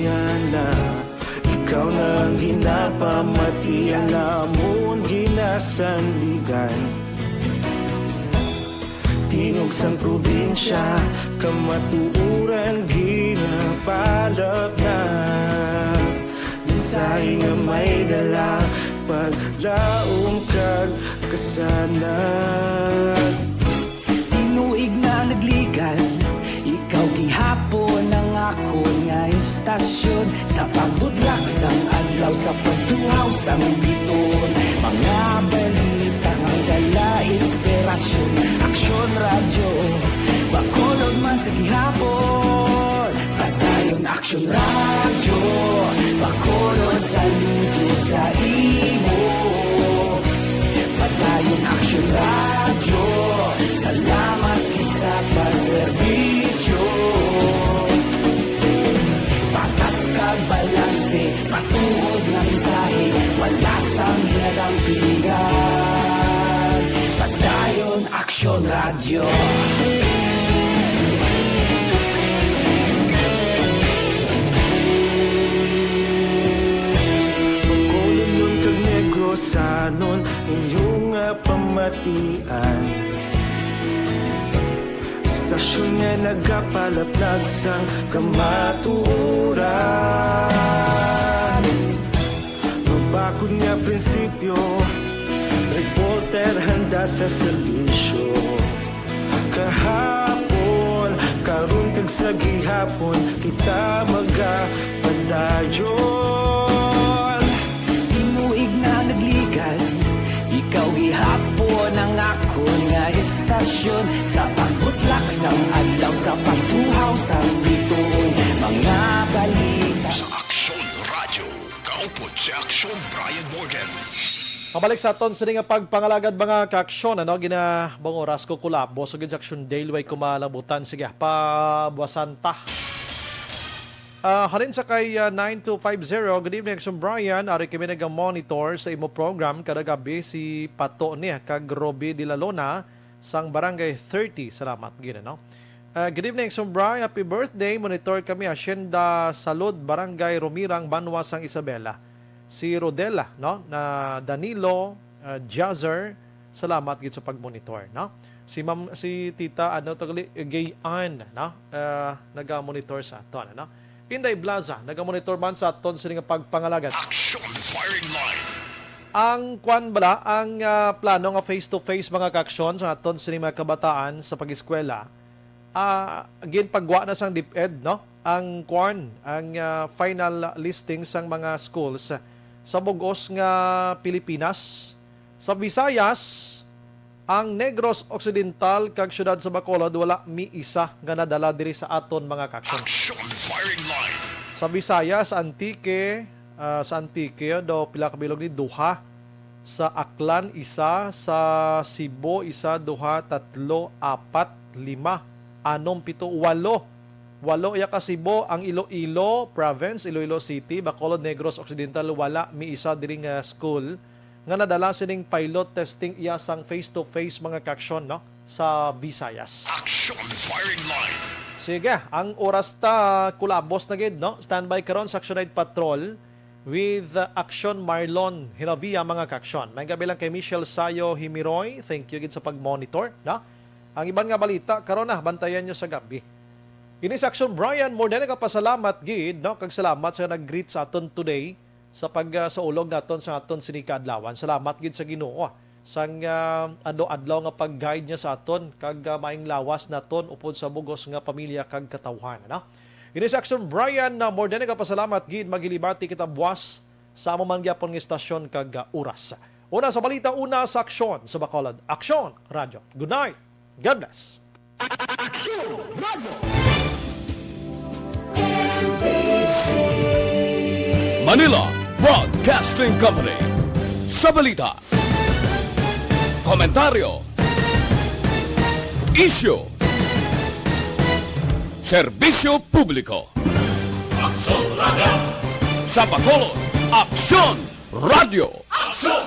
piyala. Ikaw nang ginapamati, alamon ginasandigan. Tingog sang probinsya, kamatuuran ginapalap na. Minsay nga may dala, paglaom kag kasanag.
Tinuig na nagligan, ikaw gihapon ang ako nga istasyon. Sa pagbudlak sang adlaw, sa pagtuhaw sang biton. Mga balita nga dala inspirasyon. Aksyon radyo, bakolod man sa gihapon. Padayon aksyon radyo, bakolod sa luto sa imo. Padayon aksyon radyo, salamat sa pagserbisyo. Patas kag balanse, patuod ng mensahe, wala sang hinadang pilihan. Padayon aksyon radyo.
Bacolod nun kag Negros anon, inyong pamatian. Stasyon nga nagapalaplag sang kamaturan. Mabakod nga prinsipyo, reporter handa sa serbisyo. Kahapon, karon kag sa gihapon, kita magapadayon.
Tinuig na nagligan, ikaw gihapon ang ako nga istasyon. Sa pagbutlak sang adlaw, sa pagtuhaw sang biton. Mga balita
Sa Aksyon Radio, kaupod si Aksyon Brian Morgan.
Pabalik sa aton sa nga pagpangalagad mga kaaksyon, ginabang oras ko kulabo sa Aksyon Daily way kumalabutan. Sige, pabuwasan ta. Halin sa kay 9250, good evening Aksyon Brian, ari kami nag-monitor sa imo program kada gabi si Pato niya kag Roby de la Lona sang Barangay 30. Salamat gina, no? Good evening Aksyon Brian, happy birthday. Monitor kami Hacienda Salud, Barangay Romirang, Banwa sang Isabela. Si Rodela, no, na Danilo Jazzer, salamat gid sa pagmonitor, no. Si Tita Gayan, no, naga-monitor sa aton, no. Inday Blaza, naga-monitor man sa aton sa nga pagpangalagan.
Action Firing Line.
Ang plano nga face-to-face mga kaaksyon sa aton sa mga kabataan sa pag-eskwela, ginpagwa na sang DepEd, no. Ang final listing sang mga schools sa bugos nga Pilipinas. Sa Visayas, ang Negros Occidental kag syudad sa Bacolod wala miisa nga nadala diri sa aton mga kaaksyon.
Action Firing Line.
Sa Visayas, Antique do pila ka bilog ni duha. Sa Aklan isa, sa Cebu isa, duha, tatlo, apat, lima, anom, pito, walo. Walo iya ka Cebu, ang Iloilo Province, Iloilo City, Bacolod, Negros Occidental, wala miisa diri nga school nga nadala sining pilot testing iya sang face-to-face mga kaaksyon, no, sa Visayas.
Action Firing Line.
Sige, ang oras ta kulabos na gid, no. Standby karon sa Action Night Patrol with Action Marlon Hiravia mga kaaksyon. May gabi lang kay Michelle Sayo Himiroy. Thank you gid sa pag-monitor, no. Ang iban nga balita karon na bantayan nyo sa gabi. Ini sa Action Brian, more than nagapasalamat gid, no, kag salamat sa nag-greet sa aton today sa pagsaulog naton sa aton sinika adlawan. Salamat gid sa Ginoo sang adlaw nga pag-guide niya sa aton kag maing lawas naton upod sa bugos nga pamilya kag katawhan, no. Ini sa Action Brian, na more than nagapasalamat gid magilibati kita buwas sa amo man gyapon nga istasyon kag oras. Una sa balita, una sa Aksyon sa Bacolod. Aksyon Radio. Good night. God bless.
Aksyon Radio.
Manila Broadcasting Company. Sa balita, komentaryo, isyu, serbisyo publiko. Aksyon Radio. Sa Bacolod, Aksyon Radio. Aksyon